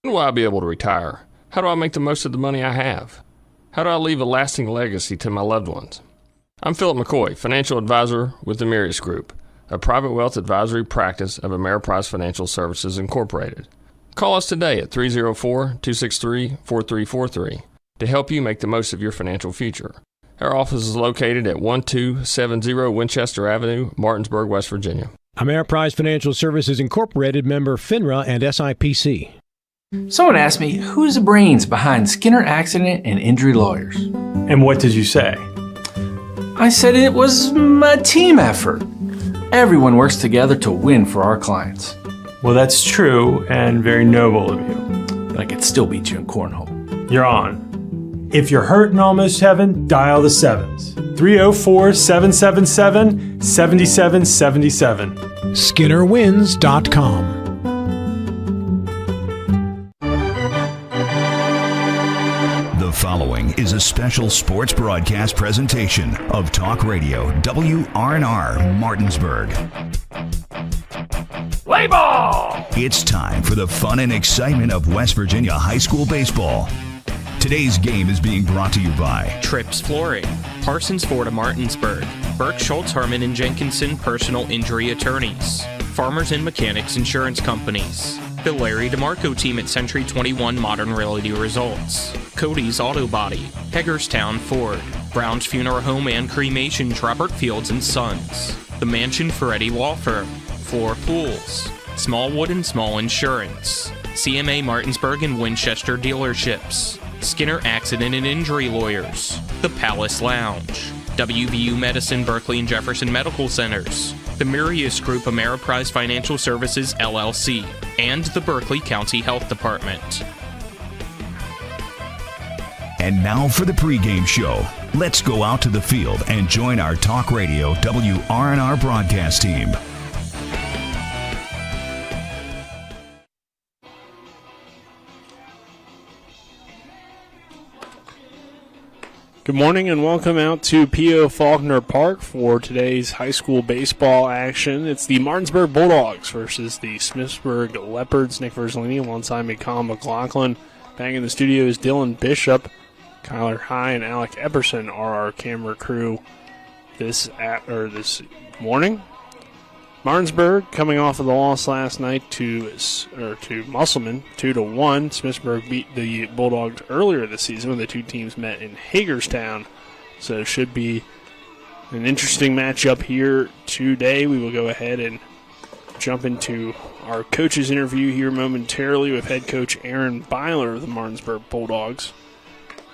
When will I be able to retire? How do I make the most of the money I have? How do I leave a lasting legacy to my loved ones? I'm Philip McCoy, financial advisor with the Mirius Group, a private wealth advisory practice of Ameriprise Financial Services Incorporated. Call us today at 304-263-4343 to help you make the most of your financial future. Our office is located at 1270 Winchester Avenue, Martinsburg, West Virginia. Ameriprise Financial Services Incorporated, member FINRA and SIPC. Someone asked me, who's the brains behind Skinner Accident and Injury Lawyers? And what did you say? I said it was a team effort. Everyone works together to win for our clients. Well, that's true and very noble of you. But I could still beat you in cornhole. You're on. If you're hurt and almost heaven, dial the 7s. 304-777-7777. SkinnerWins.com. The following is a special sports broadcast presentation of Talk Radio WRNR Martinsburg. Play ball! It's time for the fun and excitement of West Virginia high school baseball. Today's game is being brought to you by Trips Flooring, Parsons Ford of Martinsburg, Burke Schultz Herman and Jenkinson Personal Injury Attorneys, Farmers and Mechanics Insurance Companies, the Larry DeMarco Team at Century 21 Modern Realty Results, Cody's Auto Body, Hagerstown Ford, Brown's Funeral Home and Cremations Robert Fields and Sons, The Mansion Ferretti Law Firm, Floor Pools, Smallwood and Small Insurance, CMA Martinsburg and Winchester Dealerships, Skinner Accident and Injury Lawyers, The Palace Lounge, WVU Medicine Berkeley and Jefferson Medical Centers, the Mirius Group Ameriprise Financial Services LLC, and the Berkeley County Health Department. And now for the pregame show. Let's go out to the field and join our Talk Radio WRNR broadcast team. Good morning and welcome out to P.O. Faulkner Park for today's high school baseball action. It's the Martinsburg Bulldogs versus the Smithsburg Leopards. Nick Verzolini alongside me, Colin McLaughlin. Back in the studio is Dylan Bishop. Kyler High and Alec Epperson are our camera crew this morning. Martinsburg coming off of the loss last night to Musselman, 2-1. Smithsburg beat the Bulldogs earlier this season when the two teams met in Hagerstown. So it should be an interesting matchup here today. We will go ahead and jump into our coaches interview here momentarily with head coach Aaron Byler of the Martinsburg Bulldogs,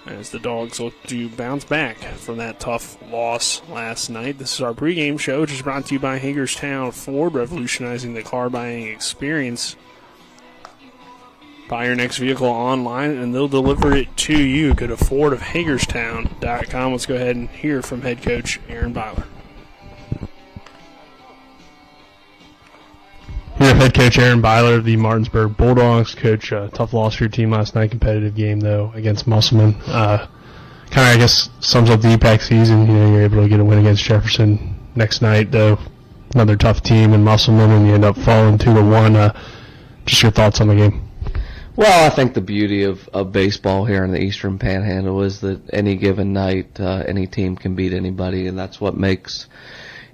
as the Dogs look to bounce back from that tough loss last night. This is our pregame show, which is brought to you by Hagerstown Ford, revolutionizing the car buying experience. Buy your next vehicle online, and they'll deliver it to you. Go to fordofhagerstown.com. Let's go ahead and hear from head coach Aaron Byler. Here, head coach Aaron Byler of the Martinsburg Bulldogs. Coach, tough loss for your team last night. Competitive game, though, against Musselman. Kind of, I guess, sums up the EPAC season. You know, you're able to get a win against Jefferson next night, though. Another tough team in Musselman, and you end up falling 2-1. Just your thoughts on the game. Well, I think the beauty of baseball here in the Eastern Panhandle is that any given night, any team can beat anybody, and that's what makes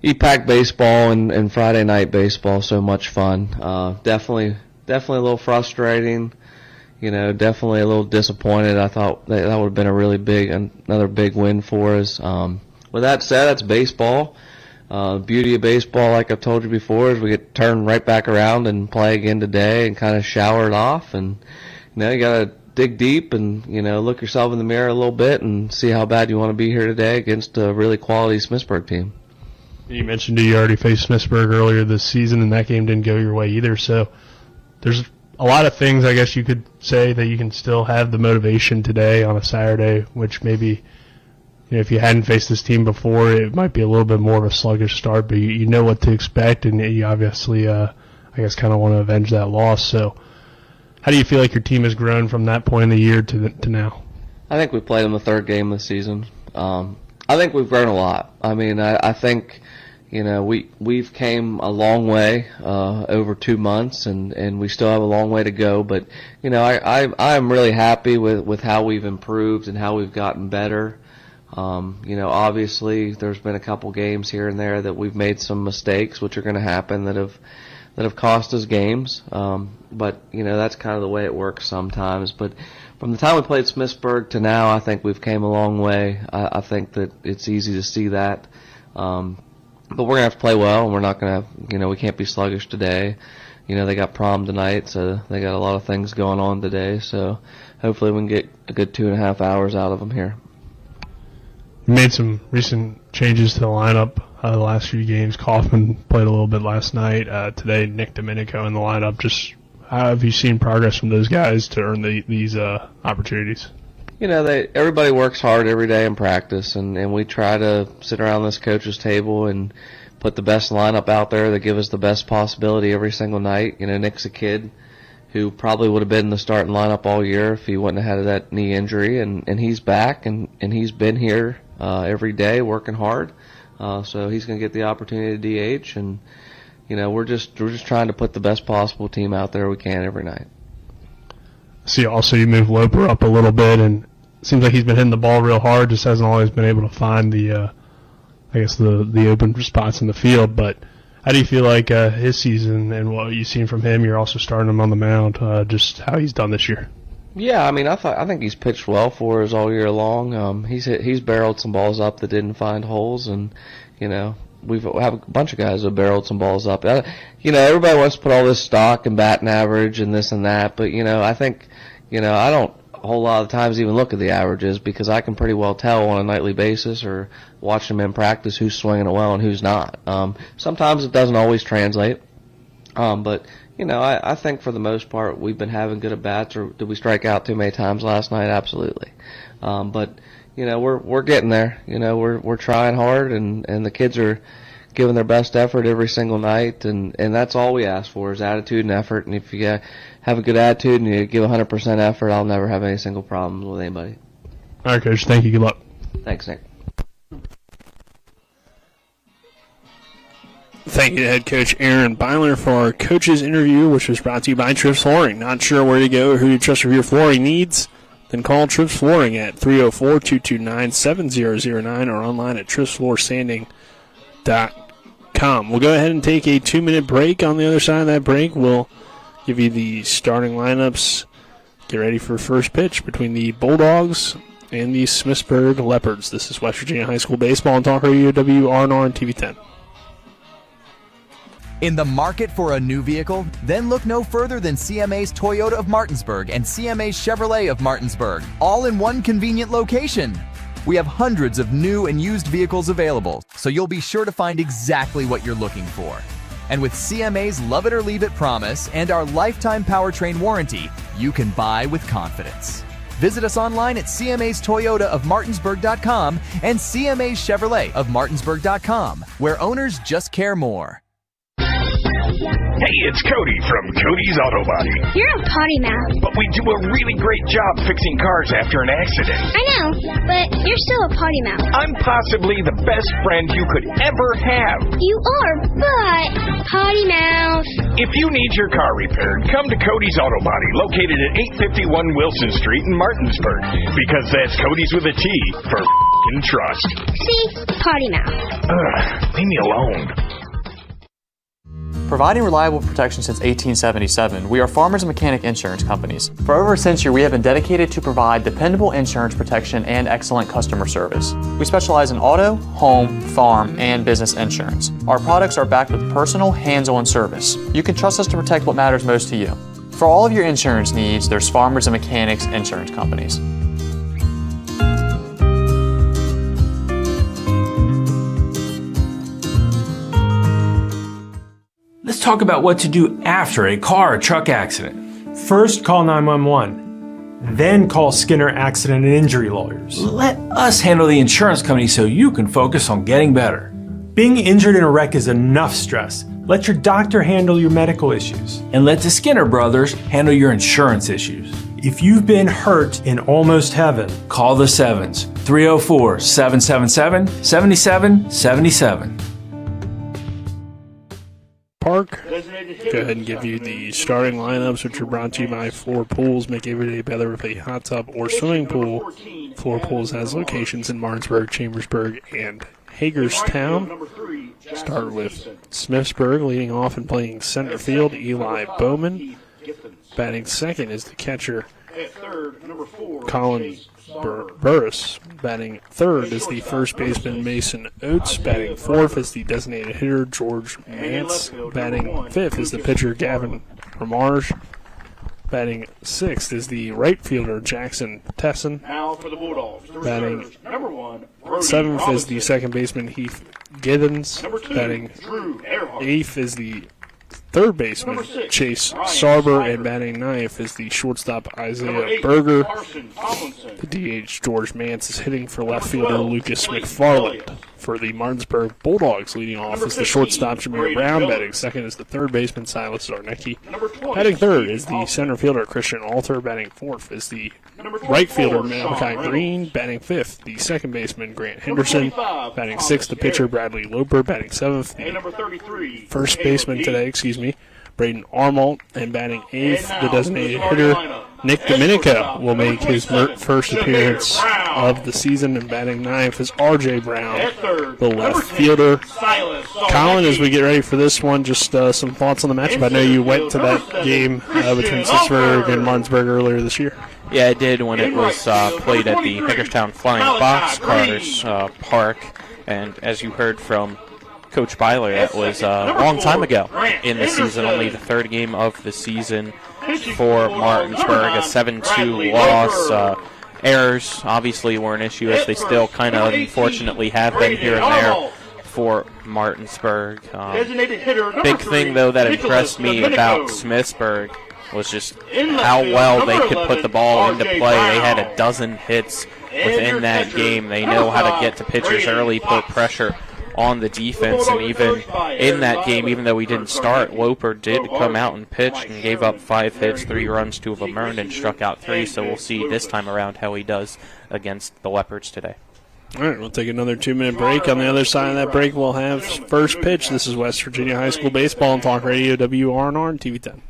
EPAC baseball and Friday night baseball so much fun. Definitely a little frustrating. You know, definitely a little disappointed. I thought that would have been another big win for us. With that said, that's baseball. Beauty of baseball, like I've told you before, is we get turned right back around and play again today and kind of shower it off. And, you know, you got to dig deep and, you know, look yourself in the mirror a little bit and see how bad you want to be here today against a really quality Smithsburg team. You mentioned you already faced Smithsburg earlier this season, and that game didn't go your way either. So there's a lot of things, I guess you could say, that you can still have the motivation today on a Saturday, which maybe, you know, if you hadn't faced this team before, it might be a little bit more of a sluggish start, but you know what to expect, and you obviously, I guess, kind of want to avenge that loss. So how do you feel like your team has grown from that point in the year to now? I think we played them the third game this season. I think we've grown a lot. I mean, I think, we've came a long way over 2 months, and we still have a long way to go. But I'm really happy with how we've improved and how we've gotten better. Obviously there's been a couple games here and there that we've made some mistakes, which are going to happen, that have cost us games. But that's kind of the way it works sometimes. But from the time we played Smithsburg to now, I think we've came a long way. I think that it's easy to see that. But we're going to have to play well, and we're not going to, we can't be sluggish today. They got prom tonight, so they got a lot of things going on today. So hopefully we can get a good 2.5 hours out of them here. You made some recent changes to the lineup the last few games. Kaufman played a little bit last night. Today, Nick Domenico in the lineup. Just how have you seen progress from those guys to earn these opportunities? Everybody works hard every day in practice, and we try to sit around this coach's table and put the best lineup out there that give us the best possibility every single night. Nick's a kid who probably would have been in the starting lineup all year if he wouldn't have had that knee injury, and he's back, and he's been here every day working hard. So he's going to get the opportunity to DH, and we're just trying to put the best possible team out there we can every night. See, also you moved Loper up a little bit, and it seems like he's been hitting the ball real hard. Just hasn't always been able to find the open spots in the field. But how do you feel like his season and what you've seen from him? You're also starting him on the mound. Just how he's done this year. Yeah, I think he's pitched well for us all year long. He's barreled some balls up that didn't find holes, and we have a bunch of guys who barreled some balls up. Everybody wants to put all this stock in batting average and this and that, but I think I don't a whole lot of times even look at the averages, because I can pretty well tell on a nightly basis or watch them in practice who's swinging it well and who's not. Sometimes it doesn't always translate, but I think for the most part we've been having good at bats. Or did we strike out too many times last night? Absolutely. But we're getting there. We're trying hard, and the kids are giving their best effort every single night, and that's all we ask for is attitude and effort. And if you have a good attitude and you give 100% effort, I'll never have any single problems with anybody. All right, Coach. Thank you. Good luck. Thanks, Nick. Thank you to head coach Aaron Byler for our coaches interview, which was brought to you by Trips Flooring. Not sure where to go or who to trust for your flooring needs? Then call Trips Flooring at 304-229-7009 or online at tripsfloorsanding.com. We'll go ahead and take a 2-minute break. On the other side of that break, we'll give you the starting lineups. Get ready for first pitch between the Bulldogs and the Smithsburg Leopards. This is West Virginia High School Baseball on Talk Radio WRNR and TV 10. In the market for a new vehicle? Then look no further than CMA's Toyota of Martinsburg and CMA's Chevrolet of Martinsburg, all in one convenient location. We have hundreds of new and used vehicles available, so you'll be sure to find exactly what you're looking for. And with CMA's Love It or Leave It promise and our lifetime powertrain warranty, you can buy with confidence. Visit us online at CMA's Toyota of Martinsburg.com and CMA's Chevrolet of Martinsburg.com, where owners just care more. Hey, it's Cody from Cody's Auto Body. You're a potty mouth. But we do a really great job fixing cars after an accident. I know, but you're still a potty mouth. I'm possibly the best friend you could ever have. You are, but potty mouth. If you need your car repaired, come to Cody's Auto Body, located at 851 Wilson Street in Martinsburg. Because that's Cody's with a T for f***ing trust. See? Potty mouth. Leave me alone. Providing reliable protection since 1877, we are Farmers and Mechanic Insurance Companies. For over a century, we have been dedicated to provide dependable insurance protection and excellent customer service. We specialize in auto, home, farm, and business insurance. Our products are backed with personal, hands-on service. You can trust us to protect what matters most to you. For all of your insurance needs, there's Farmers and Mechanics Insurance Companies. Let's talk about what to do after a car or truck accident. First, call 911. Then call Skinner Accident and Injury Lawyers. Let us handle the insurance company so you can focus on getting better. Being injured in a wreck is enough stress. Let your doctor handle your medical issues. And let the Skinner brothers handle your insurance issues. If you've been hurt in almost heaven, call the Sevens, 304-777-7777. go ahead and give you the starting lineups, which are brought to you by Floor Pools. Make every day better with a hot tub or swimming pool. Floor Pools has locations in Martinsburg, Chambersburg, and Hagerstown. Start with Smithsburg leading off and playing center field, Eli Bowman. Batting second is the catcher, Colin Burris. Batting third is the first baseman, Mason Oates. Batting fourth is the designated hitter, George Mance. Batting fifth is the pitcher, Gavin Ramage. Batting sixth is the right fielder, Jackson Tesson. Batting seventh is the second baseman, Heath Giddens. Batting eighth is the third baseman, Chase Sarber, and batting ninth is the shortstop, Isaiah Berger. The DH, George Mance, is hitting for left fielder, Lucas McFarland. For the Martinsburg Bulldogs, leading off is the shortstop, Jameer Brown. Batting second is the third baseman, Silas Zarnecki. Batting third is the center fielder, Christian Alter. Batting fourth is the right fielder, Malachi Green. Batting fifth, the second baseman, Grant Henderson. Batting sixth, the pitcher, Bradley Loper. Batting seventh, the first baseman today, Braden Armalt. And batting eighth, the designated hitter, Nick Dominica, will make his first appearance of the season. And batting ninth is R.J. Brown, the left fielder. Colin, as we get ready for this one, just some thoughts on the matchup. I know you went to that game between Smithsburg and Martinsburg earlier this year. Yeah, I did when it was played at the Hagerstown Flying Boxcars Park. And as you heard from Coach Byler, that was a long time ago in the season, only the third game of the season for Martinsburg, a 7-2 loss. Errors obviously were an issue, as they still kind of unfortunately have been here and there for Martinsburg. Big thing, though, that impressed me about Smithsburg was just how well they could put the ball into play. They had a dozen hits within that game. They know how to get to pitchers early, put pressure on the defense, and even in that game, even though he didn't start, Loper did come out and pitch and gave up 5 hits, 3 runs, 2 of them earned, and struck out 3. So we'll see this time around how he does against the Leopards today. All right, we'll take another 2-minute break. On the other side of that break, we'll have first pitch. This is West Virginia High School Baseball on Talk Radio, WRNR and TV 10.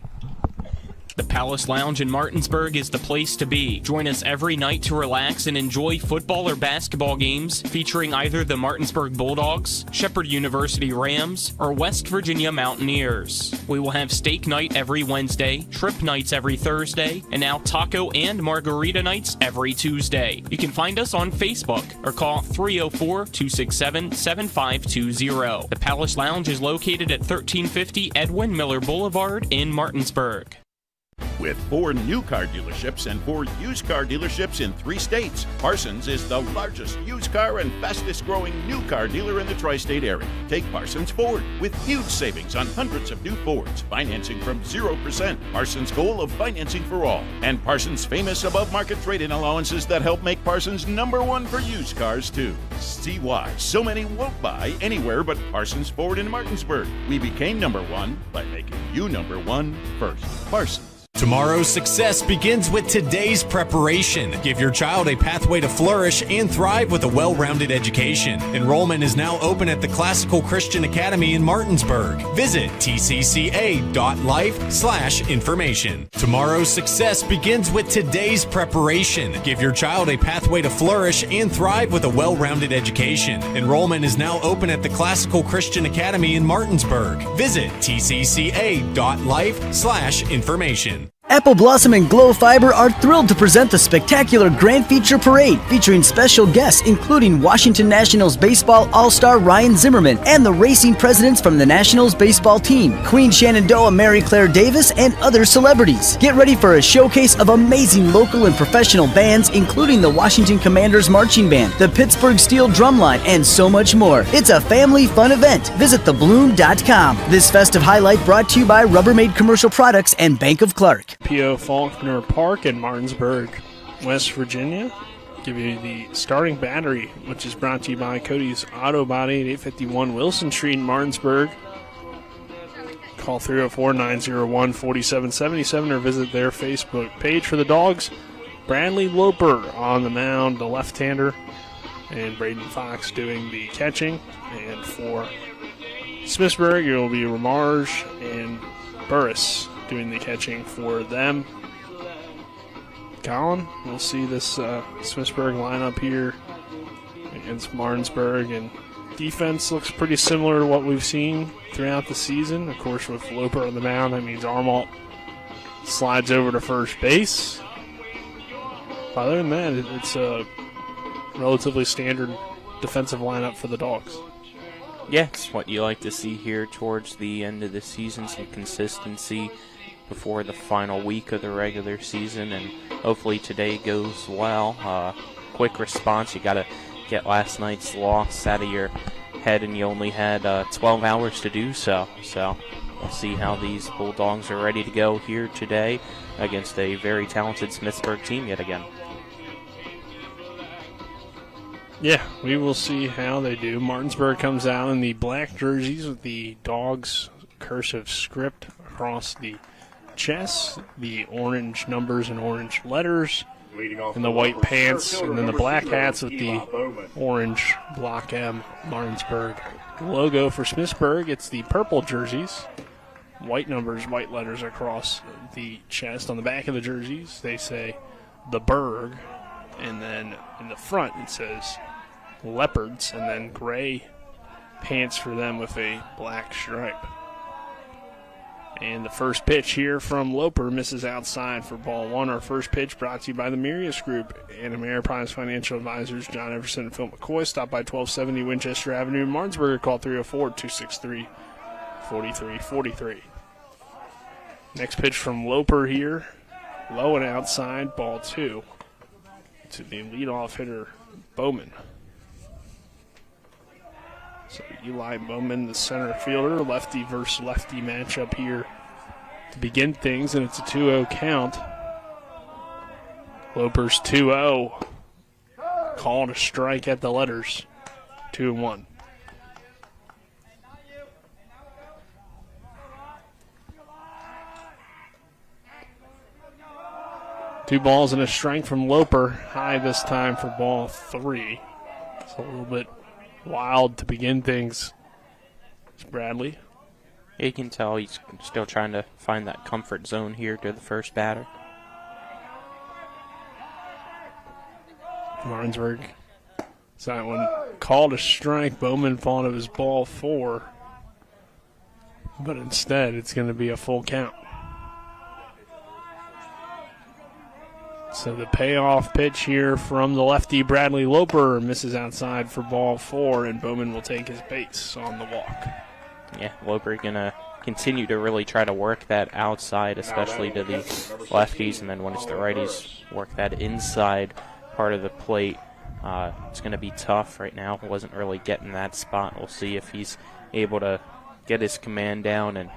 The Palace Lounge in Martinsburg is the place to be. Join us every night to relax and enjoy football or basketball games featuring either the Martinsburg Bulldogs, Shepherd University Rams, or West Virginia Mountaineers. We will have steak night every Wednesday, shrimp nights every Thursday, and now taco and margarita nights every Tuesday. You can find us on Facebook or call 304-267-7520. The Palace Lounge is located at 1350 Edwin Miller Boulevard in Martinsburg. With 4 new car dealerships and 4 used car dealerships in 3 states, Parsons is the largest used car and fastest growing new car dealer in the tri-state area. Take Parsons Ford with huge savings on hundreds of new Fords, financing from 0%, Parsons' goal of financing for all, and Parsons' famous above-market trade-in allowances that help make Parsons #1 for used cars, too. See why so many won't buy anywhere but Parsons Ford in Martinsburg. We became #1 by making you #1 first. Parsons. Tomorrow's success begins with today's preparation. Give your child a pathway to flourish and thrive with a well-rounded education. Enrollment is now open at the Classical Christian Academy in Martinsburg. Visit tcca.life/information. Tomorrow's success begins with today's preparation. Give your child a pathway to flourish and thrive with a well-rounded education. Enrollment is now open at the Classical Christian Academy in Martinsburg. Visit tcca.life/information. Apple Blossom and Glow Fiber are thrilled to present the spectacular Grand Feature Parade featuring special guests including Washington Nationals Baseball All-Star Ryan Zimmerman and the racing presidents from the Nationals baseball team, Queen Shenandoah Mary Claire Davis, and other celebrities. Get ready for a showcase of amazing local and professional bands including the Washington Commanders Marching Band, the Pittsburgh Steel Drumline, and so much more. It's a family fun event. Visit thebloom.com. This festive highlight brought to you by Rubbermaid Commercial Products and Bank of Clark. P.O. Faulkner Park in Martinsburg, West Virginia. Give you the starting battery, which is brought to you by Cody's Auto Body at 851 Wilson Street in Martinsburg. Call 304-901-4777 or visit their Facebook page. For the Dogs, Bradley Loper on the mound, the left-hander, and Braden Fox doing the catching. And for Smithsburg, it will be Ramage and Burris doing the catching for them. Colin, we'll see this Smithsburg lineup here against Martinsburg, and defense looks pretty similar to what we've seen throughout the season. Of course, with Loper on the mound, that means Armalt slides over to first base. Other than that, it's a relatively standard defensive lineup for the Dogs. Yeah, it's what you like to see here towards the end of the season, some consistency before the final week of the regular season, and hopefully today goes well. Quick response, you got to get last night's loss out of your head, and you only had 12 hours to do so. So we'll see how these Bulldogs are ready to go here today against a very talented Smithsburg team yet again. Yeah, we will see how they do. Martinsburg comes out in the black jerseys with the Dogs cursive script across the chest, the orange numbers and orange letters, and the white pants, and then the black hats with the orange Block M Martinsburg logo. For Smithsburg, it's the purple jerseys, white numbers, white letters across the chest. On the back of the jerseys, they say the Berg, and then in the front it says Leopards, and then gray pants for them with a black stripe. And the first pitch here from Loper misses outside for ball one. Our first pitch brought to you by the Mirius Group and Ameriprise Financial Advisors, John Everson and Phil McCoy. Stop by 1270 Winchester Avenue in Martinsburg. Call 304-263-4343. Next pitch from Loper here. Low and outside, ball two. To the leadoff hitter, Bowman. So Eli Bowman, the center fielder, lefty versus lefty matchup here to begin things, and it's a 2-0 count. Loper's 2-0. Called a strike at the letters. 2-1. Two balls and a strike from Loper. High this time for ball three. It's a little bit wild to begin things. It's Bradley. You can tell he's still trying to find that comfort zone here to the first batter. Martinsburg. So that one called a strike. Bowman thought it was ball four. But instead, it's going to be a full count. So the payoff pitch here from the lefty Bradley Loper misses outside for ball four, and Bowman will take his base on the walk. Yeah, Loper going to continue to really try to work that outside, especially to the lefties, and then when it's the righties, work that inside part of the plate. It's going to be tough right now. Wasn't really getting that spot. We'll see if he's able to get his command down and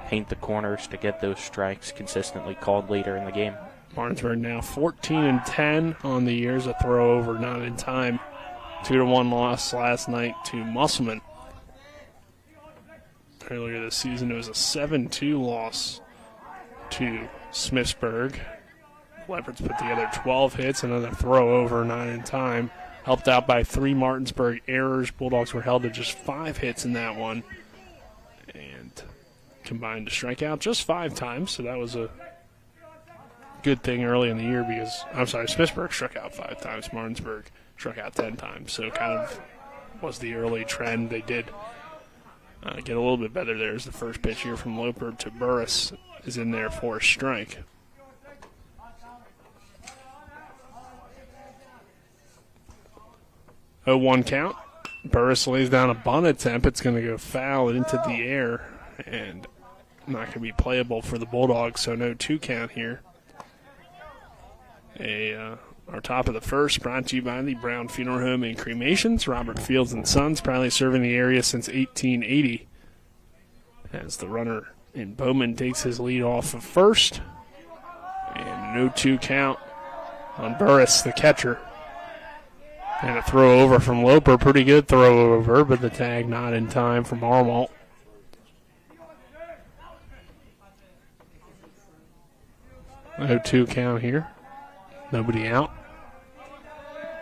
paint the corners to get those strikes consistently called later in the game. Martinsburg now 14-10 on the year. A throw over, not in time. 2-1 loss last night to Musselman. Earlier this season, it was a 7-2 loss to Smithsburg. Leopards put together 12 hits, another throw over, not in time. Helped out by 3 Martinsburg errors. Bulldogs were held to just 5 hits in that one. And combined to strike out just 5 times, so that was a good thing early in the year because, Smithsburg struck out 5 times. Martinsburg struck out 10 times. So kind of was the early trend. They did get a little bit better there as the first pitch here from Loper to Burris is in there for a strike. A 1 count. Burris lays down a bunt attempt. It's going to go foul into the air and not going to be playable for the Bulldogs, so no 2 count here. Our top of the first brought to you by the Brown Funeral Home and Cremations. Robert Fields and Sons, proudly serving the area since 1880. As the runner in Bowman takes his lead off of first. And no 2 count on Burris, the catcher. And a throw over from Loper. Pretty good throw over, but the tag not in time from Armalt. No 2 count here. Nobody out.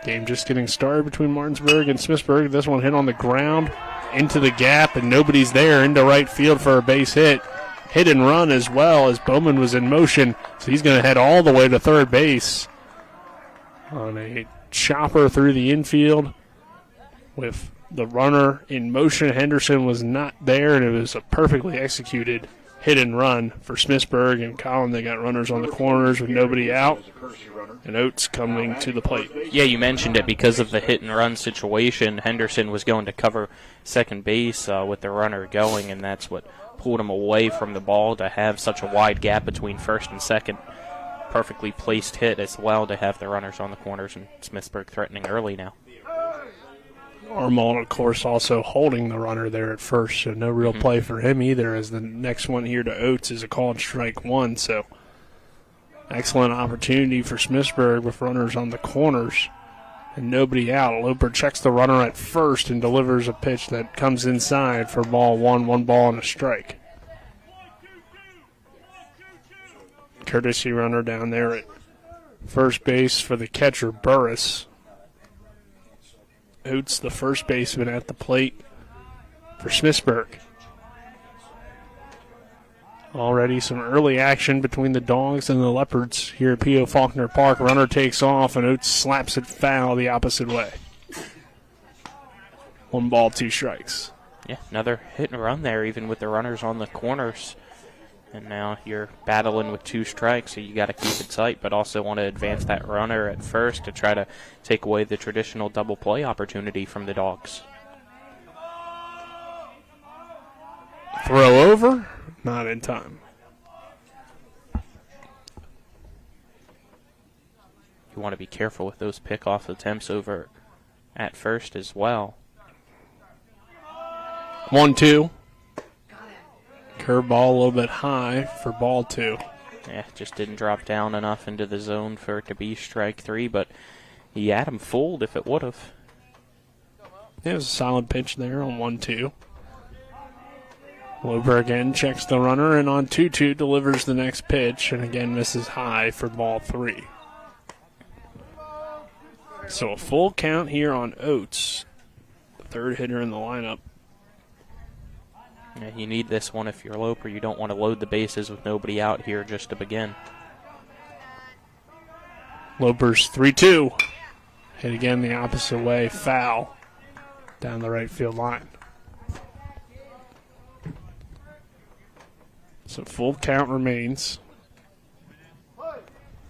Game just getting started between Martinsburg and Smithsburg. This one hit on the ground into the gap, and nobody's there into right field for a base hit. hit and run as well as Bowman was in motion. So he's going to head all the way to third base on a chopper through the infield with the runner in motion. Henderson was not there, and it was a perfectly executed hit and run for Smithsburg and Collin. They got runners on the corners with nobody out, and Oates coming to the plate. Yeah, you mentioned it because of the hit and run situation. Henderson was going to cover second base with the runner going, and that's what pulled him away from the ball to have such a wide gap between first and second. Perfectly placed hit as well to have the runners on the corners, and Smithsburg threatening early now. Armand, of course, also holding the runner there at first, so no real play for him either, as the next one here to Oates is a called strike one. So excellent opportunity for Smithsburg with runners on the corners and nobody out. Loper checks the runner at first and delivers a pitch that comes inside for ball one, 1 ball and a strike. Courtesy runner down there at first base for the catcher, Burris. Oates, the first baseman, at the plate for Smithsburg. Already some early action between the Dogs and the Leopards here at P.O. Faulkner Park. Runner takes off, and Oates slaps it foul the opposite way. 1 ball, 2 strikes. Yeah, another hit and run there, even with the runners on the corners. And now you're battling with 2 strikes, so you got to keep it tight, but also want to advance that runner at first to try to take away the traditional double play opportunity from the Dogs. Throw over, not in time. You want to be careful with those pickoff attempts over at first as well. 1-2. Curveball a little bit high for ball 2. Yeah, just didn't drop down enough into the zone for it to be strike 3, but he had him fooled if it would have. It was a solid pitch there on 1-2. Loper again checks the runner, and on 2-2 delivers the next pitch, and again misses high for ball 3. So a full count here on Oates, the third hitter in the lineup. Yeah, you need this one if you're Loper. You don't want to load the bases with nobody out here just to begin. Loper's 3-2. Hit again the opposite way, foul down the right field line. So full count remains.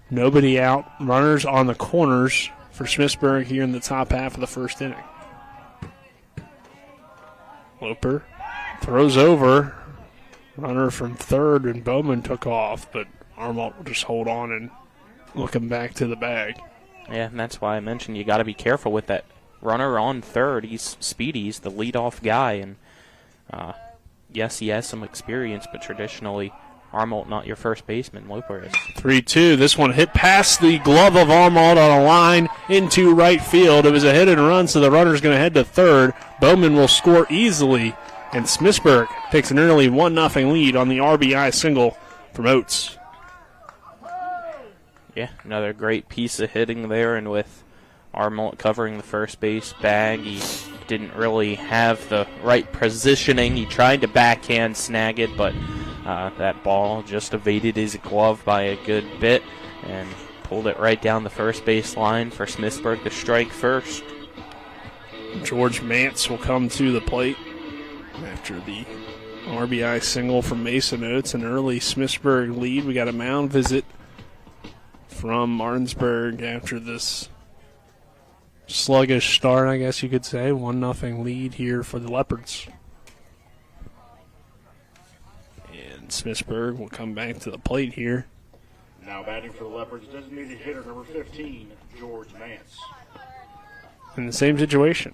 Nobody out. Runners on the corners for Smithsburg here in the top half of the first inning. Loper throws over. Runner from third, and Bowman took off, but Armalt will just hold on and look him back to the bag. Yeah, and that's why I mentioned you got to be careful with that runner on third. He's speedy. He's the leadoff guy, and yes, he has some experience, but traditionally Armalt not your first baseman. Loper is. 3-2. This one hit past the glove of Armalt on a line into right field. It was a hit and run, so the runner's going to head to third. Bowman will score easily, and Smithsburg takes an early 1-0 lead on the RBI single from Oates. Yeah, another great piece of hitting there, and with Armalt covering the first base bag, he didn't really have the right positioning. He tried to backhand snag it, but that ball just evaded his glove by a good bit and pulled it right down the first base line for Smithsburg to strike first. George Mance will come to the plate after the RBI single from Mason Oates. An early Smithsburg lead. We got a mound visit from Martinsburg after this sluggish start, I guess you could say. 1-0 lead here for the Leopards. And Smithsburg will come back to the plate here. Now batting for the Leopards, designated hitter number 15, George Mance. In the same situation.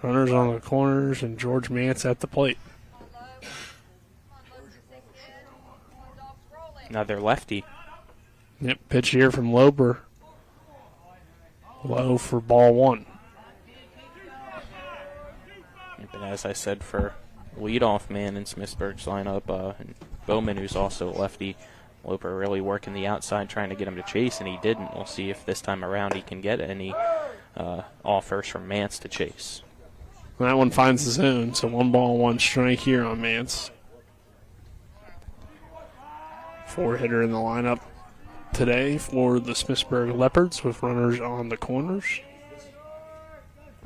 Runners on the corners and George Mance at the plate. Another lefty. Yep, pitch here from Loper. Low for ball 1. But as I said, for leadoff man in Smithsburg's lineup, and Bowman, who's also a lefty, Loper really working the outside, trying to get him to chase, and he didn't. We'll see if this time around he can get any offers from Mance to chase. That one finds the zone, so 1 ball, 1 strike here on Mance. Four-hitter in the lineup today for the Smithsburg Leopards with runners on the corners.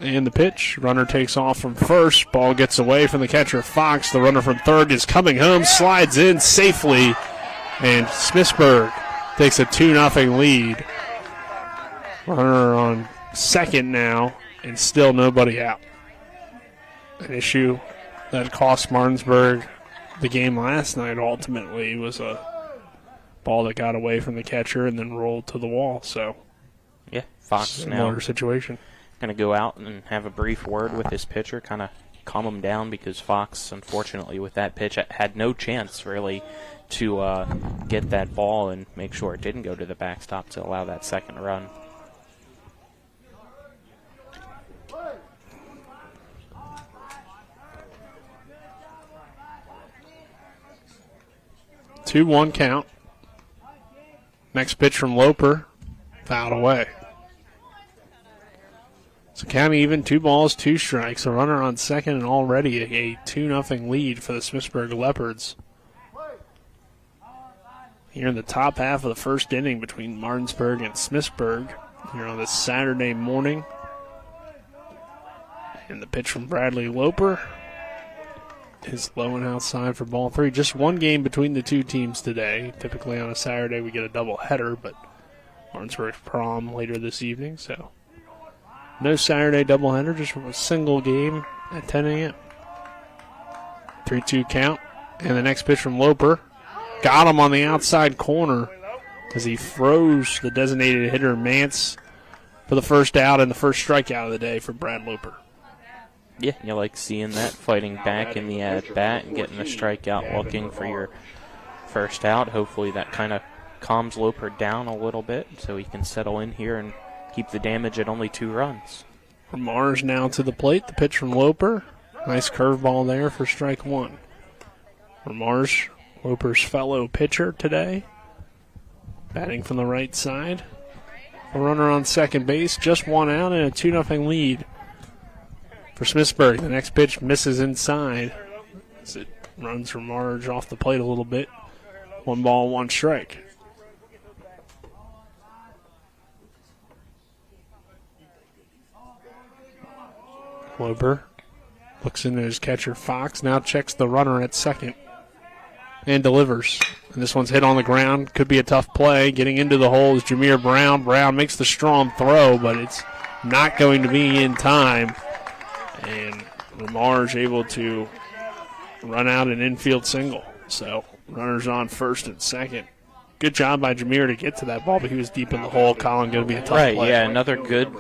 And the pitch. Runner takes off from first. Ball gets away from the catcher, Fox. The runner from third is coming home, slides in safely, and Smithsburg takes a 2-0 lead. Runner on second now, and still nobody out. An issue that cost Martinsburg the game last night ultimately was a ball that got away from the catcher and then rolled to the wall. So, yeah, Fox similar now situation. Going to go out and have a brief word with his pitcher, kind of calm him down, because Fox, unfortunately, with that pitch, had no chance really to get that ball and make sure it didn't go to the backstop to allow that second run. Two 2-1 count. Next pitch from Loper, fouled away. So count even, 2 balls, 2 strikes. A runner on second, and already a 2-0 lead for the Smithsburg Leopards. Here in the top half of the first inning between Martinsburg and Smithsburg here on this Saturday morning. And the pitch from Bradley Loper is low and outside for ball 3. Just one game between the two teams today. Typically on a Saturday we get a doubleheader, but Martinsburg's prom later this evening, so no Saturday doubleheader, just a single game at 10 a.m. 3-2 count, and the next pitch from Loper. Got him on the outside corner as he froze the designated hitter Mance for the first out and the first strikeout of the day for Brad Loper. Yeah, you like seeing that, fighting back in the at-bat and getting a strikeout, looking for your first out. Hopefully that kind of calms Loper down a little bit so he can settle in here and keep the damage at only 2 runs. Mars now to the plate. The pitch from Loper. Nice curveball there for strike 1. Mars, Loper's fellow pitcher today, batting from the right side. A runner on second base, just 1 out and a 2-0 lead for Smithsburg. The next pitch misses inside as it runs from Mars off the plate a little bit. 1 ball, 1 strike. Loper looks into his catcher, Fox. Now checks the runner at second and delivers. And this one's hit on the ground. Could be a tough play. Getting into the hole is Jameer Brown. Brown makes the strong throw, but it's not going to be in time. And Lamar's able to run out an infield single. So runners on first and second. Good job by Jameer to get to that ball, but he was deep in the hole. Colin going to be a tough play. Right, yeah, another good,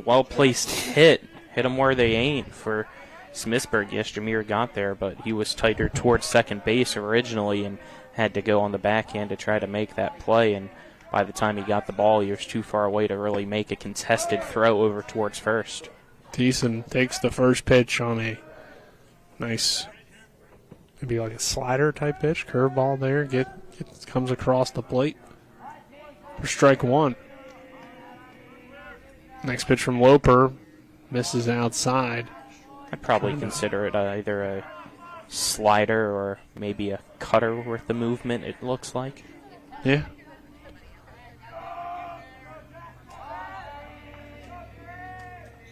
well-placed hit. Hit them where they ain't for Smithsburg. Yes, Jameer got there, but he was tighter towards second base originally and had to go on the backhand to try to make that play. And by the time he got the ball, he was too far away to really make a contested throw over towards first. Thiessen takes the first pitch on a nice, maybe like a slider type pitch, curveball there. Comes across the plate for strike 1. Next pitch from Loper. Misses outside. I'd probably consider it either a slider or maybe a cutter with the movement, it looks like. Yeah.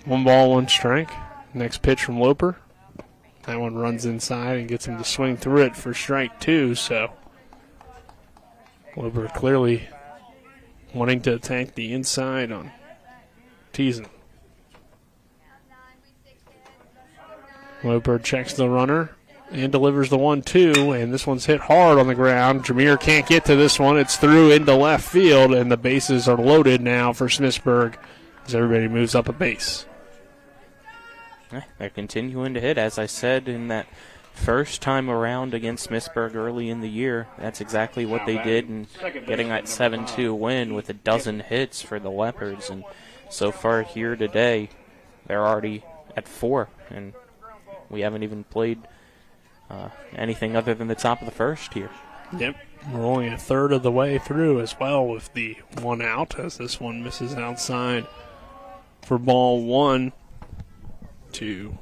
One ball, 1 strike. Next pitch from Loper. That one runs inside and gets him to swing through it for strike 2, so Loper clearly wanting to attack the inside on Thiessen. Loper checks the runner and delivers the 1-2, and this one's hit hard on the ground. Jameer can't get to this one. It's through into left field, and the bases are loaded now for Smithsburg as everybody moves up a base. They're continuing to hit, as I said, in that first time around against Smithsburg early in the year. That's exactly what they did, and getting that 7-2 win with a dozen hits for the Leopards. And so far here today, they're already at 4, and we haven't even played anything other than the top of the first here. Yep, we're only a third of the way through as well with the 1 out, as this one misses outside for ball 1 to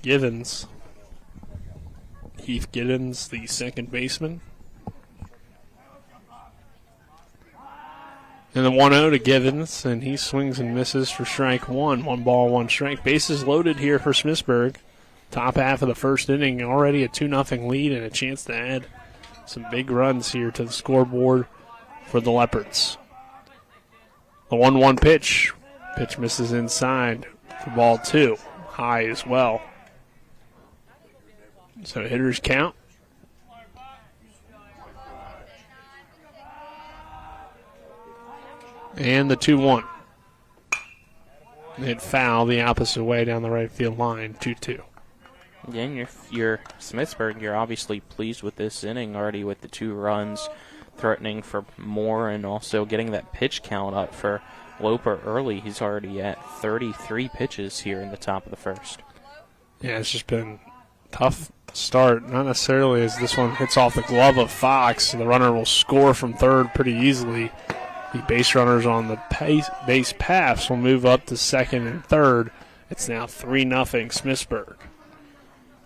Givens. Heath Giddens, the second baseman. And the 1-0 to Givens, and he swings and misses for strike one. 1 ball, 1 strike. Bases loaded here for Smithsburg. Top half of the first inning, already a 2-0 lead and a chance to add some big runs here to the scoreboard for the Leopards. The 1-1 pitch. Pitch misses inside for ball 2. High as well. So hitters count. And the 2-1. Hit foul the opposite way down the right field line, 2-2. Yeah, and if you're Smithsburg, you're obviously pleased with this inning already with the 2 runs, threatening for more and also getting that pitch count up for Loper early. He's already at 33 pitches here in the top of the first. Yeah, it's just been a tough start. Not necessarily as this one hits off the glove of Fox. The runner will score from third pretty easily. The base runners on the base paths will move up to second and third. It's now 3-0 Smithsburg.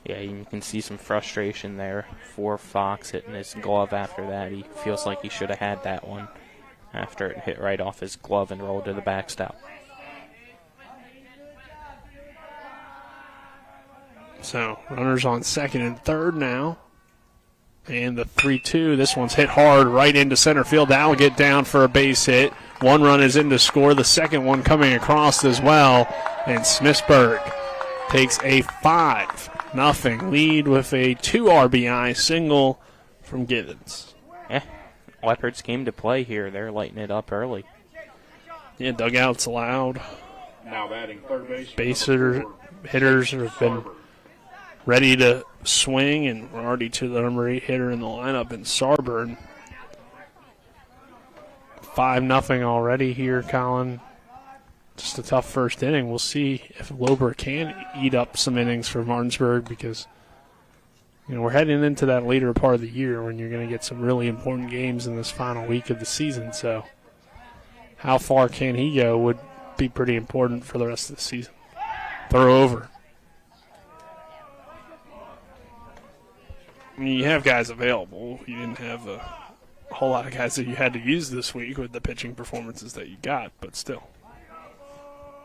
Yeah, you can see some frustration there for Fox hitting his glove after that. He feels like he should have had that one after it hit right off his glove and rolled to the backstop. So, runners on second and third now. And the 3-2, this one's hit hard right into center field. That'll get down for a base hit. 1 run is in to score. The second one coming across as well. And Smithsburg takes a 5-0 lead with a 2 RBI single from Givens. Yeah, Leopards came to play here. They're lighting it up early. Yeah, dugouts allowed. Now batting third base. Base hitters have been ready to swing, and we're already to the number 8 hitter in the lineup in Sarburn. 5-0 already here, Colin. Just a tough first inning. We'll see if Loper can eat up some innings for Martinsburg, because we're heading into that later part of the year when you're going to get some really important games in this final week of the season. So how far can he go would be pretty important for the rest of the season. Throw over. I mean, you have guys available. You didn't have a whole lot of guys that you had to use this week with the pitching performances that you got, but still.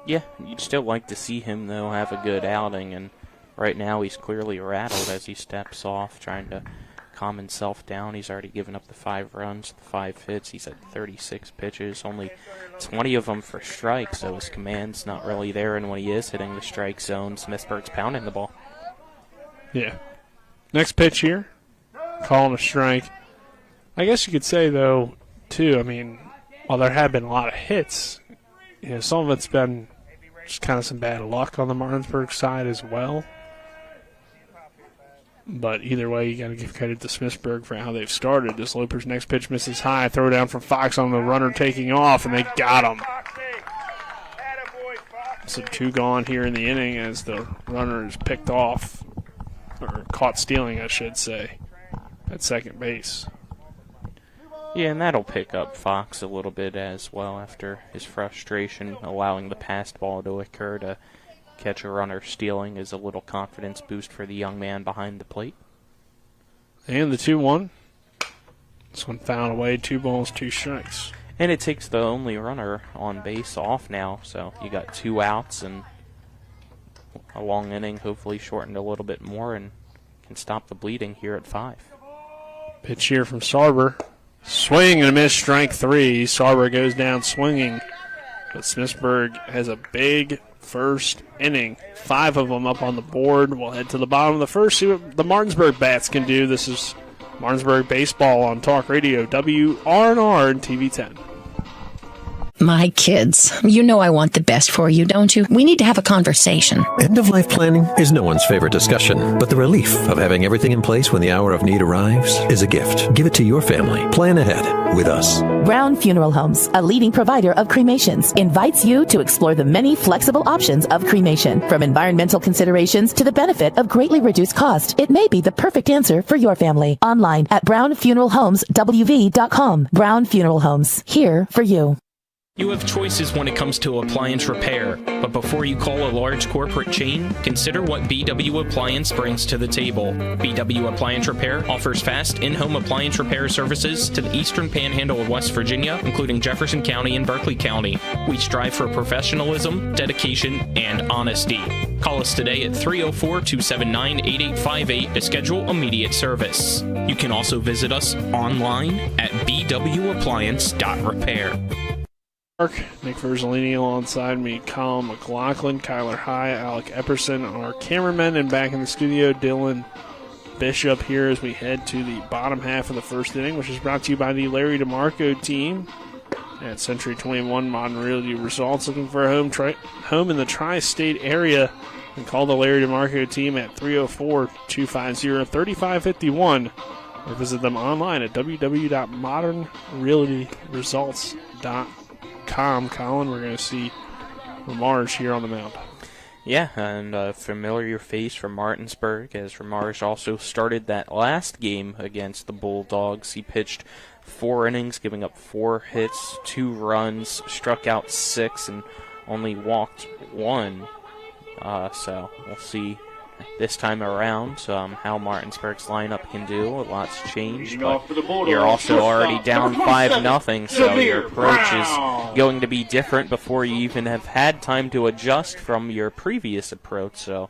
Yeah, you'd still like to see him, though, have a good outing, and right now he's clearly rattled as he steps off, trying to calm himself down. He's already given up the 5 runs, the 5 hits. He's at 36 pitches, only 20 of them for strikes, so his command's not really there, and when he is hitting the strike zone, Smithsburg's pounding the ball. Yeah. Next pitch here, calling a strike. I guess you could say, though, too, I mean, while there have been a lot of hits, some of it's been just kind of some bad luck on the Martinsburg side as well. But either way, you got to give credit to Smithsburg for how they've started. This Loper's next pitch misses high. Throw down from Fox on the runner taking off, and they got him. So 2 gone here in the inning as the runner is picked off, or caught stealing, I should say, at second base. Yeah, and that'll pick up Fox a little bit as well after his frustration, allowing the passed ball to occur. To catch a runner stealing is a little confidence boost for the young man behind the plate. And the 2-1. This one fouled away, 2 balls, 2 strikes. And it takes the only runner on base off now, so you got 2 outs and a long inning, hopefully shortened a little bit more, and can stop the bleeding here at 5. Pitch here from Sarber. Swing and a miss, strike 3. Sarber goes down swinging, but Smithsburg has a big first inning. 5 of them up on the board. We'll head to the bottom of the first, see what the Martinsburg bats can do. This is Martinsburg Baseball on Talk Radio, WRNR and TV 10. My kids, you know I want the best for you, don't you? We need to have a conversation. End-of-life planning is no one's favorite discussion, but the relief of having everything in place when the hour of need arrives is a gift. Give it to your family. Plan ahead with us. Brown Funeral Homes, a leading provider of cremations, invites you to explore the many flexible options of cremation. From environmental considerations to the benefit of greatly reduced cost, it may be the perfect answer for your family. Online at brownfuneralhomeswv.com. Brown Funeral Homes, here for you. You have choices when it comes to appliance repair, but before you call a large corporate chain, consider what BW Appliance brings to the table. BW Appliance Repair offers fast in-home appliance repair services to the eastern panhandle of West Virginia, including Jefferson County and Berkeley County. We strive for professionalism, dedication, and honesty. Call us today at 304-279-8858 to schedule immediate service. You can also visit us online at bwappliance.repair. Nick Verzolini alongside me, Colin McLaughlin, Kyler High, Alec Epperson, our cameramen, and back in the studio, Dylan Bishop here as we head to the bottom half of the first inning, which is brought to you by the Larry DeMarco team at Century 21 Modern Realty Results. Looking for a home in the tri-state area, and call the Larry DeMarco team at 304-250-3551 or visit them online at www.modernrealtyresults.com. Colin, we're going to see Ramarge here on the mound. Yeah, and a familiar face from Martinsburg, as Ramarge also started that last game against the Bulldogs. He pitched 4 innings, giving up 4 hits, 2 runs, struck out 6, and only walked 1. So we'll see this time around how Martinsburg's lineup can do. A lot's changed, but you're also already down 5-0, so your approach is going to be different before you even have had time to adjust from your previous approach. So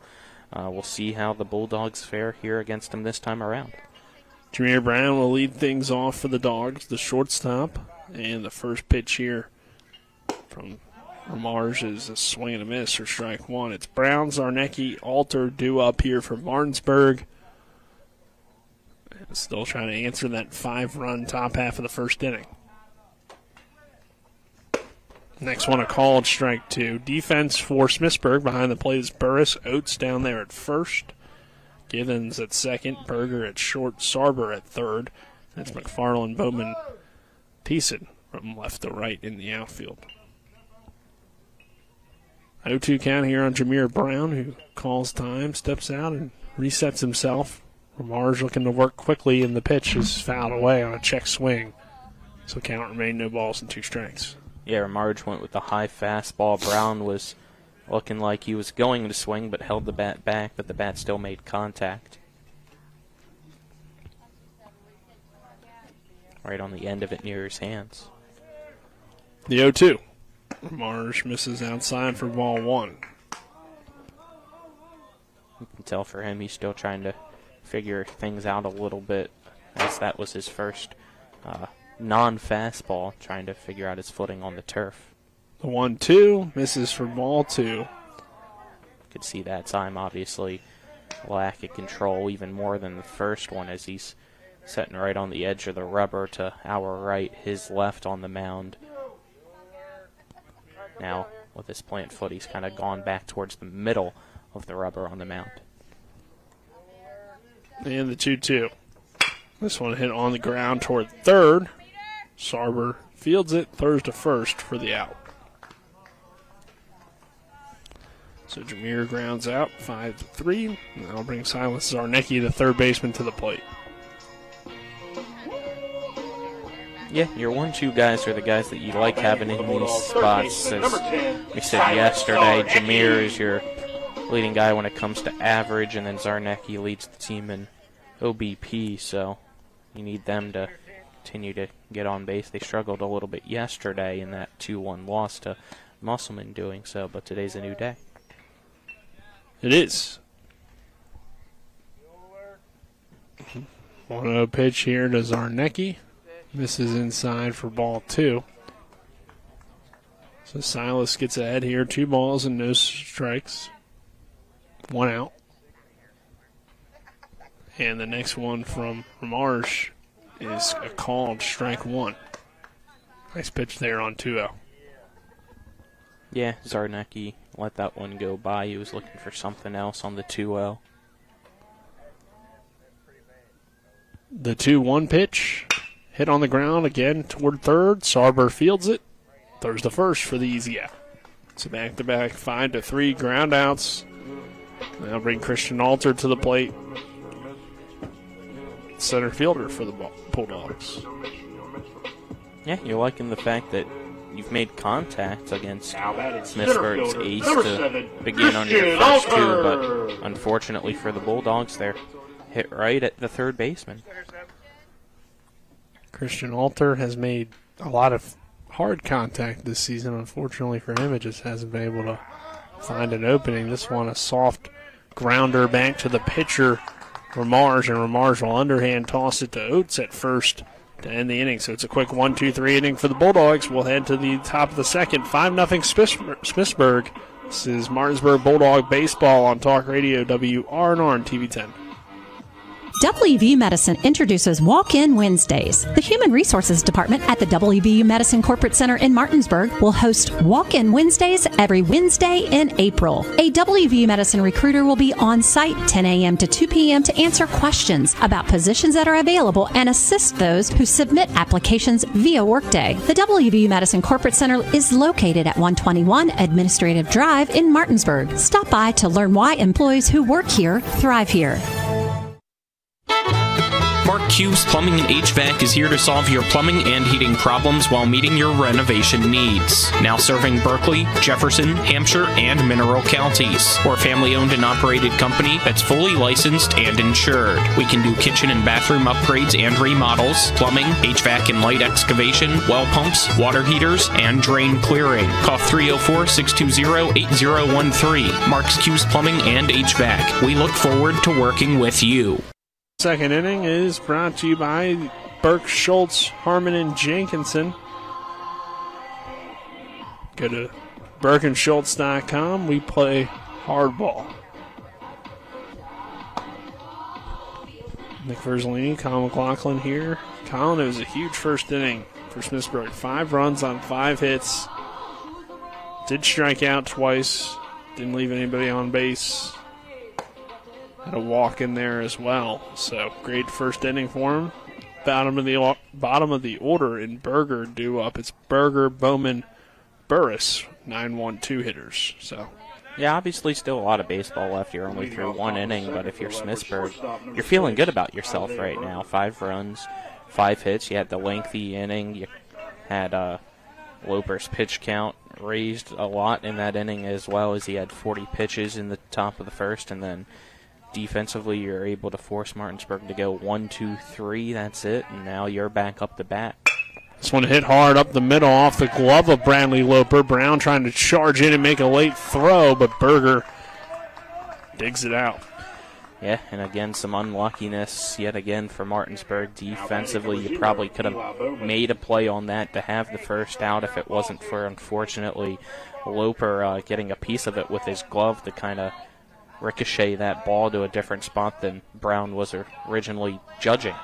we'll see how the Bulldogs fare here against them this time around. Jameer Brown will lead things off for the Dogs, the shortstop, and the first pitch here from Ramarge is a swing and a miss for strike 1. It's Brown, Zarnecki, Alter due up here from Martinsburg. Still trying to answer that 5-run top half of the first inning. Next one, a called strike 2. Defense for Smithsburg. Behind the plate is Burris. Oates down there at first. Givens at second. Berger at short. Sarber at third. That's McFarland, Bowman, Thiessen from left to right in the outfield. 0-2 count here on Jameer Brown, who calls time, steps out, and resets himself. Ramarge looking to work quickly, and the pitch is fouled away on a check swing. So count remained no balls and 2 strikes. Yeah, Ramarge went with the high fastball. Brown was looking like he was going to swing, but held the bat back, but the bat still made contact. Right on the end of it near his hands. The 0-2. Ramarge misses outside for ball 1. You can tell for him he's still trying to figure things out a little bit, as that was his first non-fastball, trying to figure out his footing on the turf. The 1-2 misses for ball 2. Could see that time, obviously, lack of control even more than the first one, as he's sitting right on the edge of the rubber to our right, his left on the mound. Now, with his plant foot, he's kind of gone back towards the middle of the rubber on the mound. And the 2-2. This one hit on the ground toward third. Sarber fields it, throws to first for the out. So Jameer grounds out, 5-3. And that'll bring Silas Zarnecki, the third baseman, to the plate. Yeah, your 1-2 guys are the guys that you like having in these spots. As we said yesterday, Jameer is your leading guy when it comes to average, and then Zarnecki leads the team in OBP, so you need them to continue to get on base. They struggled a little bit yesterday in that 2-1 loss to Musselman doing so, but today's a new day. It is. 1-0 pitch here to Zarnecki. Misses inside for ball 2. So Silas gets ahead here. 2 balls and no strikes. 1 out. And the next one from Ramarge is a called strike 1. Nice pitch there on 2-0. Yeah, Zarnecki let that one go by. He was looking for something else on the 2-0. The 2-1 pitch. Hit on the ground again toward third. Sarber fields it. Throws to first for the easy out. It's a back-to-back 5-3 ground outs. That'll bring Christian Alter to the plate. Center fielder for the Bulldogs. Yeah, you're liking the fact that you've made contact against Now that is Smithsburg's center ace fielder, to number 7, begin on your Christian first two, Alter. but unfortunately for the Bulldogs, they're hit right at the third baseman. Christian Alter has made a lot of hard contact this season. Unfortunately for him, it just hasn't been able to find an opening. This one, a soft grounder back to the pitcher, Ramars, and Ramars will underhand toss it to Oates at first to end the inning. So it's a quick 1-2-3 inning for the Bulldogs. We'll head to the top of the second. 5-0 Smithsburg. This is Martinsburg Bulldog Baseball on Talk Radio, WRNR and TV 10. WVU Medicine introduces Walk-In Wednesdays. The Human Resources Department at the WVU Medicine Corporate Center in Martinsburg will host Walk-In Wednesdays every Wednesday in April. A WVU Medicine recruiter will be on site 10 a.m. to 2 p.m. to answer questions about positions that are available and assist those who submit applications via Workday. The WVU Medicine Corporate Center is located at 121 Administrative Drive in Martinsburg. Stop by to learn why employees who work here thrive here. Mark Hughes Plumbing and HVAC is here to solve your plumbing and heating problems while meeting your renovation needs. Now serving Berkeley, Jefferson, Hampshire, and Mineral counties. We're a family-owned and operated company that's fully licensed and insured. We can do kitchen and bathroom upgrades and remodels, plumbing, HVAC and light excavation, well pumps, water heaters, and drain clearing. Call 304-620-8013. Mark's Hughes Plumbing and HVAC. We look forward to working with you. Second inning is brought to you by Burke, Schultz, Harmon, and Jenkinson. Go to burkeandschultz.com. We play hardball. Nick Verzolini, Colin McLaughlin here. Colin, it was a huge first inning for Smithsburg. 5 runs on 5 hits. Did strike out twice. Didn't leave anybody on base. Had a walk in there as well. So great first inning for him. Bottom of the order in Berger due up. It's Berger, Bowman, Burris, 9-1-2 hitters. So yeah, obviously still a lot of baseball left. You're only through 1 inning, but if you're Smithsburg, you're feeling good about yourself right now. 5 runs, 5 hits. You had the lengthy inning. You had Loper's pitch count raised a lot in that inning, as well as he had 40 pitches in the top of the first, and then defensively, you're able to force Martinsburg to go 1-2-3. That's it, and now you're back up the bat. This one hit hard up the middle off the glove of Bradley Loper. Brown trying to charge in and make a late throw, but Berger digs it out. Yeah, and again, some unluckiness yet again for Martinsburg. Defensively, you probably could have made a play on that to have the first out if it wasn't for, unfortunately, Loper getting a piece of it with his glove to kind of ricochet that ball to a different spot than Brown was originally judging.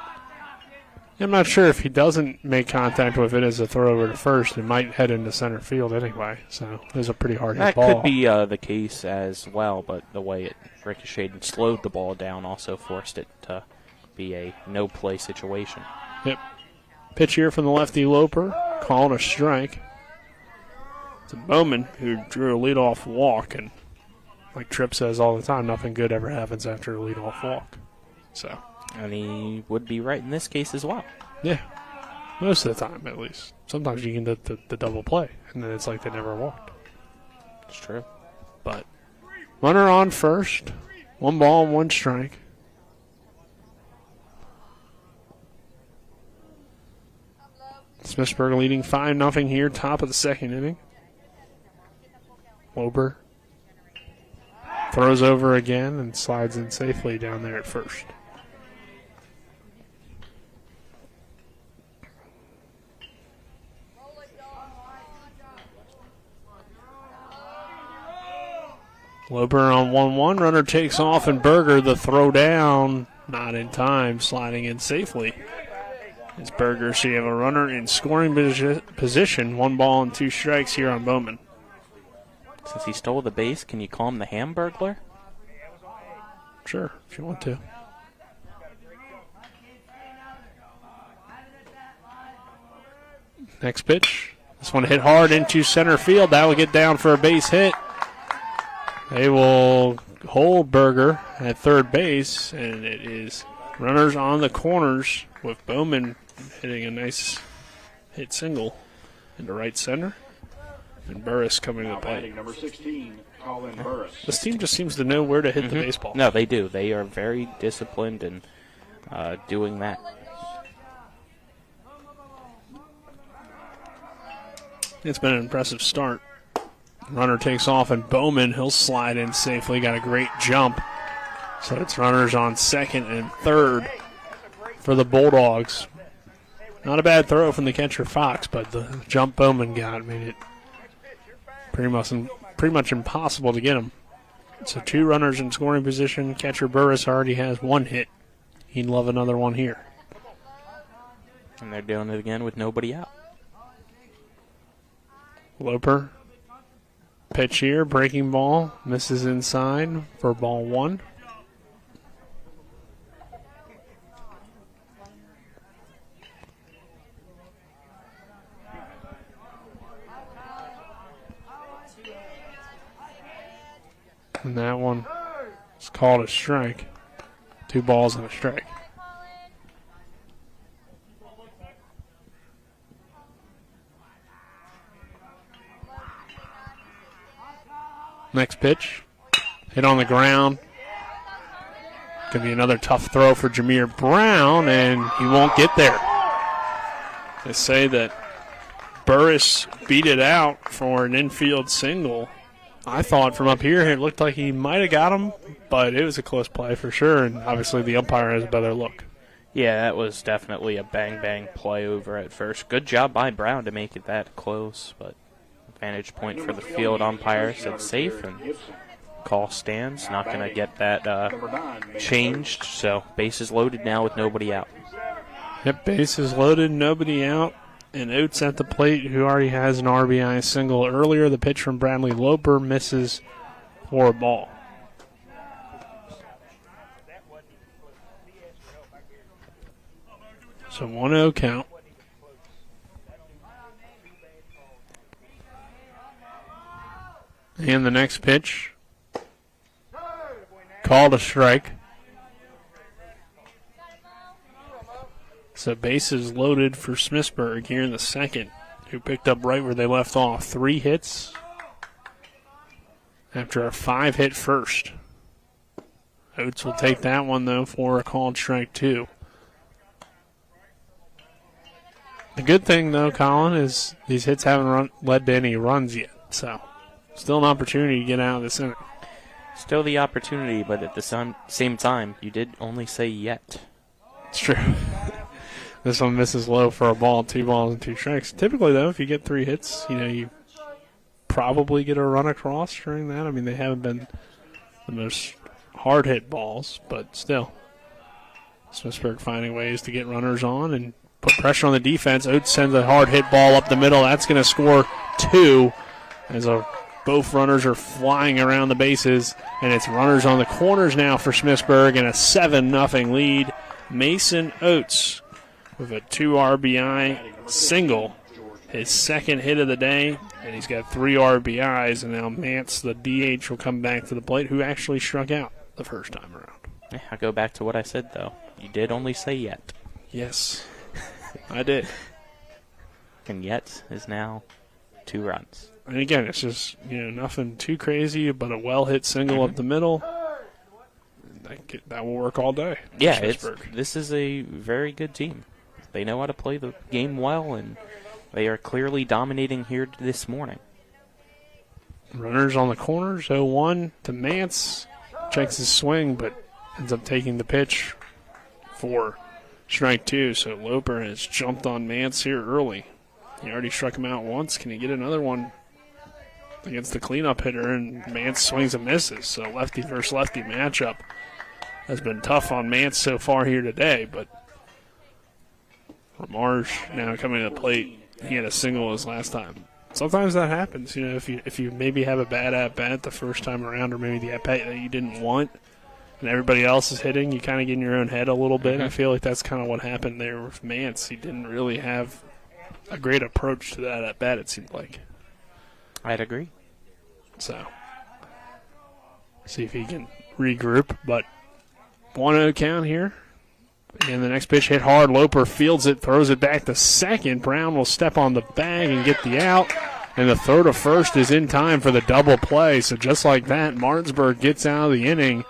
I'm not sure if he doesn't make contact with it as a throw over to first, it might head into center field anyway. So it was a pretty hard hit ball. That could be the case as well, but the way it ricocheted and slowed the ball down also forced it to be a no-play situation. Yep. Pitch here from the lefty Loper, called a strike. It's a Bowman who drew a leadoff walk, and like Tripp says all the time, nothing good ever happens after a leadoff walk. So, and he would be right in this case as well. Yeah, most of the time at least. Sometimes you can do the double play, and then it's like they never walked. It's true. But runner on first, 1 ball and 1 strike. Smithsburg leading 5-0 here, top of the second inning. Loper throws over again and slides in safely down there at first. Loper on 1-1. Runner takes off, and Berger, the throw down, not in time, sliding in safely. It's Berger, so you have a runner in scoring position. 1 ball and 2 strikes here on Bowman. Since he stole the base, can you call him the Hamburglar? Sure, if you want to. Next pitch. This one hit hard into center field. That will get down for a base hit. They will hold Berger at third base, and it is runners on the corners with Bowman hitting a nice hit single. into right center. And Burris coming to the plate. Batting number 16, Colin Burris. This team just seems to know where to hit the baseball. No, they do. They are very disciplined in doing that. It's been an impressive start. Runner takes off, and Bowman, he'll slide in safely. Got a great jump. So it's runners on second and third for the Bulldogs. Not a bad throw from the catcher, Fox, but the jump Bowman got made it pretty much impossible to get him. So 2 runners in scoring position. Catcher Burris already has 1 hit. He'd love another one here. And they're doing it again with nobody out. Loper. Pitch here, breaking ball. Misses inside for ball 1. And that one is called a strike. 2 balls and a strike. Next pitch. Hit on the ground. Going to be another tough throw for Jameer Brown, and he won't get there. They say that Burris beat it out for an infield single. I thought from up here it looked like he might have got him, but it was a close play for sure, and obviously the umpire has a better look. Yeah, that was definitely a bang-bang play over at first. Good job by Brown to make it that close, but vantage point for the field umpire said safe, and call stands. Not going to get that changed, so bases loaded now with nobody out. Yep, bases loaded, nobody out. And Oates at the plate, who already has an RBI single earlier. The pitch from Bradley Loper misses for a ball. So 1-0 count. And the next pitch, called a strike. So bases loaded for Smithsburg here in the second, who picked up right where they left off. 3 hits after a 5-hit first. Oates will take that one, though, for a called strike 2. The good thing, though, Colin, is these hits haven't led to any runs yet. So still an opportunity to get out of this inning. Still the opportunity, but at the same time, you did only say yet. It's true. This one misses low for a ball, 2 balls and 2 strikes. Typically, though, if you get 3 hits, you probably get a run across during that. I mean, they haven't been the most hard-hit balls, but still. Smithsburg finding ways to get runners on and put pressure on the defense. Oates sends a hard-hit ball up the middle. That's going to score 2 as both runners are flying around the bases, and it's runners on the corners now for Smithsburg and a 7-0 lead. Mason Oates with a 2 RBI single, his second hit of the day, and he's got 3 RBIs, and now Mance, the DH, will come back to the plate, who actually struck out the first time around. Yeah, I'll go back to what I said, though. You did only say yet. Yes, I did. And yet is now 2 runs. And again, it's just, nothing too crazy, but a well-hit single up the middle. That will work all day. Yeah, this is a very good team. They know how to play the game well, and they are clearly dominating here this morning. Runners on the corners, 0-1 to Mance. Checks his swing, but ends up taking the pitch for strike 2. So Loper has jumped on Mance here early. He already struck him out once. Can he get another one against the cleanup hitter? And Mance swings and misses. So lefty versus lefty matchup has been tough on Mance so far here today, but Lamarge now coming to the plate. He had a single his last time. Sometimes that happens, if you maybe have a bad at-bat the first time around, or maybe the at-bat that you didn't want, and everybody else is hitting, you kind of get in your own head a little bit. I feel like that's kind of what happened there with Mance. He didn't really have a great approach to that at-bat, it seemed like. I'd agree. So, see if he can regroup, but 1-0 count here. And the next pitch hit hard. Loper fields it, throws it back to second. Brown will step on the bag and get the out. And the throw to first is in time for the double play. So just like that, Martinsburg gets out of the inning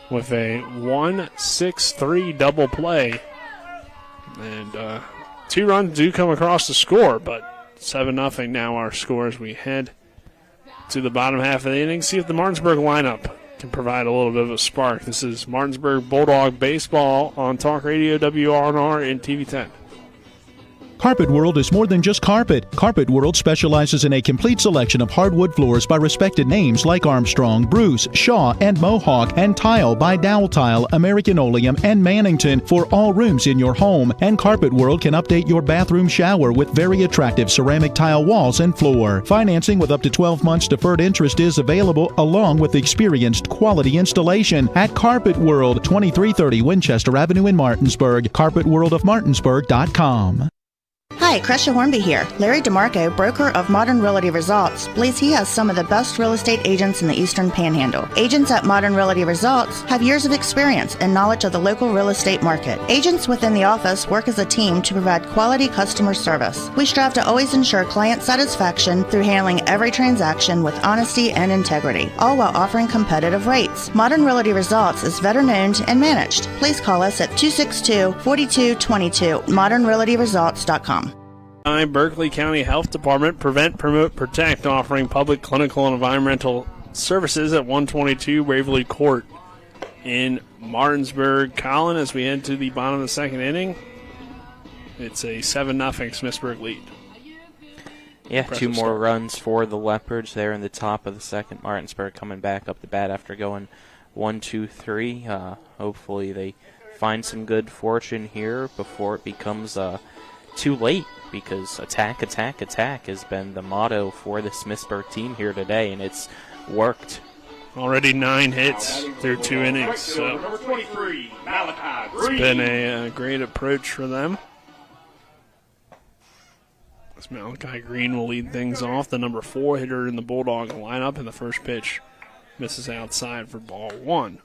with a 1-6-3 double play. And 2 runs do come across the score, but 7-0 now our score as we head to the bottom half of the inning. See if the Martinsburg lineup can provide a little bit of a spark. This is Martinsburg Bulldog Baseball on Talk Radio WRNR and TV 10. Carpet World is more than just carpet. Carpet World specializes in a complete selection of hardwood floors by respected names like Armstrong, Bruce, Shaw, and Mohawk, and tile by Dowell Tile, American Oleum, and Mannington for all rooms in your home. And Carpet World can update your bathroom shower with very attractive ceramic tile walls and floor. Financing with up to 12 months deferred interest is available, along with experienced quality installation at Carpet World, 2330 Winchester Avenue in Martinsburg. CarpetWorldofMartinsburg.com. Hi, Crescia Hornby here. Larry DeMarco, broker of Modern Realty Results, believes he has some of the best real estate agents in the Eastern Panhandle. Agents at Modern Realty Results have years of experience and knowledge of the local real estate market. Agents within the office work as a team to provide quality customer service. We strive to always ensure client satisfaction through handling every transaction with honesty and integrity, all while offering competitive rates. Modern Realty Results is veteran-owned and managed. Please call us at 262-4222, modernrealtyresults.com. Berkeley County Health Department, Prevent, Promote, Protect, offering public, clinical, and environmental services at 122 Waverly Court in Martinsburg. Colin, as we head to the bottom of the second inning, it's a 7-0 Smithsburg lead. Yeah, Impressive 2 more start. runs for the Leopards there in the top of the second. Martinsburg coming back up the bat after going 1-2-3. Hopefully they find some good fortune here before it becomes too late, because attack, attack, attack has been the motto for the Smithsburg team here today, and it's worked. Already 9 hits through 2 innings, so Number 23, Malachi it's Green. been a great approach for them. As Malachi Green will lead things off, the number 4 hitter in the Bulldog lineup, and the first pitch misses outside for ball 1.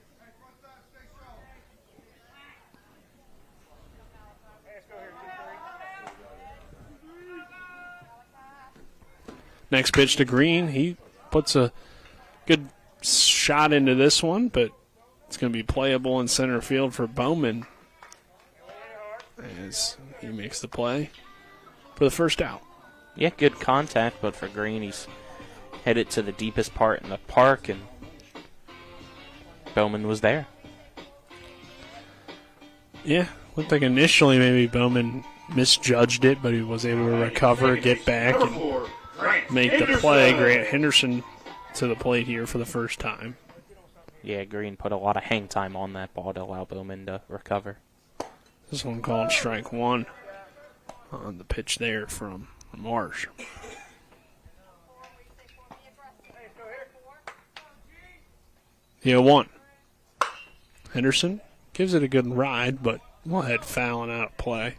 Next pitch to Green. He puts a good shot into this one, but it's going to be playable in center field for Bowman as he makes the play for the first out. Yeah, good contact, but for Green, he's headed to the deepest part in the park, and Bowman was there. Yeah, looked like initially maybe Bowman misjudged it, but he was able to recover, get back, and make the play. Grant Henderson to the plate here for the first time. Yeah, Green put a lot of hang time on that ball to allow Bowman to recover. This one called strike 1 on the pitch there from Marsh. The 0-1. Henderson gives it a good ride, but we'll head fouling out of play.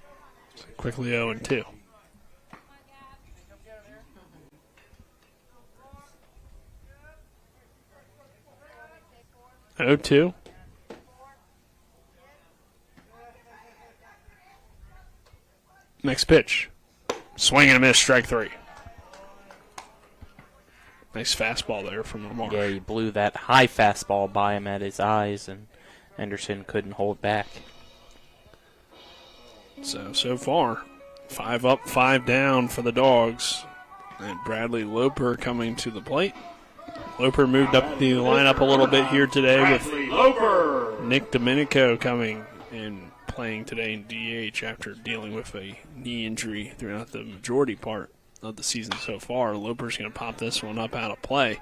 So quickly 0-2. Oh-2. Next pitch. Swing and a miss, strike 3. Nice fastball there from Lamar. Yeah, he blew that high fastball by him at his eyes, and Henderson couldn't hold back. So far, 5 up, 5 down for the Dogs. And Bradley Loper coming to the plate. Loper moved up the lineup a little bit here today with Nick Domenico coming and playing today in DH after dealing with a knee injury throughout the majority part of the season so far. Loper's going to pop this one up out of play.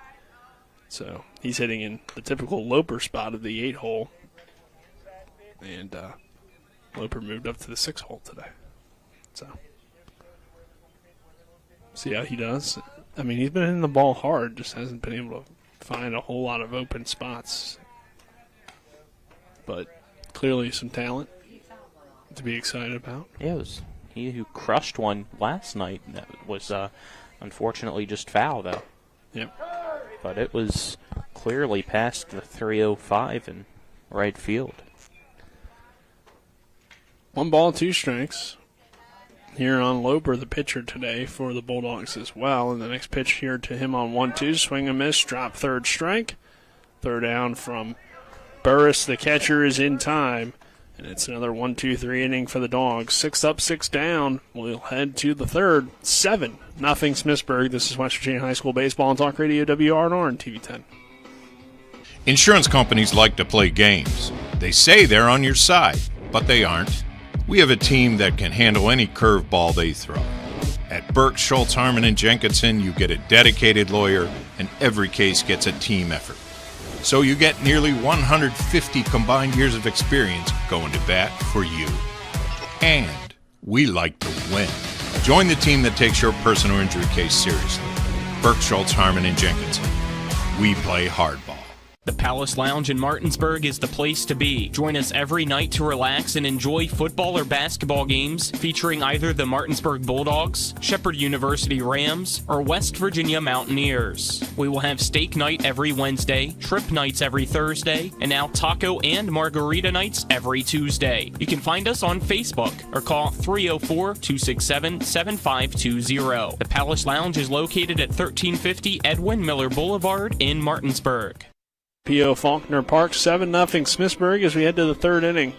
So he's hitting in the typical Loper spot of the 8-hole. And Loper moved up to the 6-hole today. So see how he does. I mean, he's been hitting the ball hard, just hasn't been able to find a whole lot of open spots. But clearly some talent to be excited about. Yeah, it was he who crushed one last night. That was unfortunately just foul, though. Yep. But it was clearly past the 305 in right field. 1-2 here on Loper, the pitcher today for the Bulldogs as well. And the next pitch here to him on 1-2, swing and miss, drop third strike. Third down from Burris, the catcher, is in time. And it's another 1-2-3 inning for the Dogs. 6 up, 6 down. We'll head to the third. 7-0 Smithsburg. This is West Virginia High School Baseball on Talk Radio WRNR and TV 10. Insurance companies like to play games. They say they're on your side, but they aren't. We have a team that can handle any curveball they throw. At Burke, Schultz, Harmon, and Jenkinson, you get a dedicated lawyer, and every case gets a team effort. So you get nearly 150 combined years of experience going to bat for you. And we like to win. Join the team that takes your personal injury case seriously. Burke, Schultz, Harmon, and Jenkinson. We play hardball. The Palace Lounge in Martinsburg is the place to be. Join us every night to relax and enjoy football or basketball games featuring either the Martinsburg Bulldogs, Shepherd University Rams, or West Virginia Mountaineers. We will have steak night every Wednesday, trip nights every Thursday, and now taco and margarita nights every Tuesday. You can find us on Facebook or call 304-267-7520. The Palace Lounge is located at 1350 Edwin Miller Boulevard in Martinsburg. P.O. Faulkner Park, 7-0 Smithsburg as we head to the third inning.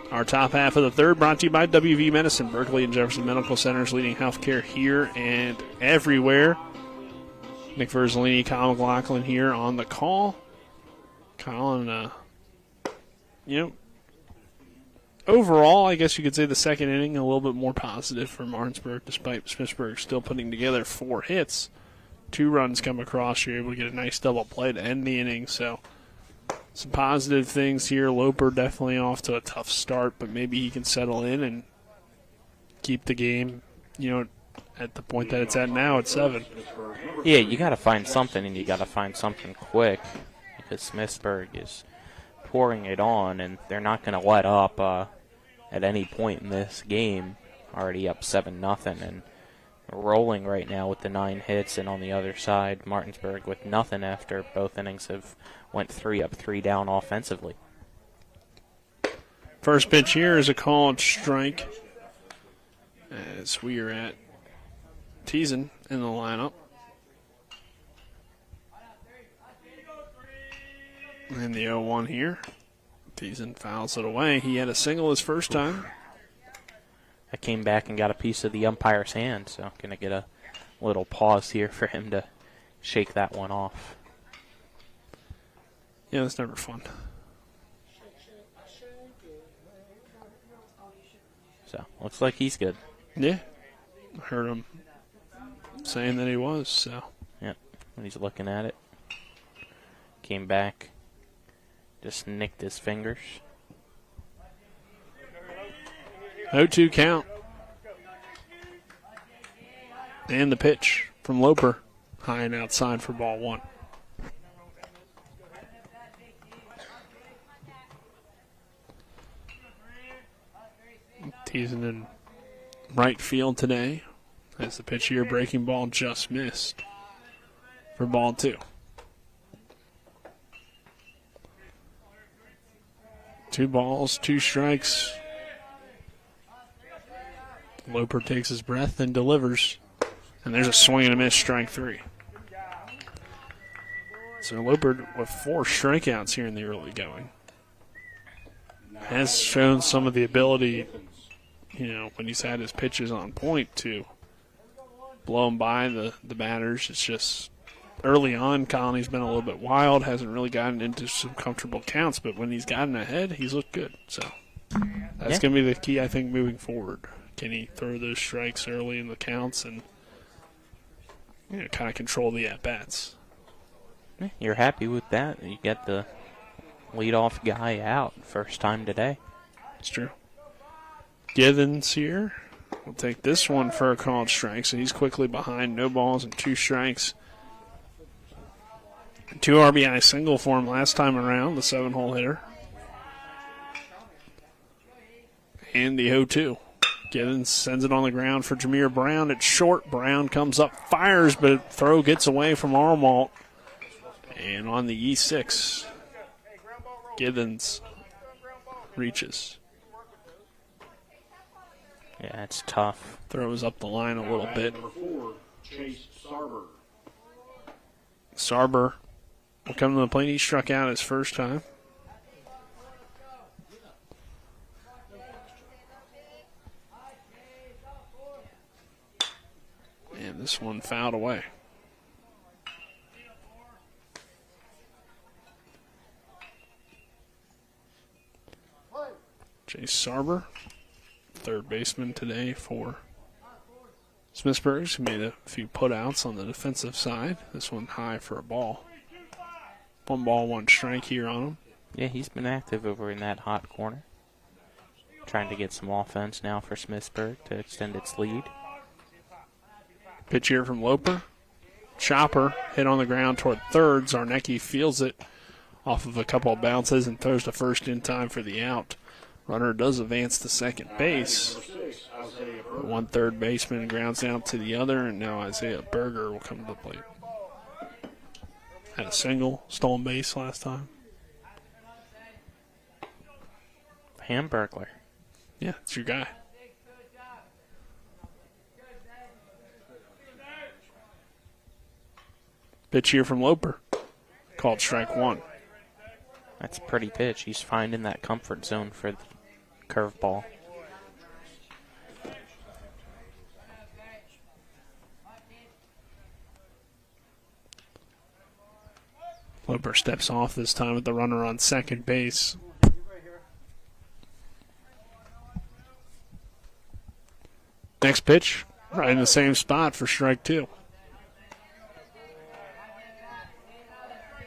Our top half of the third brought to you by WV Medicine, Berkeley and Jefferson Medical Centers, leading healthcare here and everywhere. Nick Verzolini, Kyle McLaughlin here on the call. Colin, overall, I guess you could say the second inning a little bit more positive for Martinsburg, despite Smithsburg still putting together 4 hits. 2 runs come across. You're able to get a nice double play to end the inning, so some positive things here. Loper definitely off to a tough start, but maybe he can settle in and keep the game, at the point that it's at now at 7. Yeah, you got to find something, and you got to find something quick because Smithsburg is pouring it on, and they're not going to let up at any point in this game. Already up 7-0, and rolling right now with the 9 hits, and on the other side, Martinsburg with nothing after both innings have went 3 up, 3 down offensively. First pitch here is a called strike as we are at Teason in the lineup. And the 0-1 here. Teason fouls it away. He had a single his first time. I came back and got a piece of the umpire's hand, so I'm going to get a little pause here for him to shake that one off. Yeah, that's never fun. So, looks like he's good. Yeah. I heard him saying that he was, so. Yeah, when he's looking at it. Came back, just nicked his fingers. 0-2 count. And the pitch from Loper. High and outside for ball 1. Teasing in right field today. As the pitch here, breaking ball just missed for ball 2. 2 balls, 2 strikes. Loper takes his breath and delivers. And there's a swing and a miss, strike 3. So Loper with 4 strikeouts here in the early going. Has shown some of the ability, when he's had his pitches on point to blow them by the batters. It's just early on, Colony's been a little bit wild, hasn't really gotten into some comfortable counts, but when he's gotten ahead, he's looked good. So that's going to be the key, I think, moving forward. Can he throw those strikes early in the counts and kind of control the at-bats? You're happy with that? You get the leadoff guy out first time today. It's true. Givens here will take this one for a called strike, so he's quickly behind. No balls and 2 strikes. 2 RBI single for him last time around, the 7-hole hitter. And the 0-2. Givens sends it on the ground for Jameer Brown. It's short. Brown comes up, fires, but throw gets away from Armalt. And on the E6, Givens reaches. Yeah, it's tough. Throws up the line a little bit. Number 4, Chase Sarber. Sarber will come to the plate. He struck out his first time. And this one fouled away. Chase Sarber, third baseman today for Smithsburg. He made a few putouts on the defensive side. This one high for a ball. 1 ball, 1 strike here on him. Yeah, he's been active over in that hot corner. Trying to get some offense now for Smithsburg to extend its lead. Pitch here from Loper. Chopper hit on the ground toward third. Zarnecki feels it off of a couple of bounces and throws to first in time for the out. Runner does advance to second base. 1 third baseman grounds out to the other, and now Isaiah Berger will come to the plate. Had a single, stolen base last time. Hamburglar. Yeah, it's your guy. Pitch here from Loper. Called strike 1. That's a pretty pitch. He's finding that comfort zone for the curveball. Loper steps off this time with the runner on second base. Next pitch, right in the same spot for strike 2.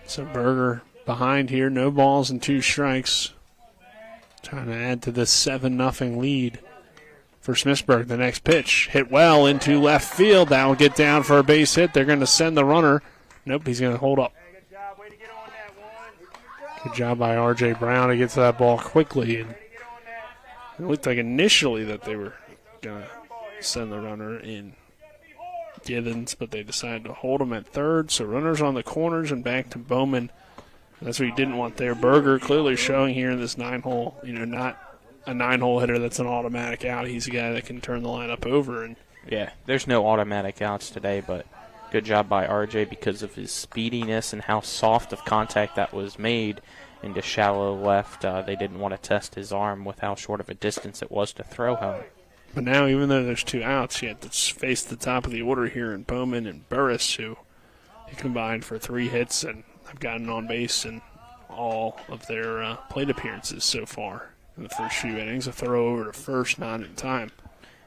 So Berger behind here, no balls and 2 strikes. Trying to add to this 7-0 lead for Smithsburg. The next pitch hit well into left field. That will get down for a base hit. They're going to send the runner. Nope, he's going to hold up. Good job by R.J. Brown to get to that ball quickly. And it looked like initially that they were going to send the runner in Givens, but they decided to hold him at third. So runners on the corners and back to Bowman. That's what you didn't want there. Berger clearly showing here in this 9-hole, not a 9-hole hitter that's an automatic out. He's a guy that can turn the lineup over. And yeah, there's no automatic outs today, but good job by RJ because of his speediness and how soft of contact that was made into shallow left. They didn't want to test his arm with how short of a distance it was to throw home. But now, even though there's 2 outs, you have to face the top of the order here in Bowman and Burris, who combined for 3 hits and have gotten on base in all of their plate appearances so far in the first few innings. A throw over to first, not in time.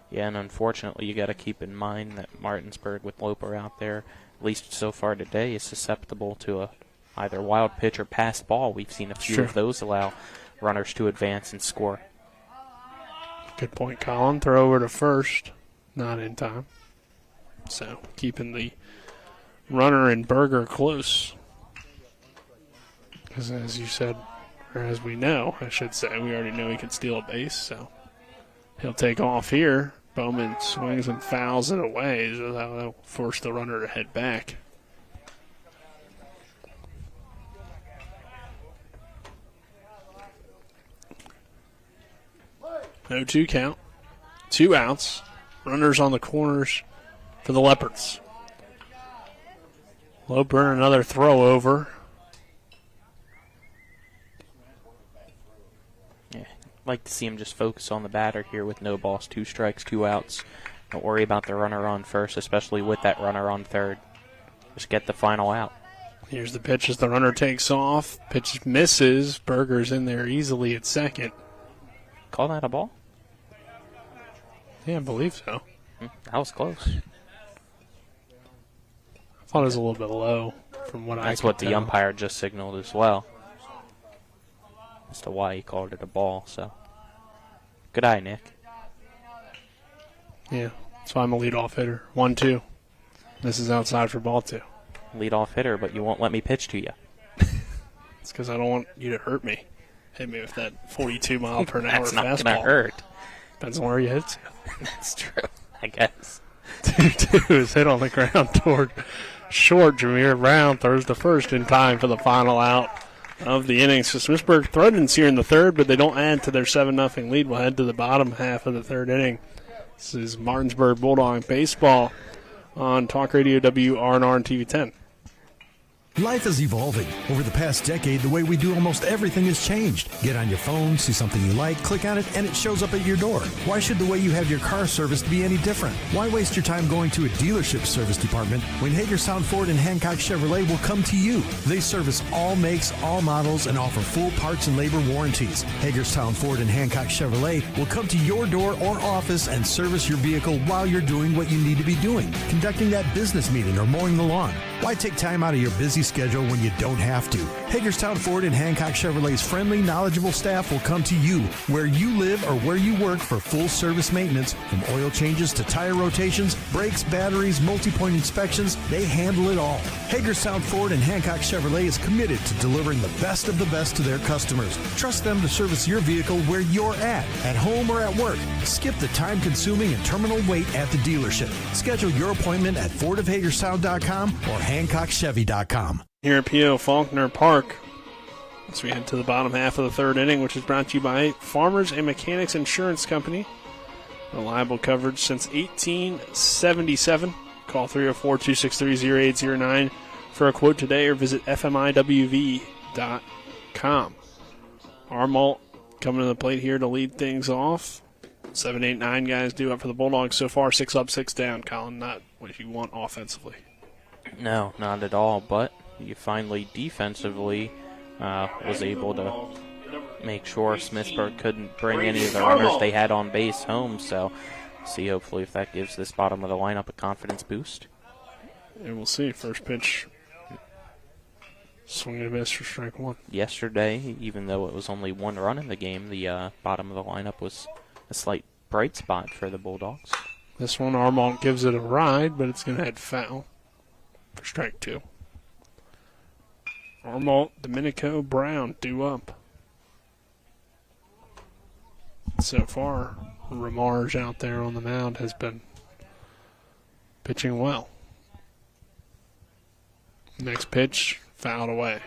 Yeah, and unfortunately, you got to keep in mind that Martinsburg with Loper out there, at least so far today, is susceptible to either wild pitch or pass ball. We've seen a few of those allow runners to advance and score. Good point, Colin. Throw over to first, not in time. So keeping the runner and Berger close. Because as you said, or as we know, I should say, we already know he can steal a base, so he'll take off here. Bowman swings and fouls it away, so that'll force the runner to head back. No 2 count. 2 outs. Runners on the corners for the Leopards. Loper, another throw over. Yeah, like to see him just focus on the batter here with no balls, 2 strikes, 2 outs. Don't worry about the runner on first, especially with that runner on third. Just get the final out. Here's the pitch as the runner takes off. Pitch misses. Berger's in there easily at second. Call that a ball? Yeah, I believe so. That was close. I thought it was a little bit low from what I could That's what the tell. umpire just signaled as well as to why he called it a ball. So, good eye, Nick. Yeah, that's why I'm a leadoff hitter. 1-2. This is outside for ball 2. Leadoff hitter, but you won't let me pitch to you. It's because I don't want you to hurt me. Hit me with that 42 mile per hour That's fastball. not going to hurt. Depends on where you hit. That's true, I guess. 2-2 is hit on the ground toward short. Jameer Brown throws the first in time for the final out of the inning. So Smithsburg threatens here in the third, but they don't add to their 7-0 lead. We'll head to the bottom half of the third inning This is Martinsburg Bulldog Baseball on Talk Radio WRNR and TV 10. Life is evolving. Over the past decade, the way we do almost everything has changed. Get on your phone, see something you like, click on it, and it shows up at your door. Why should the way you have your car serviced be any different? Why waste your time going to a dealership service department when Hagerstown Ford and Hancock Chevrolet will come to you? They service all makes, all models, and offer full parts and labor warranties. Hagerstown Ford and Hancock Chevrolet will come to your door or office and service your vehicle while you're doing what you need to be doing, conducting that business meeting or mowing the lawn. Why take time out of your busy schedule when you don't have to? Hagerstown Ford and Hancock Chevrolet's friendly, knowledgeable staff will come to you where you live or where you work for full service maintenance, from oil changes to tire rotations, brakes, batteries, multi-point inspections. They handle it all. Hagerstown Ford and Hancock Chevrolet is committed to delivering the best of the best to their customers. Trust them to service your vehicle where you're at home or at work. Skip the time-consuming and terminal wait at the dealership. Schedule your appointment at fordofhagerstown.com or HancockChevy.com. Here at P.O. Faulkner Park, as we head to the bottom half of the third inning, which is brought to you by Farmers and Mechanics Insurance Company. Reliable coverage since 1877. Call 304-263-0809 for a quote today or visit fmiwv.com. Armalt coming to the plate here to lead things off. 7, 8, 9 guys due up for the Bulldogs so far. 6 up, 6 down. Colin, not what you want offensively. No, not at all, but you finally defensively was able to make sure Smithsburg couldn't bring any of the runners they had on base home, so see hopefully if that gives this bottom of the lineup a confidence boost. And we'll see. First pitch, swing and a miss for strike one. Yesterday, even though it was only 1 run in the game, the bottom of the lineup was a slight bright spot for the Bulldogs. This one, Armont gives it a ride, but it's going to head foul for strike 2. Armalt, Domenico, Brown due up. So far, Ramarge out there on the mound has been pitching well. Next pitch, fouled away.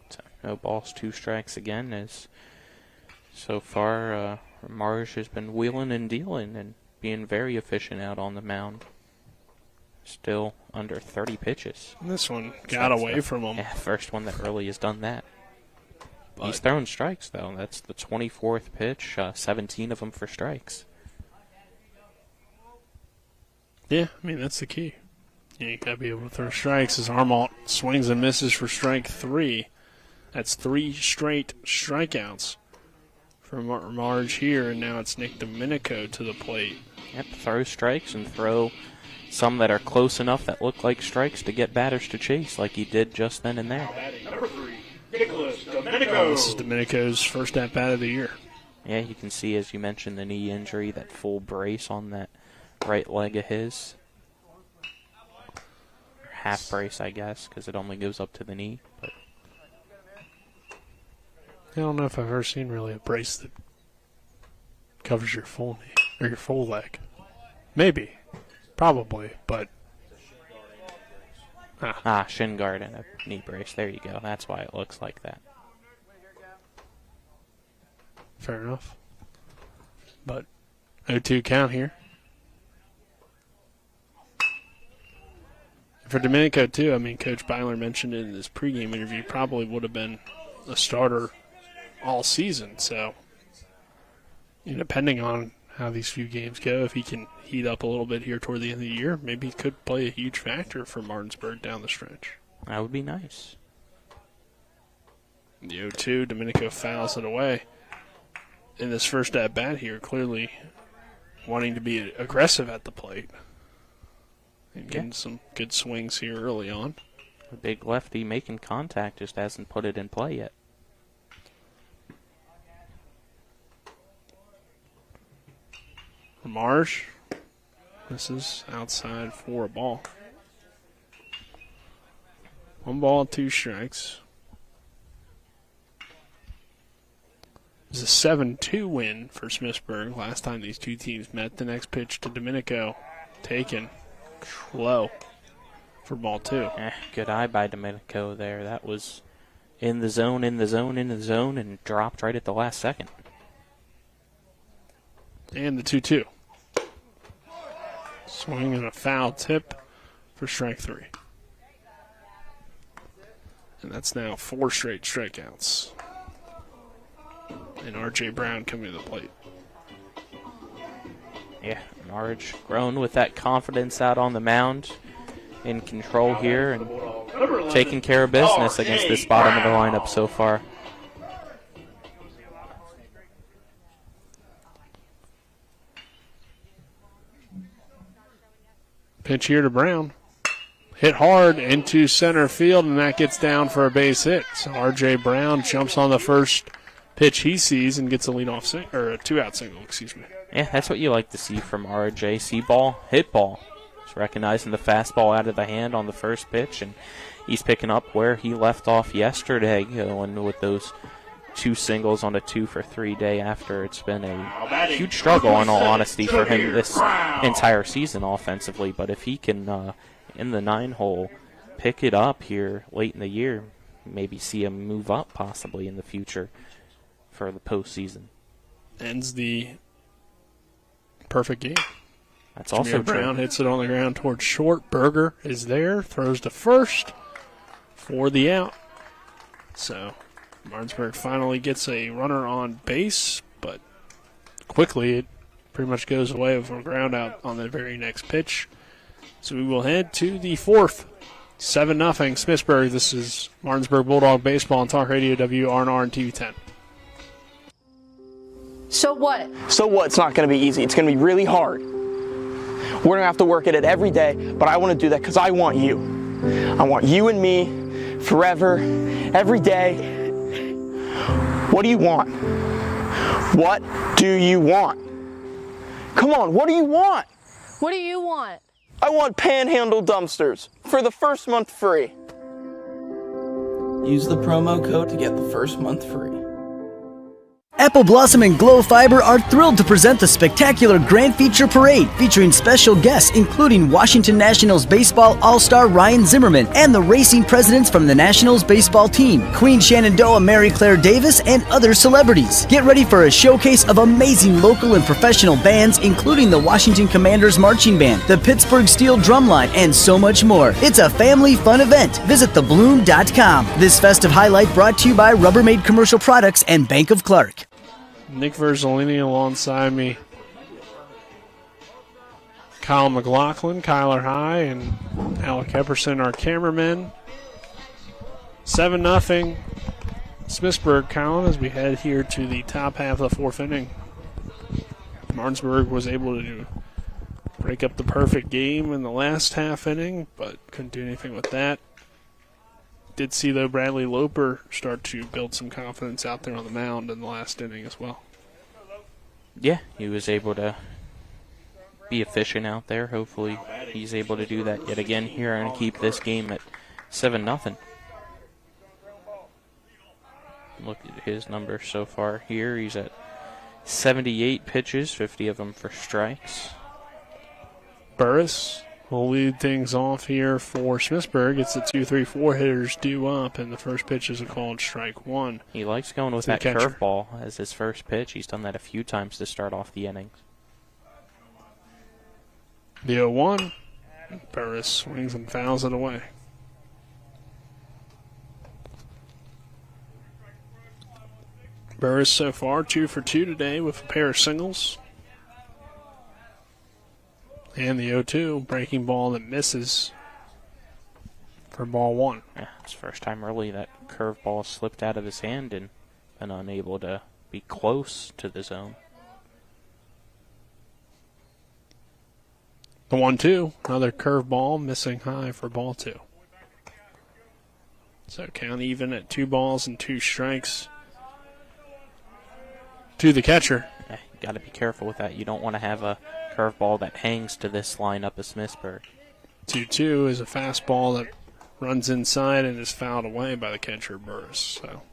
So no balls, 2 strikes again, as so far Ramarge has been wheeling and dealing and being very efficient out on the mound. Still under 30 pitches. This one got away from him. Yeah, first one that really has done that. But he's throwing strikes, though. That's the 24th pitch, 17 of them for strikes. Yeah, I mean, that's the key. You got to be able to throw strikes as Armalt swings and misses for strike 3. That's 3 straight strikeouts for Marge here, and now it's Nick Domenico to the plate. Yep, throw strikes and throw some that are close enough that look like strikes to get batters to chase, like he did just then and there. Number 3, Nicholas Domenico. This is Domenico's first at-bat of the year. Yeah, you can see, as you mentioned, the knee injury, that full brace on that right leg of his. Half brace, I guess, because it only goes up to the knee. But I don't know if I've ever seen really a brace that covers your full knee or your full leg. Maybe, probably, but shin guard and a knee brace. There you go. That's why it looks like that. Fair enough. But 0-2 count here. For Domenico, too, I mean, Coach Byler mentioned in his pregame interview, probably would have been a starter all season. So, depending on how these few games go, if he can heat up a little bit here toward the end of the year, maybe he could play a huge factor for Martinsburg down the stretch. That would be nice. The 0-2, Domenico fouls it away. In this first at-bat here, clearly wanting to be aggressive at the plate. And getting some good swings here early on. The big lefty making contact, just hasn't put it in play yet. Marsh. This is outside for a ball. 1 ball, 2 strikes. It was a 7-2 win for Smithsburg last time these two teams met. The next pitch to Domenico, taken low for ball 2. Good eye by Domenico there. That was in the zone, and dropped right at the last second. And the 2-2. Swing and a foul tip for strike 3. And that's now 4 straight strikeouts. And R.J. Brown coming to the plate. Yeah, Marge grown with that confidence out on the mound, in control here, and taking care of business against this bottom of the lineup so far. Pitch here to Brown. Hit hard into center field, and that gets down for a base hit. So R.J. Brown jumps on the first pitch he sees and gets a leadoff or a 2-out single, excuse me. Yeah, that's what you like to see from R.J. See ball, hit ball. He's recognizing the fastball out of the hand on the first pitch, and he's picking up where he left off yesterday, going with those 2 singles on a 2-for-3 day after. It's been a huge struggle, in all honesty, for him this entire season offensively. But if he can, in the 9-hole, pick it up here late in the year, maybe see him move up possibly in the future for the postseason. Ends the perfect game. That's also true. Brown hits it on the ground towards short. Berger is there, throws to first for the out. So Martinsburg finally gets a runner on base, but quickly it pretty much goes away with a ground out on the very next pitch. So we will head to the 4th. 7-0 Smithsburg. This is Martinsburg Bulldog Baseball on Talk Radio WRNR and TV 10. So what? So what? It's not going to be easy. It's going to be really hard. We're going to have to work at it every day, but I want to do that because I want you. I want you and me forever, every day. What do you want? What do you want? Come on, what do you want? What do you want? I want Panhandle dumpsters for the first month free. Use the promo code to get the first month free. Apple Blossom and Glow Fiber are thrilled to present the spectacular Grand Feature Parade featuring special guests including Washington Nationals Baseball All-Star Ryan Zimmerman and the racing presidents from the Nationals baseball team, Queen Shenandoah Mary Claire Davis, and other celebrities. Get ready for a showcase of amazing local and professional bands including the Washington Commanders Marching Band, the Pittsburgh Steel Drumline, and so much more. It's a family fun event. Visit thebloom.com. This festive highlight brought to you by Rubbermaid Commercial Products and Bank of Clark. Nick Verzolini alongside me. Kyle McLaughlin, Kyler High, and Alec Epperson, our cameramen. 7-0 Smithsburg, Colin, as we head here to the top half of the 4th inning. Martinsburg was able to break up the perfect game in the last half inning, but couldn't do anything with that. Did see, though, Bradley Loper start to build some confidence out there on the mound in the last inning as well. Yeah, he was able to be efficient out there. Hopefully he's able to do that yet again here and keep this game at 7-0. Look at his numbers so far here. He's at 78 pitches, 50 of them for strikes. Burris will lead things off here for Smithsburg. It's the 2-3-4 hitters due up, and the first pitch is a called strike 1. He likes going with that curveball as his first pitch. He's done that a few times to start off the innings. The 0-1. Burris swings and fouls it away. Burris so far 2 for 2 today with a pair of singles. And the 0-2, breaking ball that misses for ball 1. Yeah, it's the first time really that curveball slipped out of his hand and been unable to be close to the zone. The 1-2, another curveball missing high for ball 2. So count even at 2 balls and 2 strikes to the catcher. Yeah, you got to be careful with that. You don't want to have a curveball that hangs to this lineup of Smithsburg. 2-2 is a fastball that runs inside and is fouled away by the catcher, Burris. So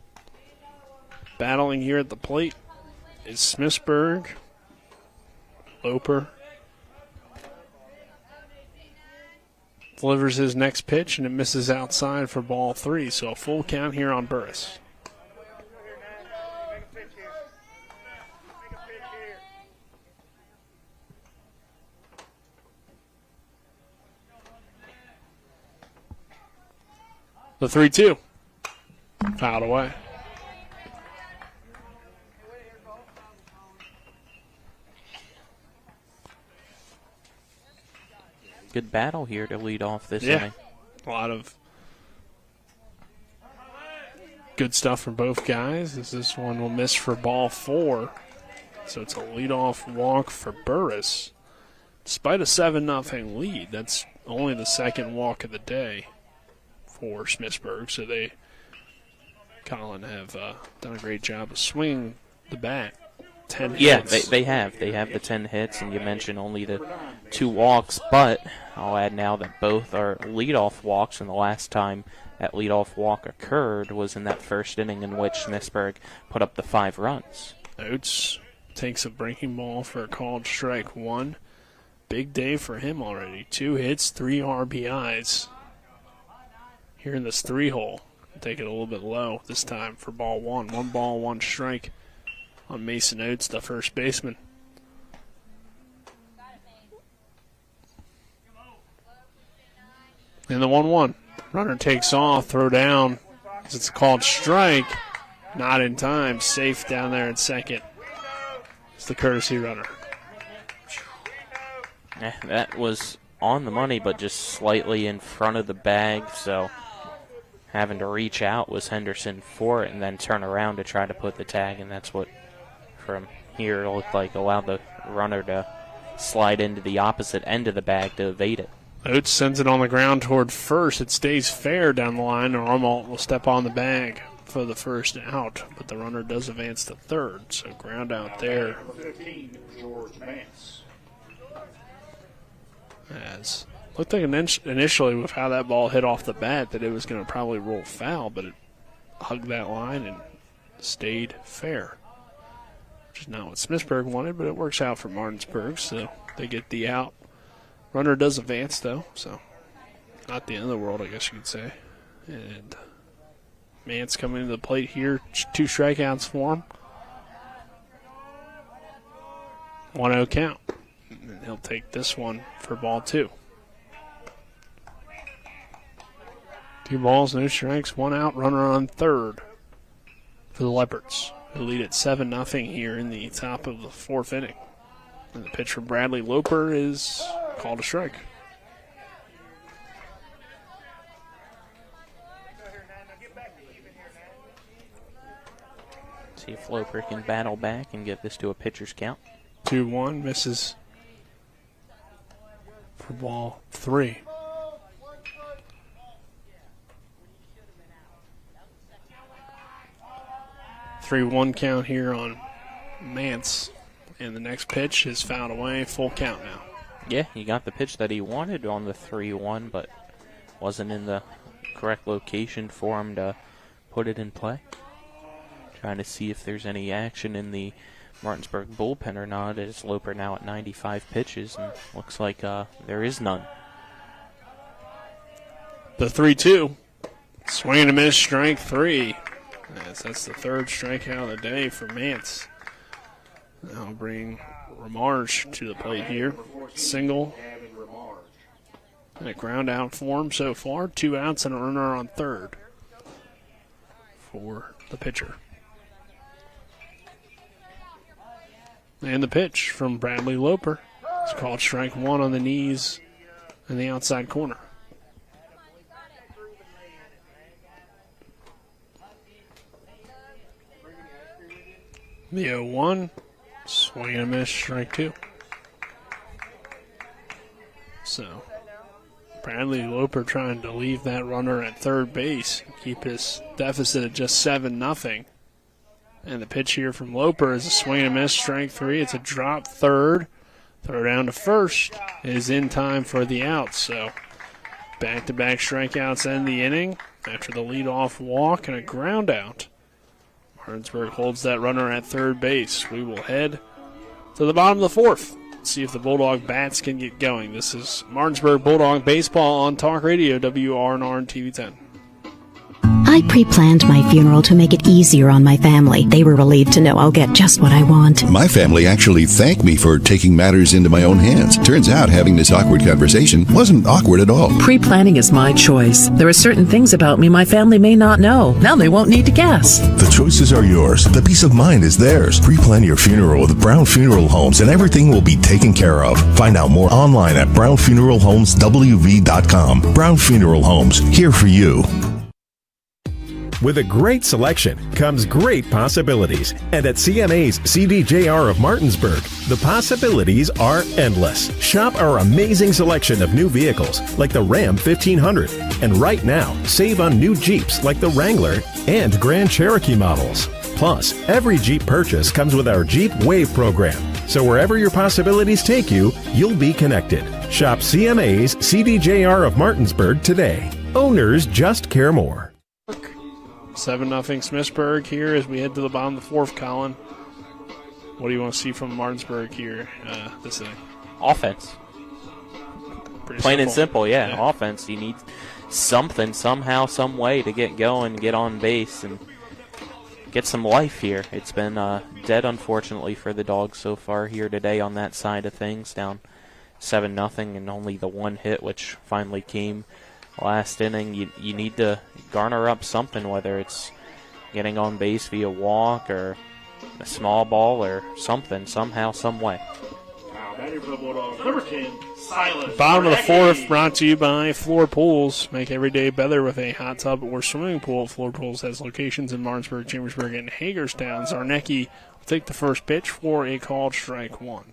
battling here at the plate is Smithsburg, Loper, delivers his next pitch, and it misses outside for ball 3. So a full count here on Burris. The 3-2. Fouled away. Good battle here to lead off this Yeah, inning. a lot of good stuff from both guys. This one will miss for ball 4. So it's a leadoff walk for Burris. Despite a 7-0 lead, that's only the second walk of the day for Smithsburg. So Colin have done a great job of swinging the bat. 10 hits. Yeah, they have. They have the 10 hits, and you mentioned only the 2 walks, but I'll add now that both are leadoff walks, and the last time that leadoff walk occurred was in that first inning in which Smithsburg put up the 5 runs. Oates takes a breaking ball for a called strike 1. Big day for him already. 2 hits, 3 RBIs. Here in this 3-hole. Take it a little bit low this time for ball 1. 1 ball, 1 strike on Mason Oates, the first baseman. And the 1-1. Runner takes off, throw down. It's a called strike. Not in time. Safe down there at second. It's the courtesy runner. That was on the money, but just slightly in front of the bag, so having to reach out was Henderson for it and then turn around to try to put the tag, and that's what from here it looked like allowed the runner to slide into the opposite end of the bag to evade it. Oates sends it on the ground toward first. It stays fair down the line, and Armalt will step on the bag for the first out, but the runner does advance to third, so ground out there. Number 15, George Vance. As looked like initially with how that ball hit off the bat that it was going to probably roll foul, but it hugged that line and stayed fair, which is not what Smithsburg wanted, but it works out for Martinsburg, so they get the out. Runner does advance, though, so not the end of the world, I guess you could say. And Mance coming to the plate here, 2 strikeouts for him. 1-0 count. And he'll take this one for ball 2. 2 balls, no strikes, 1 out, runner on third for the Leopards, who lead at 7-0 here in the top of the 4th inning. And the pitch for Bradley Loper is called a strike. See if Loper can battle back and get this to a pitcher's count. 2-1, misses for ball 3. Three-one count here on Mance, and the next pitch is fouled away. Full count now. Yeah, he got the pitch that he wanted on the 3-1, but wasn't in the correct location for him to put it in play. Trying to see if there's any action in the Martinsburg bullpen or not, as Loper now at 95 pitches, and looks like there is none. The 3-2. Swing and a miss, strike 3. That's the 3rd strikeout of the day for Mance. Now bring Ramarge to the plate here. Single. And a ground out for him so far. 2 outs and a runner on third for the pitcher. And the pitch from Bradley Loper. It's called strike 1 on the knees in the outside corner. The 0-1, swing and a miss, strike 2. So, Bradley Loper trying to leave that runner at third base, keep his deficit at just 7-0. And the pitch here from Loper is a swing and a miss, strike 3. It's a drop third. Throw down to first is in time for the out. So, back-to-back strikeouts end the inning after the leadoff walk and a ground out. Martinsburg holds that runner at third base. We will head to the bottom of the 4th. see if the Bulldog bats can get going. This is Martinsburg Bulldog Baseball on Talk Radio, WRNR and TV 10. I pre-planned my funeral to make it easier on my family. They were relieved to know I'll get just what I want. My family actually thanked me for taking matters into my own hands. Turns out having this awkward conversation wasn't awkward at all. Pre-planning is my choice. There are certain things about me my family may not know. Now they won't need to guess. The choices are yours. The peace of mind is theirs. Pre-plan your funeral with Brown Funeral Homes and everything will be taken care of. Find out more online at brownfuneralhomeswv.com. Brown Funeral Homes, here for you. With a great selection comes great possibilities. And at CMA's CDJR of Martinsburg, the possibilities are endless. Shop our amazing selection of new vehicles like the Ram 1500. And right now, save on new Jeeps like the Wrangler and Grand Cherokee models. Plus, every Jeep purchase comes with our Jeep Wave program. So wherever your possibilities take you, you'll be connected. Shop CMA's CDJR of Martinsburg today. Owners just care more. 7-0 Smithsburg here as we head to the bottom of the fourth, Colin. What do you want to see from Martinsburg here this inning? Offense. Plain and simple, yeah. Offense. You need something, somehow, some way to get going, get on base, and get some life here. It's been dead, unfortunately, for the Dogs so far here today on that side of things, down 7-0, and only the one hit, which finally came last inning. You need to garner up something, whether it's getting on base via walk or a small ball or something, somehow, some way. Number 10, Silas. Bottom of the fourth, brought to you by Floor Pools. Make every day better with a hot tub or swimming pool. Floor Pools has locations in Martinsburg, Chambersburg, and Hagerstown. Zarnecki will take the first pitch for a called strike one.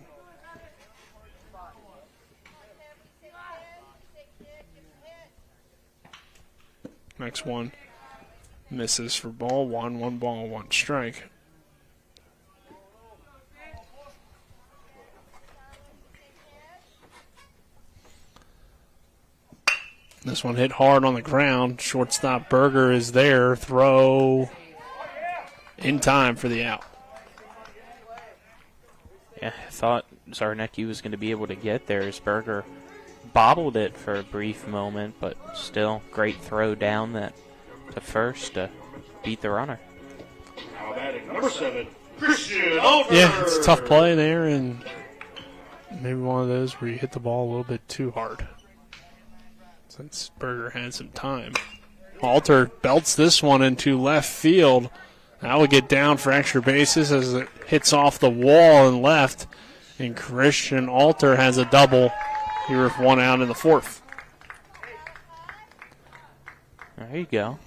Next one misses for ball one. 1 ball, 1 strike. This one hit hard on the ground. Shortstop Berger is there. Throw in time for the out. Yeah, I thought Zarnecki was going to be able to get there as Berger bobbled it for a brief moment, but still great throw down that to first to beat the runner. Now batting number 7, Christian Alter. Yeah, it's a tough play there, and maybe one of those where you hit the ball a little bit too hard, since Berger had some time. Alter belts this one into left field. That will get down for extra bases as it hits off the wall and left, and Christian Alter has a double here with 1 out in the fourth. There you go.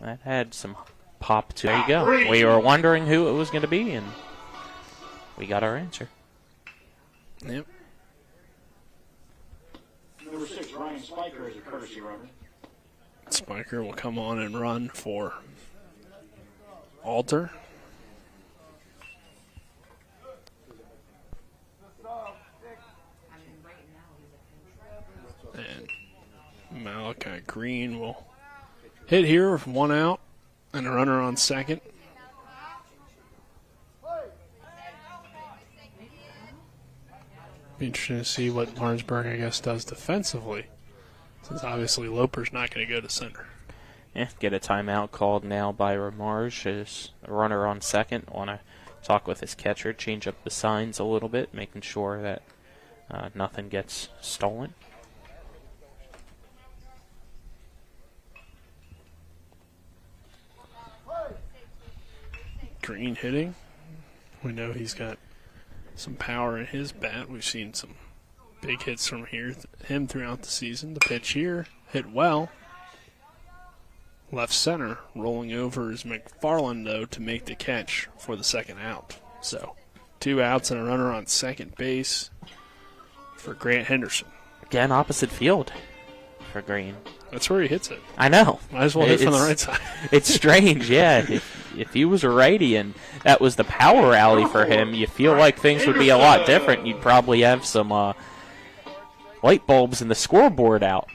That had some pop to it. There you go. We were wondering who it was going to be, and we got our answer. Yep. Number 6, Ryan Spiker is a courtesy runner. Spiker will come on and run for Alter. And Malachi Green will hit here with 1 out and a runner on second. Be interesting to see what Martinsburg, I guess, does defensively, since obviously Loper's not going to go to center. Yeah, get a timeout called now by Ramarge as a runner on second. Want to talk with his catcher, change up the signs a little bit, making sure that nothing gets stolen. Green hitting. We know he's got some power in his bat. We've seen some big hits from him throughout the season. The pitch here hit well. Left center, rolling over is McFarland, though, to make the catch for the second out. So 2 outs and a runner on second base for Grant Henderson. Again, opposite field for Green. That's where he hits it. I know. Might as well hit from the right side. It's strange, yeah. If he was a righty and that was the power alley for him, you feel like things would be a lot different. You'd probably have some light bulbs in the scoreboard out.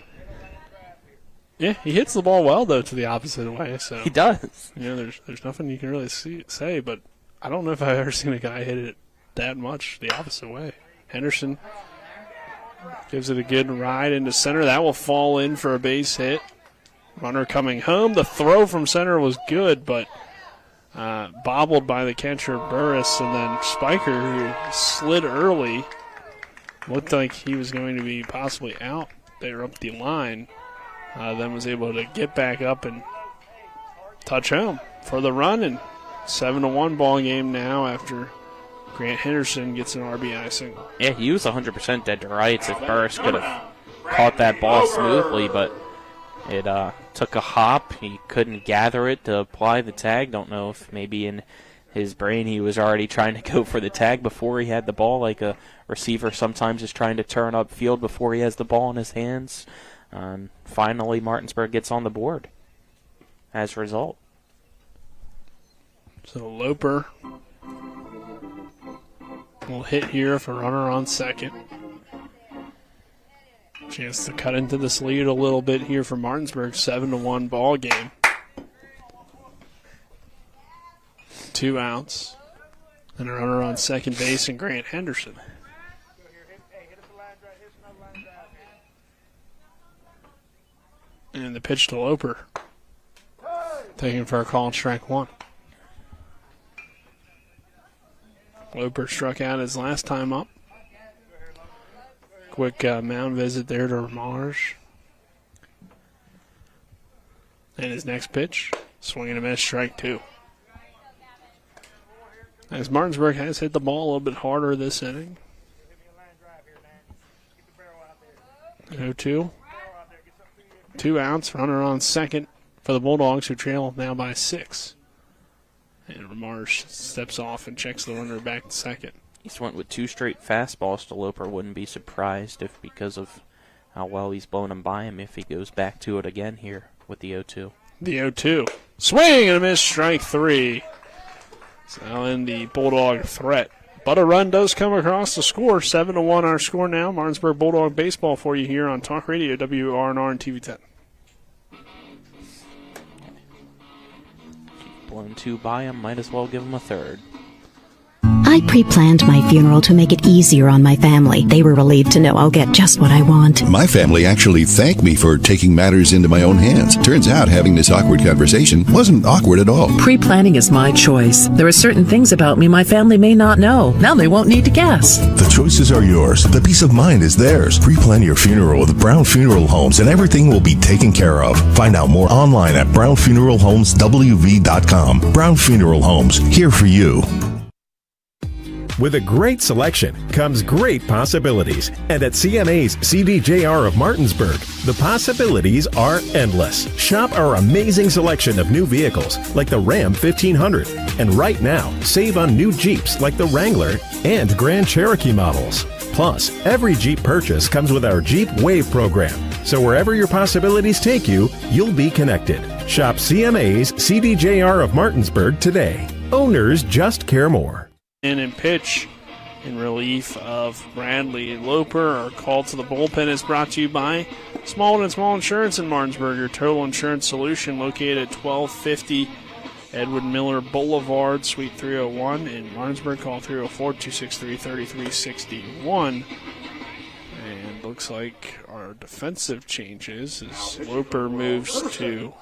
Yeah, he hits the ball well, though, to the opposite way. So he does. You know, there's nothing you can really say, but I don't know if I've ever seen a guy hit it that much the opposite way. Henderson gives it a good ride into center. That will fall in for a base hit. Runner coming home. The throw from center was good, but bobbled by the catcher, Burris, and then Spiker, who slid early. Looked like he was going to be possibly out there up the line. Then was able to get back up and touch home for the run. And 7-1 ball game now after Grant Henderson gets an RBI single. Yeah, he was 100% dead to rights if Burris could have caught that ball smoothly, but it took a hop. He couldn't gather it to apply the tag. Don't know if maybe in his brain he was already trying to go for the tag before he had the ball, like a receiver sometimes is trying to turn up field before he has the ball in his hands. Finally, Martinsburg gets on the board as a result. So Loper will hit here for runner on second. Chance to cut into this lead a little bit here for Martinsburg. 7-1 ball game. 2 outs. And a runner on second base and Grant Henderson. And the pitch to Loper. Taking for a call and strike 1. Loper struck out his last time up. Quick mound visit there to Marsh. And his next pitch, swing and a miss, strike 2. As Martinsburg has hit the ball a little bit harder this inning. 0-2. 2 outs, runner on second for the Bulldogs, who trail now by 6. And Marsh steps off and checks the runner back to second. He's went with 2 straight fastballs to Loper. Wouldn't be surprised if, because of how well he's blown him by him, if he goes back to it again here with the 0-2. The 0-2. Swing and a miss, strike 3. So now in the Bulldog threat. But a run does come across the score. 7-1 our score now. Martinsburg Bulldog baseball for you here on Talk Radio, WRNR and TV 10. Blown 2 by him, might as well give him a third. I pre-planned my funeral to make it easier on my family. They were relieved to know I'll get just what I want. My family actually thanked me for taking matters into my own hands. Turns out having this awkward conversation wasn't awkward at all. Pre-planning is my choice. There are certain things about me my family may not know. Now they won't need to guess. The choices are yours. The peace of mind is theirs. Pre-plan your funeral with Brown Funeral Homes and everything will be taken care of. Find out more online at brownfuneralhomeswv.com. Brown Funeral Homes, here for you. With a great selection comes great possibilities. And at CMA's CDJR of Martinsburg, the possibilities are endless. Shop our amazing selection of new vehicles like the Ram 1500. And right now, save on new Jeeps like the Wrangler and Grand Cherokee models. Plus, every Jeep purchase comes with our Jeep Wave program. So wherever your possibilities take you, you'll be connected. Shop CMA's CDJR of Martinsburg today. Owners just care more. And pitch in relief of Bradley Loper. Our call to the bullpen is brought to you by Small & Small Insurance in Martinsburg, your total insurance solution, located at 1250 Edward Miller Boulevard, Suite 301 in Martinsburg. Call 304-263-3361. And looks like our defensive changes as Loper moves to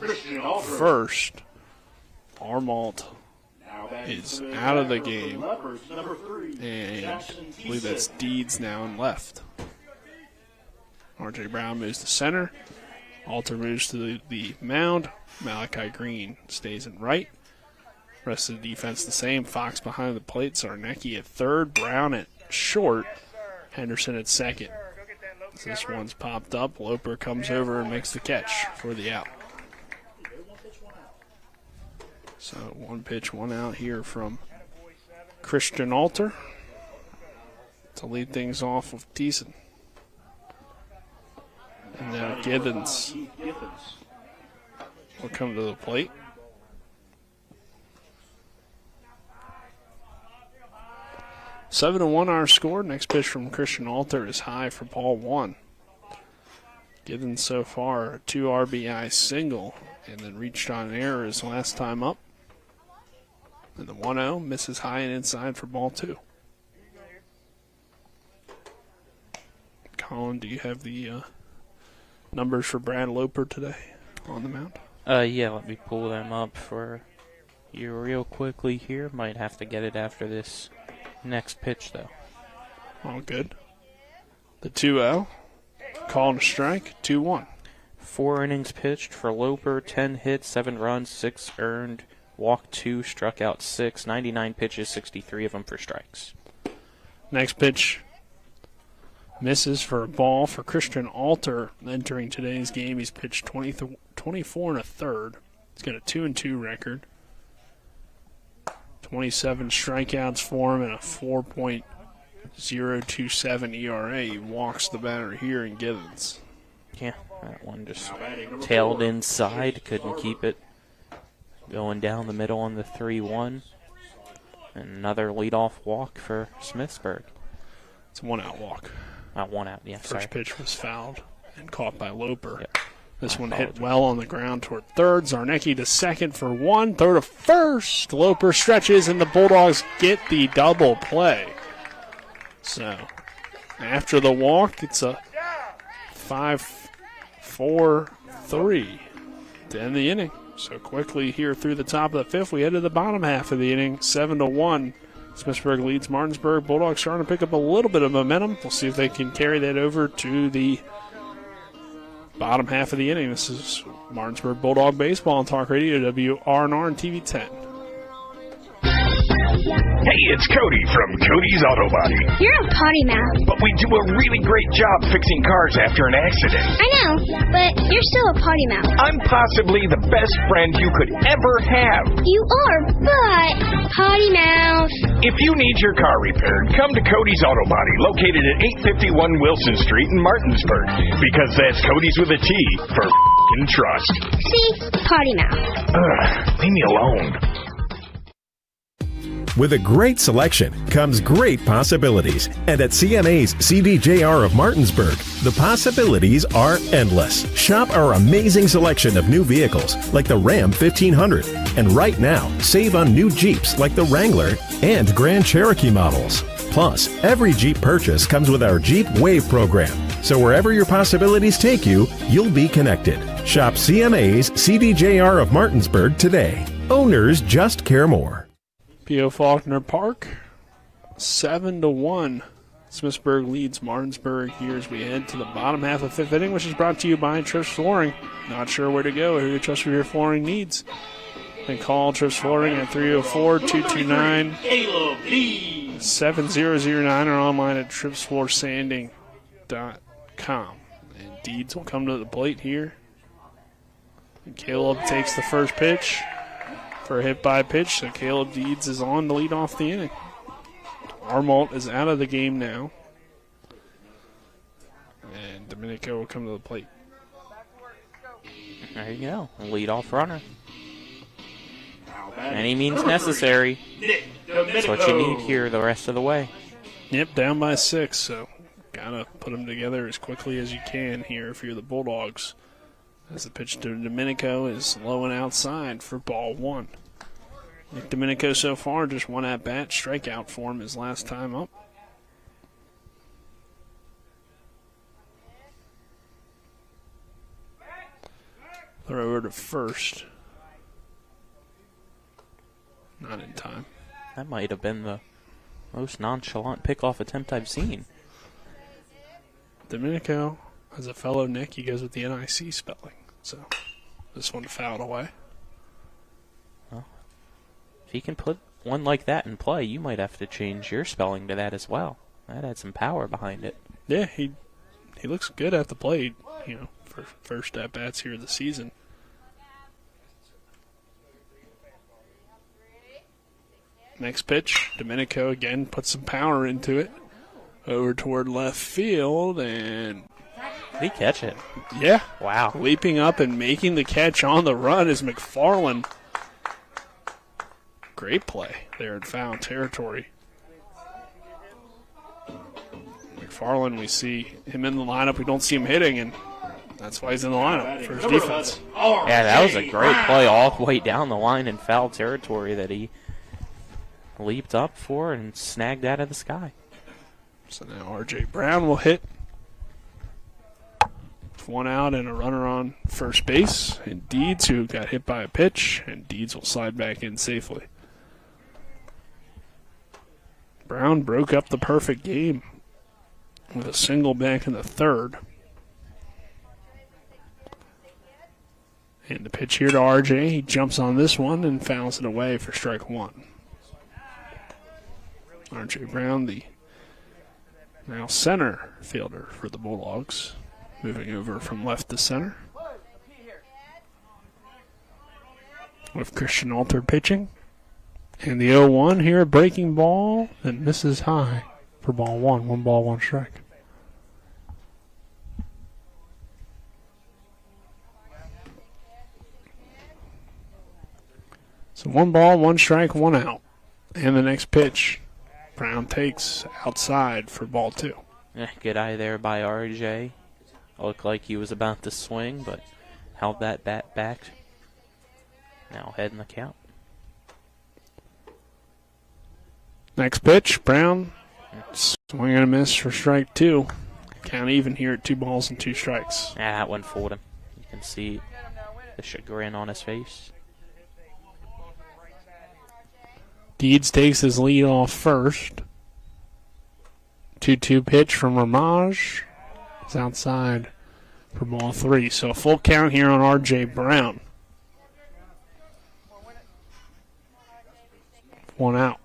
first. Armalt is out of the game, and I believe that's Deeds now in left. RJ Brown moves to center. Alter moves to the mound. Malachi Green stays in right. Rest of the defense the same. Fox behind the plate. Zarnecki at third. Brown at short. Henderson at second. As this one's popped up, Loper comes over and makes the catch for the out. So 1 pitch, 1 out here from Christian Alter to lead things off with Thiessen. And now Gibbons will come to the plate. Seven to 1 our score. Next pitch from Christian Alter is high for ball 1. Gibbons so far a 2 RBI single and then reached on error his last time up. And the 1-0 misses high and inside for ball 2. Colin, do you have the numbers for Brad Loper today on the mound? Yeah, let me pull them up for you real quickly here. Might have to get it after this next pitch, though. All good. The 2-0. Called a strike, 2-1. 4 innings pitched for Loper, 10 hits, 7 runs, 6 earned, walked 2, struck out 6, 99 pitches, 63 of them for strikes. Next pitch misses for a ball for Christian Alter entering today's game. He's pitched 24 1/3. He's got a 2-2 record. 27 strikeouts for him and a 4.027 ERA. He walks the batter here in Givens. Yeah, that one just tailed inside, couldn't keep it going down the middle on the 3-1. And another leadoff walk for Smithsburg. It's a 1-out walk. One out, yeah. First pitch was fouled and caught by Loper. Yep. This one hit well on the ground toward third. Zarnecki to second for 1. Throw to first. Loper stretches, and the Bulldogs get the double play. So, after the walk, it's a 5-4-3 to end the inning. So quickly here through the top of the 5th, we head to the bottom half of the inning, 7-1. Smithsburg leads Martinsburg. Bulldogs starting to pick up a little bit of momentum. We'll see if they can carry that over to the bottom half of the inning. This is Martinsburg Bulldog Baseball on Talk Radio, WRNR and TV 10. Hey, it's Cody from Cody's Auto Body. You're a potty mouth. But we do a really great job fixing cars after an accident. I know, but you're still a potty mouth. I'm possibly the best friend you could ever have. You are, but potty mouth. If you need your car repaired, come to Cody's Auto Body, located at 851 Wilson Street in Martinsburg. Because that's Cody's with a T for f***ing trust. See? Potty mouth. Leave me alone. With a great selection comes great possibilities. And at CMA's CDJR of Martinsburg, the possibilities are endless. Shop our amazing selection of new vehicles like the Ram 1500. And right now, save on new Jeeps like the Wrangler and Grand Cherokee models. Plus, every Jeep purchase comes with our Jeep Wave program. So wherever your possibilities take you, you'll be connected. Shop CMA's CDJR of Martinsburg today. Owners just care more. P.O. Faulkner Park, 7-1. Smithsburg leads Martinsburg here as we head to the bottom half of 5th inning, which is brought to you by Trips Flooring. Not sure where to go, who you trust for your flooring needs. Then call Trips Flooring at 304-229-7009 or online at tripsfloorsanding.com. And Deeds will come to the plate here. And Caleb takes the first pitch for a hit-by-pitch, so Caleb Deeds is on to lead off the inning. Armalt is out of the game now. And Domenico will come to the plate. There you go, a leadoff runner. Any means necessary. That's what you need here the rest of the way. Yep, down by 6, so gotta put them together as quickly as you can here if you're the Bulldogs. As the pitch to Domenico is low and outside for ball 1. Nick Domenico so far just 1 at-bat, strikeout for him his last time up. Throw over to first. Not in time. That might have been the most nonchalant pickoff attempt I've seen. Domenico has a fellow Nick. He goes with the NIC spelling. So this one fouled away. Well, if he can put one like that in play, you might have to change your spelling to that as well. That had some power behind it. Yeah, he looks good at the plate, for first at-bats here this season. Next pitch, Domenico again puts some power into it. Over toward left field, and did he catch it? Yeah. Wow. Leaping up and making the catch on the run is McFarland. Great play there in foul territory. McFarland, we see him in the lineup. We don't see him hitting, and that's why he's in the lineup for his defense. Yeah, that was a great play all the way down the line in foul territory that he leaped up for and snagged out of the sky. So now R.J. Brown will hit one out and a runner on first base. And Deeds, who got hit by a pitch, and Deeds will slide back in safely. Brown broke up the perfect game with a single back in the third. And the pitch here to RJ. He jumps on this one and fouls it away for strike one. RJ Brown, the now center fielder for the Bulldogs, moving over from left to center. With Christian Alter pitching. And the 0-1 here, breaking ball, and misses high for ball one. 1 ball, 1 strike. So 1 ball, 1 strike, 1 out. And the next pitch, Brown takes outside for ball 2. Good eye there by RJ. Looked like he was about to swing, but held that bat back. Now head in the count. Next pitch, Brown, swing and a miss for strike 2. Count even here at 2 balls and 2 strikes. That one fooled him. You can see the chagrin on his face. Deeds takes his lead off first. 2-2 pitch from Ramage. It's outside for ball 3. So a full count here on RJ Brown. 1 out.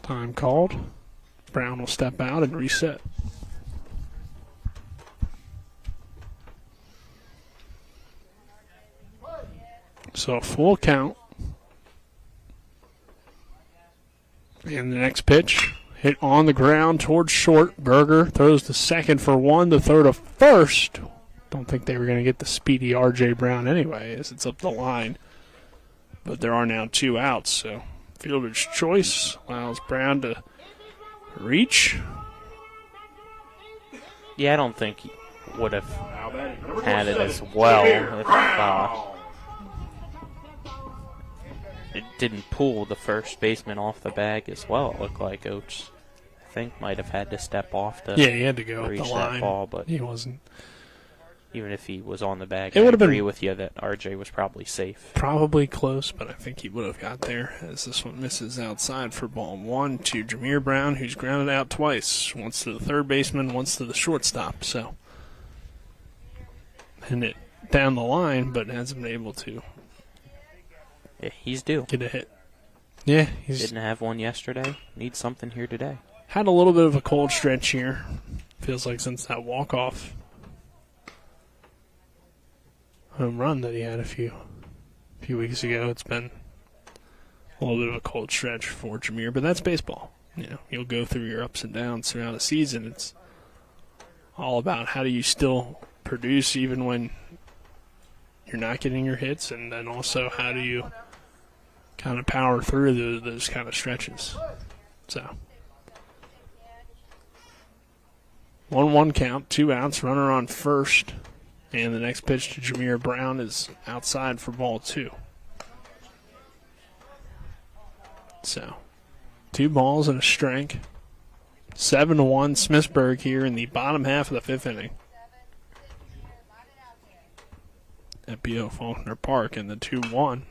Time called. Brown will step out and reset. So a full count. And the next pitch, hit on the ground towards short. Berger throws to second for 1, the throw to first. Don't think they were going to get the speedy RJ Brown anyway, as it's up the line. But there are now 2 outs, so fielder's choice allows Brown to reach. Yeah, I don't think he would have had it as well if it didn't pull the first baseman off the bag as well. It looked like Oates, I think, might have had to step off to he had to go up reach the that line. ball, but he wasn't. Even if he was on the bag, It I would have agree been with you that RJ was probably safe. Probably close, but I think he would have got there, as this one misses outside for ball 1 to Jameer Brown, who's grounded out twice. Once to the third baseman, once to the shortstop. So, and it down the line, but hasn't been able to. Yeah, he's due. Get a hit. Yeah, he's didn't have one yesterday. Needs something here today. had a little bit of a cold stretch here. Feels like since that walk-off home run that he had a few weeks ago, it's been a little bit of a cold stretch for Jameer, but that's baseball. You know, you'll go through your ups and downs throughout a season. It's all about how do you still produce even when you're not getting your hits, and then also how do you kind of power through those kind of stretches. So 1-1 count, 2 outs, runner on first, and the next pitch to Jameer Brown is outside for ball 2. So 2 balls and a strike. 7-1 Smithsburg here in the bottom half of the 5th inning at P.O. Faulkner Park, and the 2-1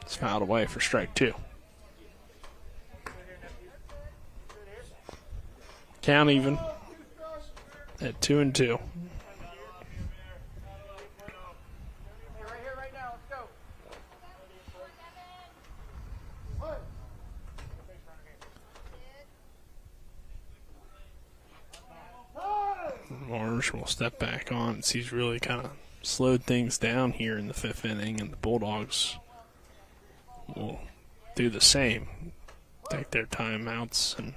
is fouled away for strike 2. Count even at 2-2. Marsh will step back on as he's really kind of slowed things down here in the 5th inning, and the Bulldogs will do the same. Take their timeouts and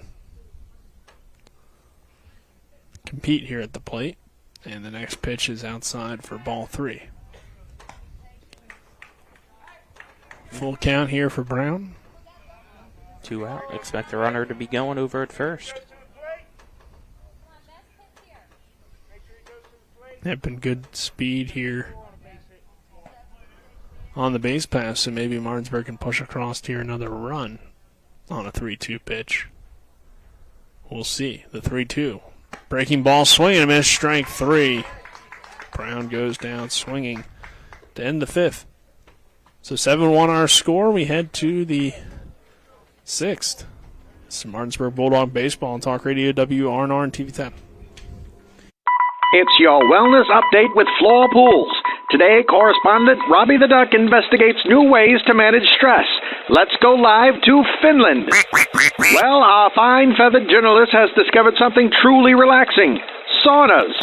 compete here at the plate. And the next pitch is outside for ball 3. Full count here for Brown. 2 out. Expect the runner to be going over at first. Have been good speed here on the base pass, so maybe Martinsburg can push across here another run on a 3-2 pitch. We'll see. The 3-2. Breaking ball, swing and a miss, strike 3. Brown goes down swinging to end the 5th. So 7-1 our score. We head to the 6th. It's Martinsburg Bulldog Baseball on Talk Radio WRNR and TV 10. It's your wellness update with Floor Pools. Today, correspondent Robbie the Duck investigates new ways to manage stress. Let's go live to Finland. Well, our fine feathered journalist has discovered something truly relaxing. Saunas.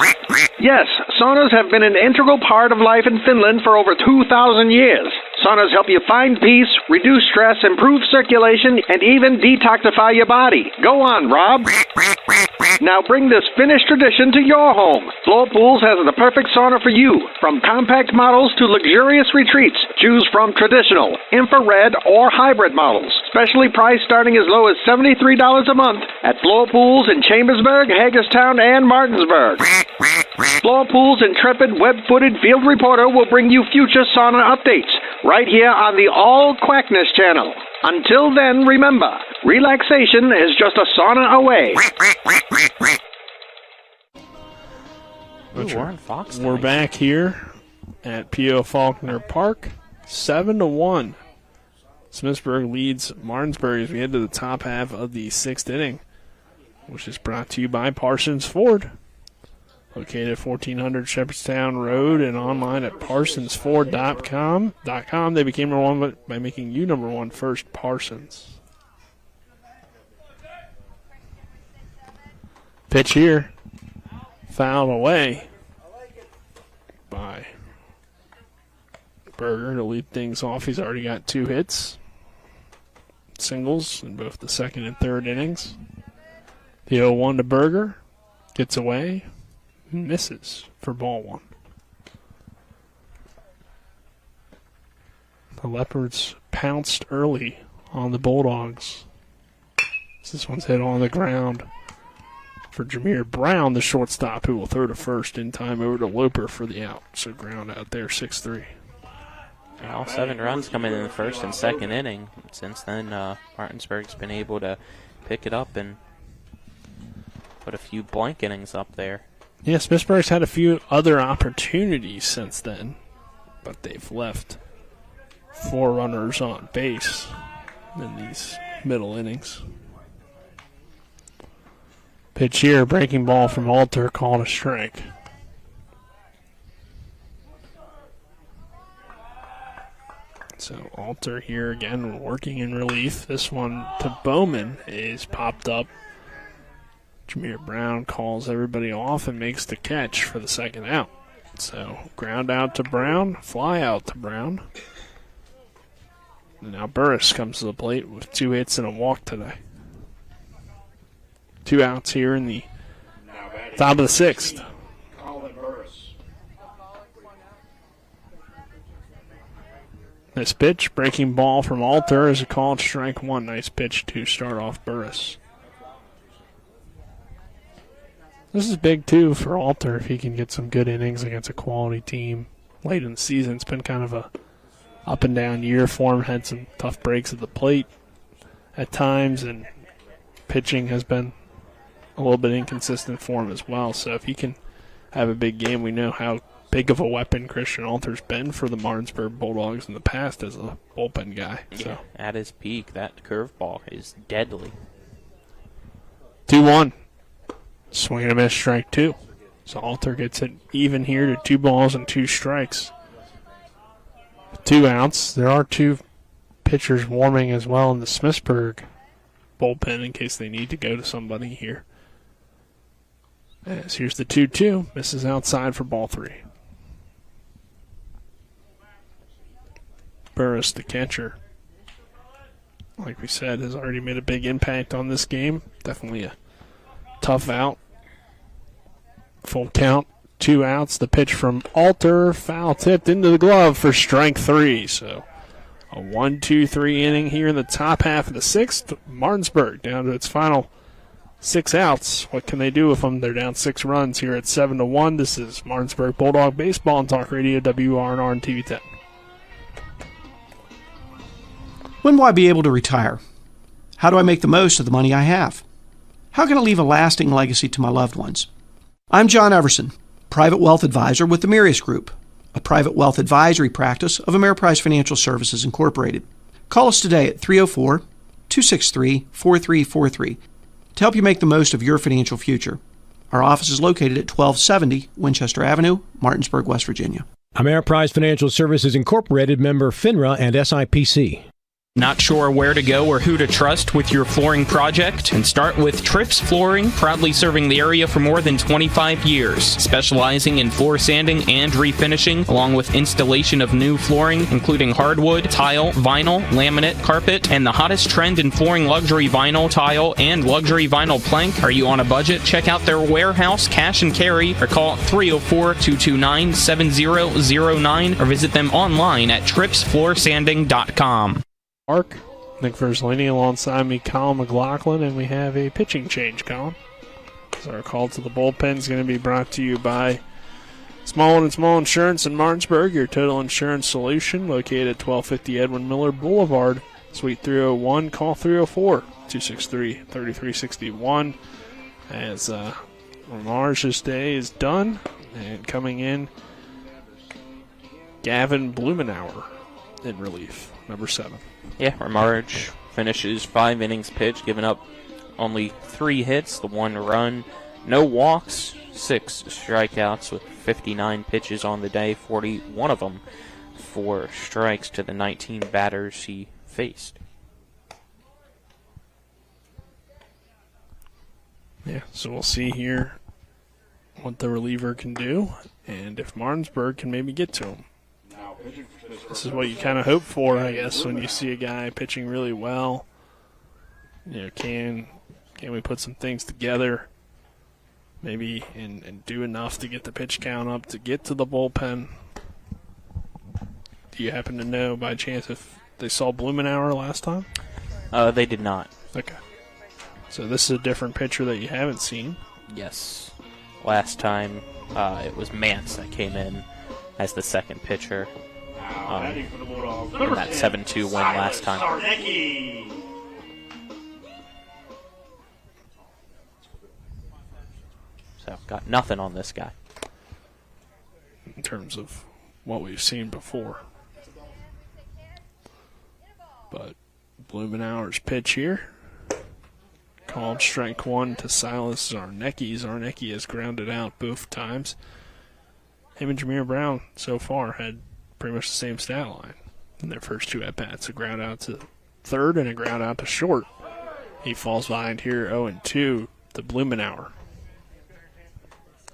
Yes, saunas have been an integral part of life in Finland for over 2,000 years. Saunas help you find peace, reduce stress, improve circulation, and even detoxify your body. Go on, Rob. Now bring this Finnish tradition to your home. Floor Pools has the perfect sauna for you. From compact models to luxurious retreats, choose from traditional, infrared, or hybrid models. Specially priced starting as low as $73 a month at Floor Pools in Chambersburg, Hagerstown, and Martinsburg. Floor Pools' intrepid, web-footed field reporter will bring you future sauna updates right here on the All Quackness channel. Until then, remember, relaxation is just a sauna away. We're back here at P.O. Faulkner Park, 7-1. Smithsburg leads Martinsburg as we head to the top half of the 6th inning, which is brought to you by Parsons Ford. Located at 1400 Shepherdstown Road and online at parsonsford.com. They became number one by making you number one first, Parsons. Pitch here. Fouled away by Berger to lead things off. He's already got 2 hits. Singles in both the 2nd and 3rd innings. The 0-1 to Berger. Gets away. Misses for ball 1. The Leopards pounced early on the Bulldogs. This one's hit on the ground for Jameer Brown, the shortstop, who will throw to first in time over to Loper for the out. So ground out there, 6-3. All 7 runs coming in the 1st and 2nd inning. Since then, Martinsburg's been able to pick it up and put a few blank innings up there. Yeah, Smithsburg's had a few other opportunities since then, but they've left 4 runners on base in these middle innings. Pitch here, breaking ball from Alter, called a strike. So Alter here again working in relief. This one to Bowman is popped up. Jameer Brown calls everybody off and makes the catch for the 2nd out. So ground out to Brown, fly out to Brown. And now Burris comes to the plate with 2 hits and a walk today. 2 outs here in the top of the 6th. This pitch, breaking ball from Alter, is a called strike 1. Nice pitch to start off Burris. This is big, too, for Alter if he can get some good innings against a quality team late in the season. It's been kind of a up-and-down year for him. Had some tough breaks at the plate at times, and pitching has been a little bit inconsistent for him as well. So if he can have a big game, we know how big of a weapon Christian Alter's been for the Martinsburg Bulldogs in the past as a bullpen guy. Yeah, so. At his peak, that curveball is deadly. 2-1. Swing and a miss, strike 2. So Alter gets it even here to 2 balls and 2 strikes. 2 outs. There are 2 pitchers warming as well in the Smithsburg bullpen in case they need to go to somebody here. As here's the 2-2. Misses outside for ball 3. Burris, the catcher, like we said, has already made a big impact on this game. Definitely a tough out. Full count, 2 outs. The pitch from Alter, foul tipped into the glove for strike 3. So a 1-2-3 inning here in the top half of the 6th. Martinsburg down to its final 6 outs. What can they do with them? They're down 6 runs here at 7-1. This is Martinsburg Bulldog Baseball on Talk Radio WRNR and TV 10. When will I be able to retire? How do I make the most of the money I have? How can I leave a lasting legacy to my loved ones? I'm John Everson, Private Wealth Advisor with the Marius Group, a private wealth advisory practice of Ameriprise Financial Services Incorporated. Call us today at 304-263-4343 to help you make the most of your financial future. Our office is located at 1270 Winchester Avenue, Martinsburg, West Virginia. Ameriprise Financial Services Incorporated, member FINRA and SIPC. Not sure where to go or who to trust with your flooring project? And start with Trips Flooring, proudly serving the area for more than 25 years, specializing in floor sanding and refinishing, along with installation of new flooring, including hardwood, tile, vinyl, laminate, carpet, and the hottest trend in flooring, luxury vinyl, tile, and luxury vinyl plank. Are you on a budget? Check out their warehouse, cash and carry, or call 304-229-7009, or visit them online at tripsfloorsanding.com. Mark, Nick Verzolini alongside me, Colin McLaughlin, and we have a pitching change, Colin. So our call to the bullpen is going to be brought to you by Small & Small Insurance in Martinsburg, your total insurance solution, located at 1250 Edwin Miller Boulevard, Suite 301. Call 304-263-3361. As Ramarge's day is done, and coming in, Gavin Blumenauer in relief, number 7. Yeah, Ramarge finishes 5 innings pitched, giving up only 3 hits, the 1 run, no walks, 6 strikeouts with 59 pitches on the day, 41 of them for strikes to the 19 batters he faced. Yeah, so we'll see here what the reliever can do, and if Martinsburg can maybe get to him. This is what you kind of hope for, I guess, when you see a guy pitching really well. You know, can we put some things together, maybe, and do enough to get the pitch count up to get to the bullpen? Do you happen to know by chance if they saw Blumenauer last time? They did not. Okay. So this is a different pitcher that you haven't seen. Yes. Last time it was Mance that came in as the second pitcher. In that 7-2 win last time. So, got nothing on this guy. In terms of what we've seen before. But Blumenauer's pitch here. Called strike 1 to Silas Zarnecki. Zarnecki has grounded out both times. Him and Jameer Brown so far had pretty much the same stat line in their first 2 at-bats. A ground out to third and a ground out to short. He falls behind here 0-2 to Blumenauer.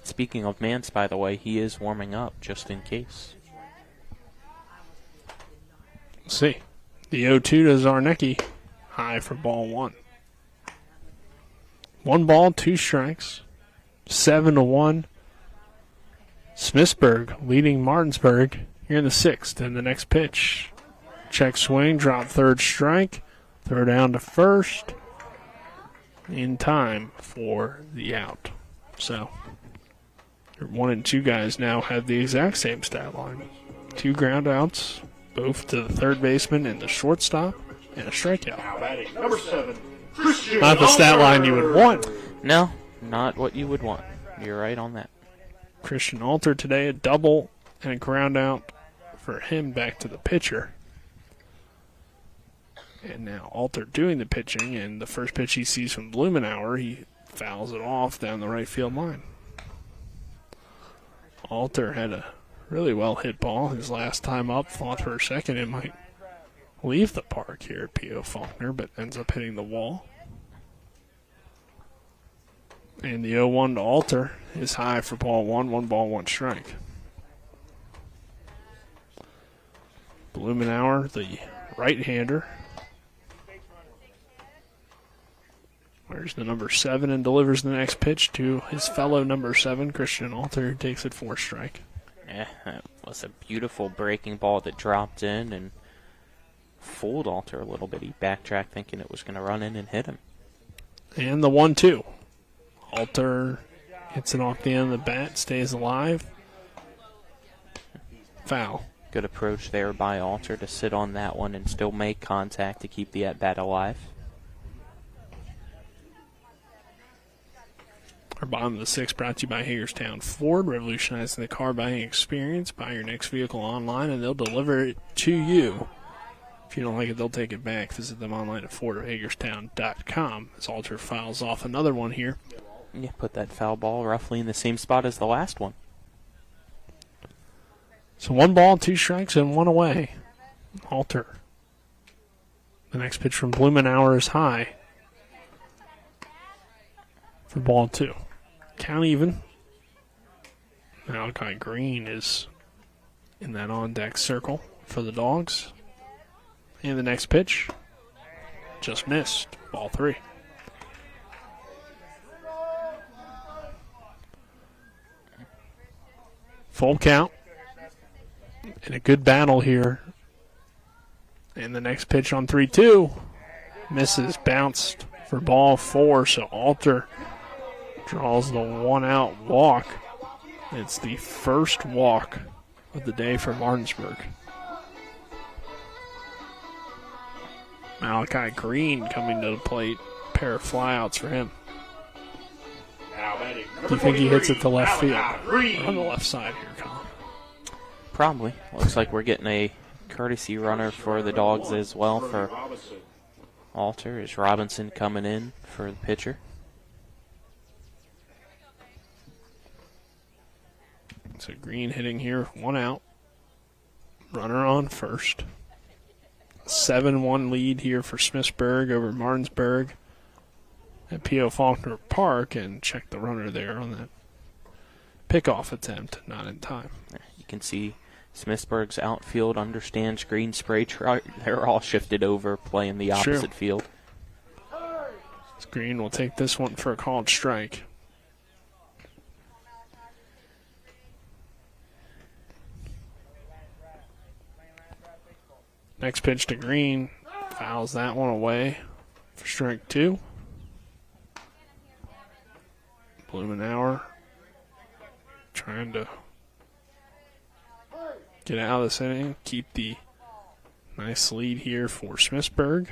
Speaking of Mance, by the way, he is warming up just in case. Let's see. The 0-2 to Zarnecki. High for ball 1. 1 ball, 2 strikes. 7-1. Smithsburg leading Martinsburg here in the 6th. And the next pitch. Check swing, drop third strike. Throw down to first. In time for the out. So, your 1 and 2 guys now have the exact same stat line. 2 ground outs, both to the third baseman and the shortstop, and a strikeout. Number 7. Not the stat line you would want. No, not what you would want. You're right on that. Christian Alter today, a double and a ground out for him back to the pitcher. And now Alter doing the pitching, and the first pitch he sees from Blumenauer, he fouls it off down the right field line. Alter had a really well hit ball his last time up. Thought for a second it might leave the park here at P.O. Faulkner, but ends up hitting the wall. And the 0-1 to Alter is high for ball 1, 1 ball, 1 strike. Blumenauer, the right-hander. Where's the number 7 and delivers the next pitch to his fellow number 7, Christian Alter, who takes it for a strike. Yeah, that was a beautiful breaking ball that dropped in and fooled Alter a little bit. He backtracked thinking it was going to run in and hit him. And the 1-2. Alter hits it off the end of the bat, stays alive. Foul. Good approach there by Alter to sit on that one and still make contact to keep the at-bat alive. Our bottom of the sixth brought to you by Hagerstown Ford, revolutionizing the car buying experience. Buy your next vehicle online, and they'll deliver it to you. If you don't like it, they'll take it back. Visit them online at FordOfHagerstown.com. As Alter fouls off another one here. Yeah, put that foul ball roughly in the same spot as the last one. So 1 ball, 2 strikes, and 1 away. Alter. The next pitch from Blumenauer is high. For ball 2. Count even. Malachi Green is in that on-deck circle for the Dogs. And the next pitch just missed. Ball 3. Full count. And a good battle here. And the next pitch on 3-2 misses, bounced for ball 4. So Alter draws the 1-out walk. It's the first walk of the day for Martinsburg. Malachi Green coming to the plate. Pair of flyouts for him. Do you think he hits it to left field? Or on the left side here, Colin? Probably. Looks like we're getting a courtesy runner for the Dogs as well for Alter. Is Robinson coming in for the pitcher? So Green hitting here, 1 out. Runner on first. 7-1 lead here for Smithsburg over Martinsburg at P.O. Faulkner Park, and check the runner there on that pickoff attempt, not in time. You can see Smithsburg's outfield understands Green spray chart. They're all shifted over, playing the opposite field. Green will take this one for a called strike. Next pitch to Green. Fouls that one away for strike 2. Blumenauer trying to get out of this inning, keep the nice lead here for Smithsburg.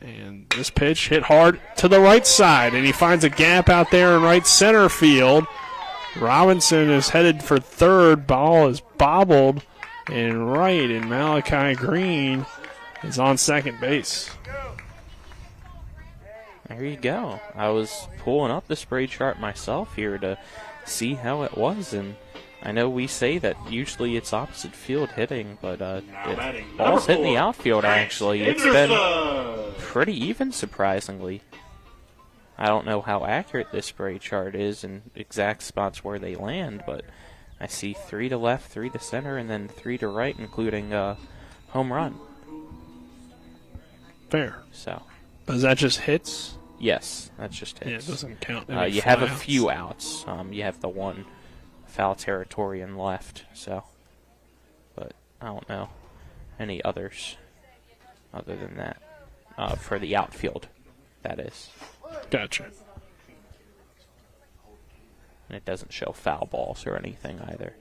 And this pitch hit hard to the right side, and he finds a gap out there in right center field. Robinson is headed for third. Ball is bobbled and right, and Malachi Green is on second base. There you go. I was pulling up the spray chart myself here to see how it was, and I know we say that usually it's opposite field hitting, but ball's hitting the outfield actually. It's been pretty even, surprisingly. I don't know how accurate this spray chart is and exact spots where they land, but I see 3 to left, 3 to center, and then 3 to right, including home run. Fair. So, but is that just hits? Yes, that's just hits. Yeah, it doesn't count. You have a few outs. You have the one foul territory and left. So, but I don't know any others other than that for the outfield. That is. Gotcha. And it doesn't show foul balls or anything either.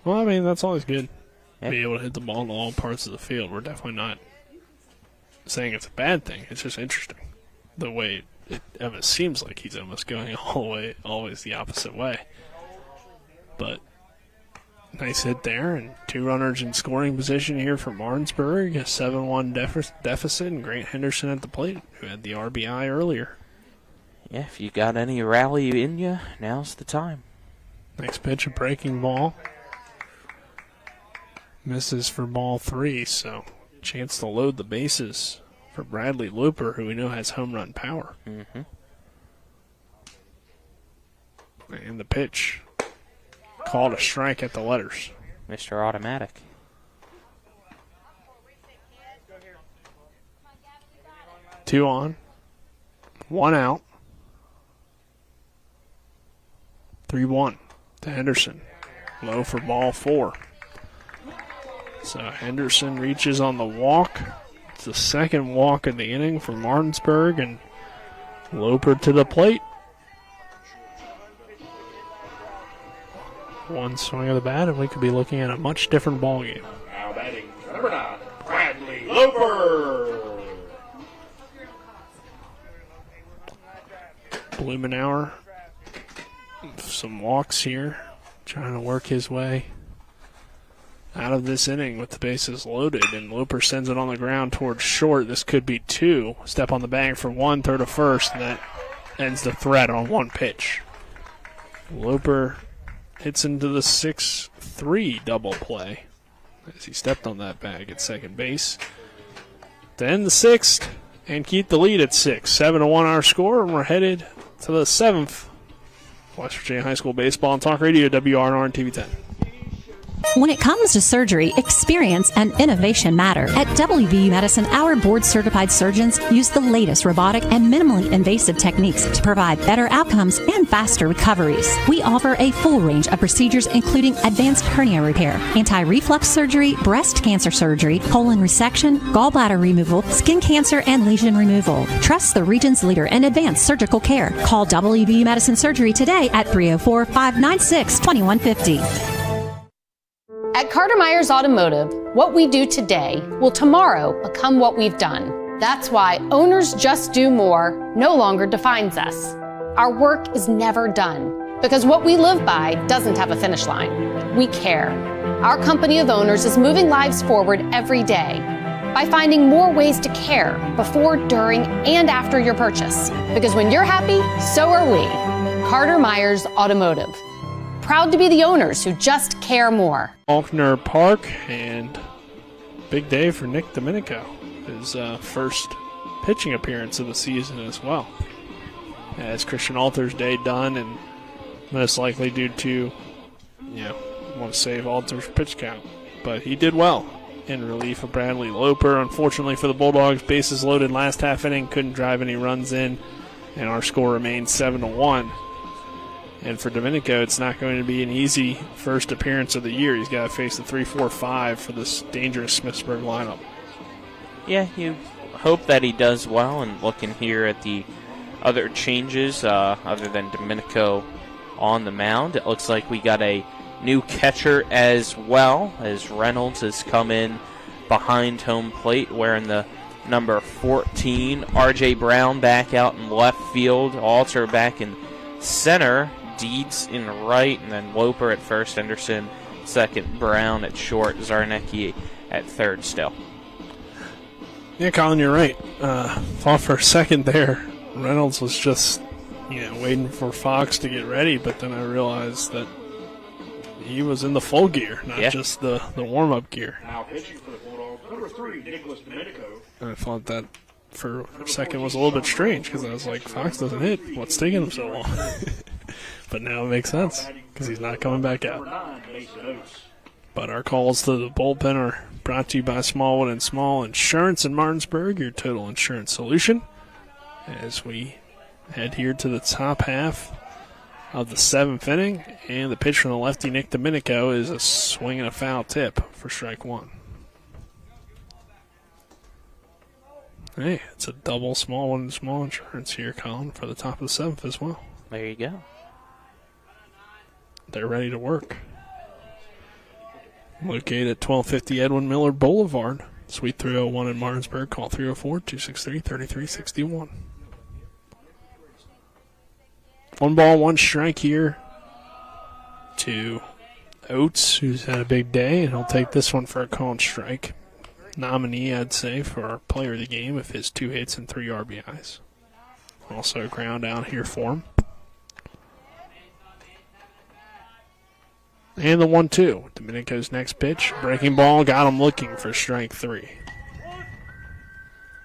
Well, I mean, that's always good. Yeah. Be able to hit the ball in all parts of the field. We're definitely not saying it's a bad thing. It's just interesting. The way it almost seems like he's almost going all the way, always the opposite way. But nice hit there, and 2 runners in scoring position here for Martinsburg. A 7-1 deficit, and Grant Henderson at the plate, who had the RBI earlier. Yeah, if you got any rally in you, now's the time. Next pitch, a breaking ball. Misses for ball 3, so chance to load the bases for Bradley Looper, who we know has home run power. Mm-hmm. And the pitch. Called a strike at the letters. Mr. Automatic. Two on. 1 out. 3-1 to Henderson. Low for ball 4. So Henderson reaches on the walk. It's the second walk of the inning for Martinsburg, and Loper to the plate. One swing of the bat, and we could be looking at a much different ball game. Now batting number 9, Bradley Looper. Loper. Blumenauer, some walks here, trying to work his way out of this inning with the bases loaded, and Loper sends it on the ground towards short. This could be 2. Step on the bag for 1, throw to first, and that ends the threat on 1 pitch. Loper hits into the 6-3 double play as he stepped on that bag at second base to end the 6th and keep the lead at 6. 7-1 our score, and we're headed to the 7th. West Virginia High School Baseball and Talk Radio, WRNR and TV 10. When it comes to surgery, experience and innovation matter. At WVU Medicine, our board-certified surgeons use the latest robotic and minimally invasive techniques to provide better outcomes and faster recoveries. We offer a full range of procedures, including advanced hernia repair, anti-reflux surgery, breast cancer surgery, colon resection, gallbladder removal, skin cancer, and lesion removal. Trust the region's leader in advanced surgical care. Call WVU Medicine Surgery today at 304-596-2150. At Carter Myers Automotive, what we do today will tomorrow become what we've done. That's why Owners Just Do More no longer defines us. Our work is never done because what we live by doesn't have a finish line. We care. Our company of owners is moving lives forward every day by finding more ways to care before, during, and after your purchase. Because when you're happy, so are we. Carter Myers Automotive. Proud to be the owners who just care more. Faulkner Park, and big day for Nick Domenico. His first pitching appearance of the season as well. As Christian Alter's day done, and most likely due to, want to save Alter's pitch count. But he did well in relief of Bradley Loper. Unfortunately for the Bulldogs, bases loaded last half inning, couldn't drive any runs in, and our score remains 7-1. And for Domenico, it's not going to be an easy first appearance of the year. He's got to face the 3-4-5 for this dangerous Smithsburg lineup. Yeah, you hope that he does well. And looking here at the other changes, other than Domenico on the mound, it looks like we got a new catcher as well, as Reynolds has come in behind home plate wearing the number 14. R.J. Brown back out in left field. Alter back in center. Deeds in right, and then Loper at first, Henderson second, Brown at short, Zarnecki at third still. Yeah, Colin, you're right. Thought for a second there Reynolds was just waiting for Fox to get ready, but then I realized that he was in the full gear, not just the warm-up gear. Now pitching for the Bulldogs, number 3, Nicholas Domenico. And I thought that for a second was a little bit strange because I was like, Fox doesn't hit. What's taking him so long? But now it makes sense because he's not coming back out. But our calls to the bullpen are brought to you by Smallwood and Small Insurance in Martinsburg, your total insurance solution. As we head here to the top half of the 7th inning, and the pitch from the lefty Nick Domenico is a swing and a foul tip for strike 1. Hey, it's a double Smallwood and Small Insurance here, Colin, for the top of the 7th as well. There you go. They're ready to work. Located at 1250 Edwin Miller Boulevard, Suite 301 in Martinsburg. Call 304-263-3361. 1 ball, 1 strike here to Oates, who's had a big day, and he'll take this one for a called strike. Nominee, I'd say, for our player of the game with his 2 hits and 3 RBIs. Also a ground out here for him. And the 1-2. Domenico's next pitch. Breaking ball, got him looking for strike 3.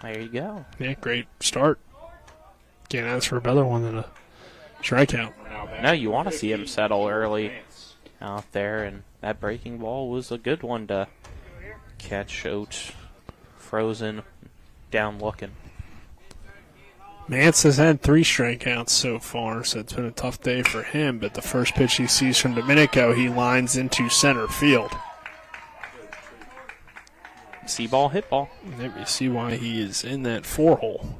There you go. Yeah, great start. Can't ask for a better one than a strikeout. No, you want to see him settle early out there, and that breaking ball was a good one to catch. Oates frozen, down looking. Mance has had 3 strikeouts so far, so it's been a tough day for him, but the first pitch he sees from Domenico, he lines into center field. See ball, hit ball. There you see why he is in that 4-hole.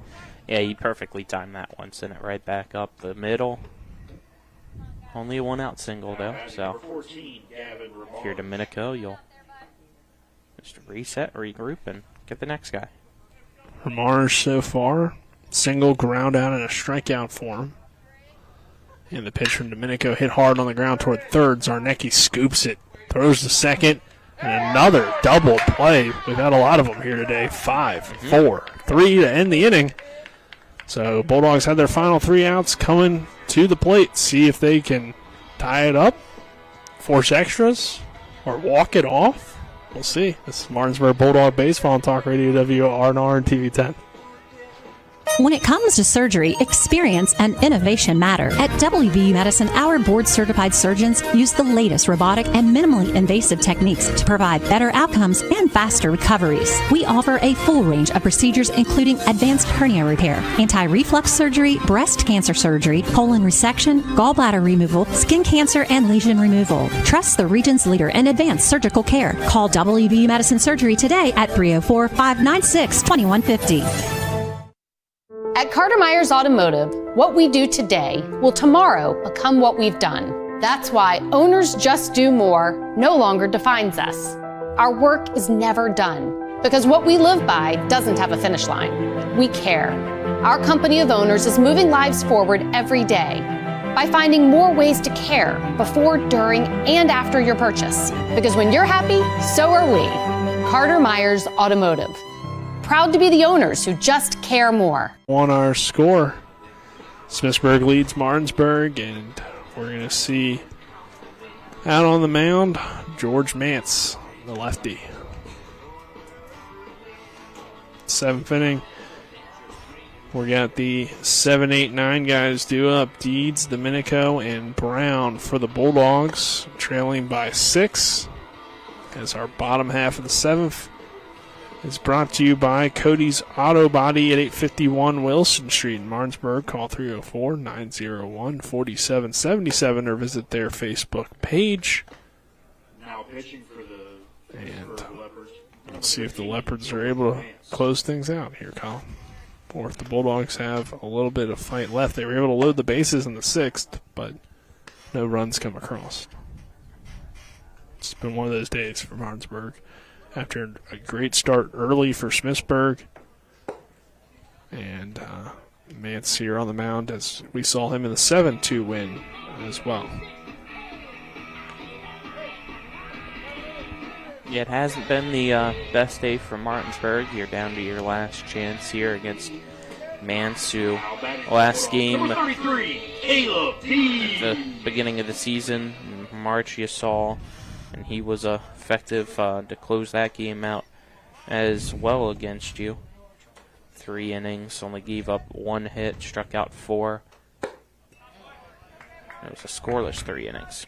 Yeah, he perfectly timed that one. Sent it right back up the middle. Only a 1-out single, though, so if you're Domenico, you'll just reset, regroup, and Get the next guy. Ramars so far, single, ground out, and a strikeout for him. And the pitch from Domenico hit hard on the ground toward third. Zarnecki scoops it, throws to second, and another double play. We've had a lot of them here today. 5, 4, 3 to end the inning. So Bulldogs had their final 3 outs coming to the plate. See if they can tie it up, force extras, or walk it off. We'll see. This is Martinsburg Bulldog Baseball on Talk Radio WRNR and TV 10. When it comes to surgery, experience and innovation matter. At WVU Medicine, our board-certified surgeons use the latest robotic and minimally invasive techniques to provide better outcomes and faster recoveries. We offer a full range of procedures including advanced hernia repair, anti-reflux surgery, breast cancer surgery, colon resection, gallbladder removal, skin cancer, and lesion removal. Trust the region's leader in advanced surgical care. Call WVU Medicine Surgery today at 304-596-2150. At Carter Myers Automotive, what we do today will tomorrow become what we've done. That's why owners just do more no longer defines us. Our work is never done because what we live by doesn't have a finish line. We care. Our company of owners is moving lives forward every day by finding more ways to care before, during, and after your purchase. Because when you're happy, so are we. Carter Myers Automotive. Proud to be the owners who just care more. On our score, Smithsburg leads Martinsburg, and we're going to see out on the mound George Mance, the lefty. 7th inning. We got the 7, 8, 9 guys due up. Deeds, Domenico, and Brown for the Bulldogs, trailing by 6 as our bottom half of the 7th. Is brought to you by Cody's Auto Body at 851 Wilson Street in Martinsburg. Call 304-901-4777 or visit their Facebook page. Now pitching for the Leopards. We'll see if the Leopards are able to close things out here, Colin. Or if the Bulldogs have a little bit of fight left. They were able to load the bases in the 6th, but no runs come across. It's been one of those days for Martinsburg. After a great start early for Smithsburg. And Mance here on the mound as we saw him in the 7-2 win as well. Yeah, it hasn't been the best day for Martinsburg. You're down to your last chance here against Mance, who last game at the beginning of the season in March you saw, and he was effective to close that game out as well against you. 3 innings, only gave up 1 hit, struck out 4. It was a scoreless 3 innings.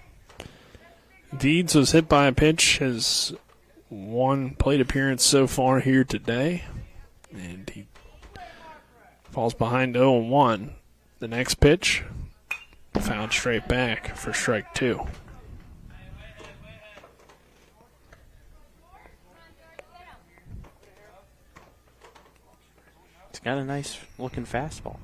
Deeds was hit by a pitch, his 1 plate appearance so far here today, and he falls behind 0-1. The next pitch, fouled straight back for strike 2. He's got a nice looking fastball.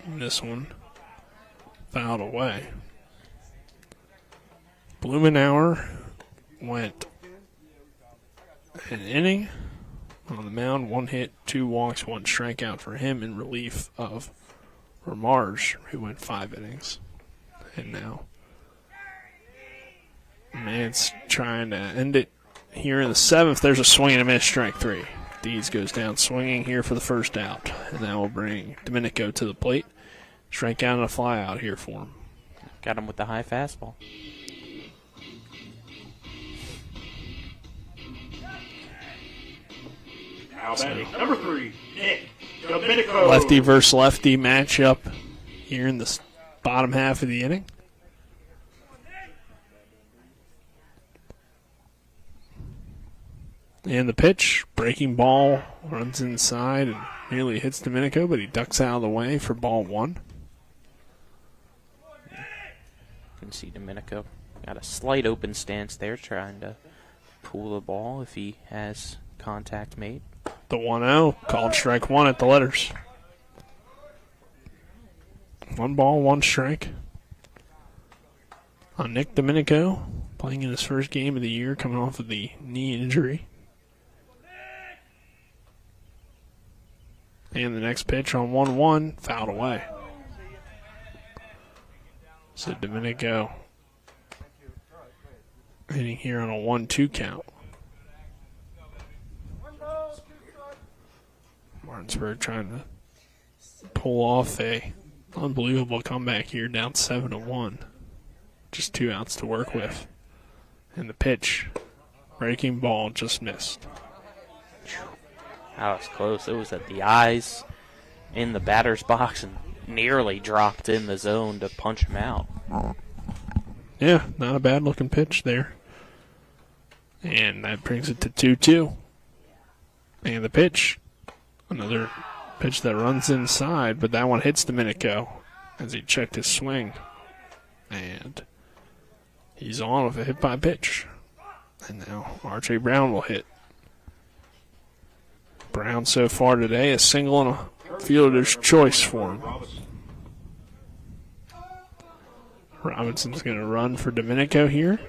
This one fouled away. Blumenauer went an inning on the mound, 1 hit, 2 walks, 1 strikeout for him in relief of Ramars, who went 5 innings. And now Mance trying to end it here in the 7th. There's a swing and a miss, strike 3. Deeds goes down swinging here for the first out, and that will bring Domenico to the plate. Strikeout and a fly out here for him. Got him with the high fastball. Number 3, Nick Domenico. Lefty versus lefty matchup here in the bottom half of the inning. And the pitch, breaking ball, runs inside and nearly hits Domenico, but he ducks out of the way for ball 1. You can see Domenico got a slight open stance there, trying to pull the ball if he has contact made. The 1-0, called strike 1 at the letters. 1 ball, 1 strike. on Nick Domenico, playing in his first game of the year, coming off of the knee injury. And the next pitch on 1-1, fouled away. So Domenico hitting here on a 1-2 count. Martinsburg trying to pull off a unbelievable comeback here, down 7-1. Just 2 outs to work with. And the pitch, breaking ball, just missed. That was close. It was at the eyes in the batter's box and nearly dropped in the zone to punch him out. Yeah, not a bad looking pitch there. And that brings it to 2-2. And the pitch, another pitch that runs inside, but that one hits Domenico as he checked his swing. And he's on with a hit by pitch. And now R.J. Brown will hit. Brown so far today, a single and a fielder's choice for him. Robinson's going to run for Domenico here.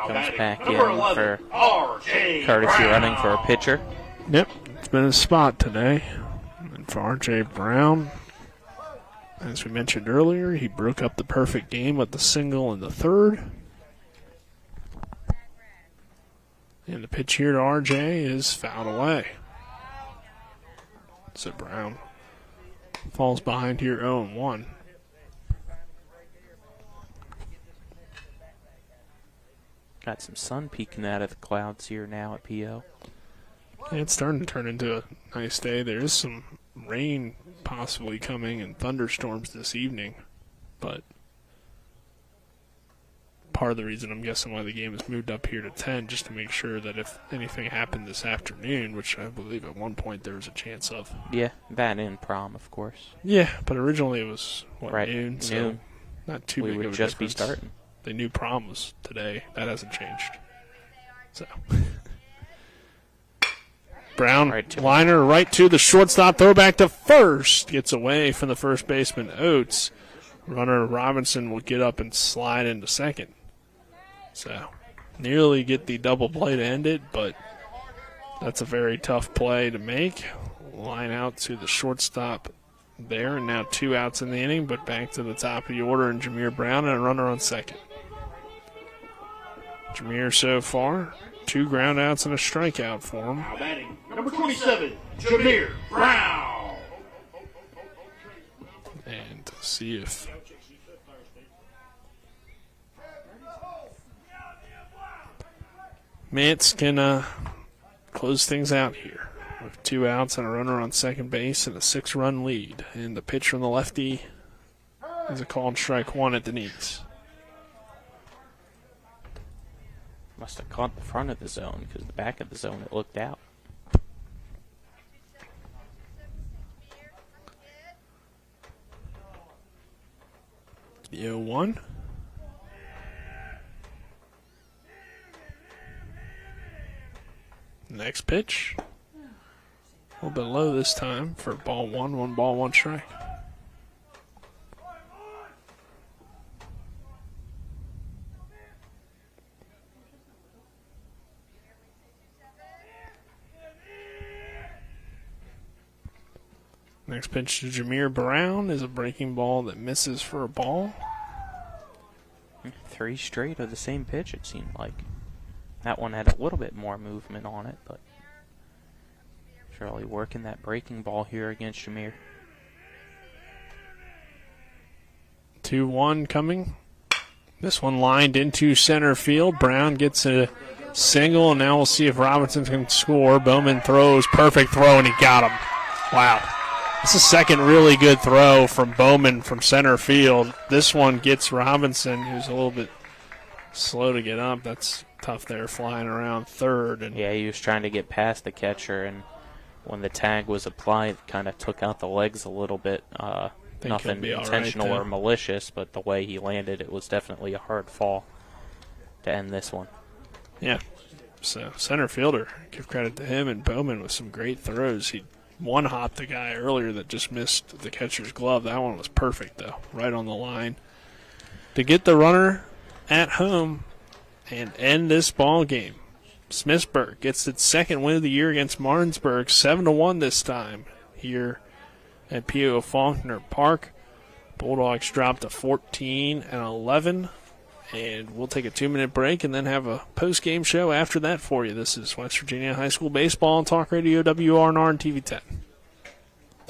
Comes back in for courtesy running for a pitcher. Yep, it's been a spot today. And for R.J. Brown, as we mentioned earlier, he broke up the perfect game with the single in the third. And the pitch here to R.J. is fouled away. So Brown falls behind here 0-1. Got some sun peeking out of the clouds here now at PO. Yeah, it's starting to turn into a nice day. There is some rain possibly coming and thunderstorms this evening, but part of the reason I'm guessing why the game has moved up here to 10, just to make sure that if anything happened this afternoon, which I believe at one point there was a chance of. Yeah, that and prom, of course. Yeah, but originally it was, right, noon, so noon. Not too we big would of a just difference. be starting. They knew prom was today. That hasn't changed. So Brown, liner right to the shortstop, throw back to first. Gets away from the first baseman, Oates. Runner Robinson will get up and slide into second. So nearly get the double play to end it, but that's a very tough play to make. Line out to the shortstop there, and now 2 outs in the inning, but back to the top of the order, and Jameer Brown and a runner on second. Jameer so far, 2 ground outs and a strikeout for him. Now batting, number 27, Jameer Brown. And see if Mance can close things out here with 2 outs and a runner on second base and a 6-run lead. And the pitch from the lefty is a called strike 1 at the knees. Must have caught the front of the zone because the back of the zone it looked out. The 0-1. Next pitch. A little bit low this time for ball 1, 1 ball, 1 strike. Next pitch to Jameer Brown is a breaking ball that misses for a ball. 3 straight of the same pitch, it seemed like. That one had a little bit more movement on it, but surely working that breaking ball here against Jameer. 2-1 coming. This one lined into center field. Brown gets a single, and now we'll see if Robinson can score. Bowman throws, perfect throw, and he got him. Wow. It's the second really good throw from Bowman from center field. This one gets Robinson, who's a little bit slow to get up. That's tough there, flying around third. And yeah, he was trying to get past the catcher, and when the tag was applied, it kind of took out the legs a little bit. Nothing intentional or malicious, but the way he landed, it was definitely a hard fall to end this one. Yeah, so center fielder, give credit to him, and Bowman with some great throws. He one-hop the guy earlier that just missed the catcher's glove. That one was perfect, though, right on the line. To get the runner at home and end this ball game, Smithsburg gets its second win of the year against Martinsburg, 7-1 this time here at P.O. Faulkner Park. Bulldogs dropped to 14-11, and we'll take a 2-minute break and then have a post-game show after that for you. This is West Virginia High School Baseball on Talk Radio WRNR and TV 10.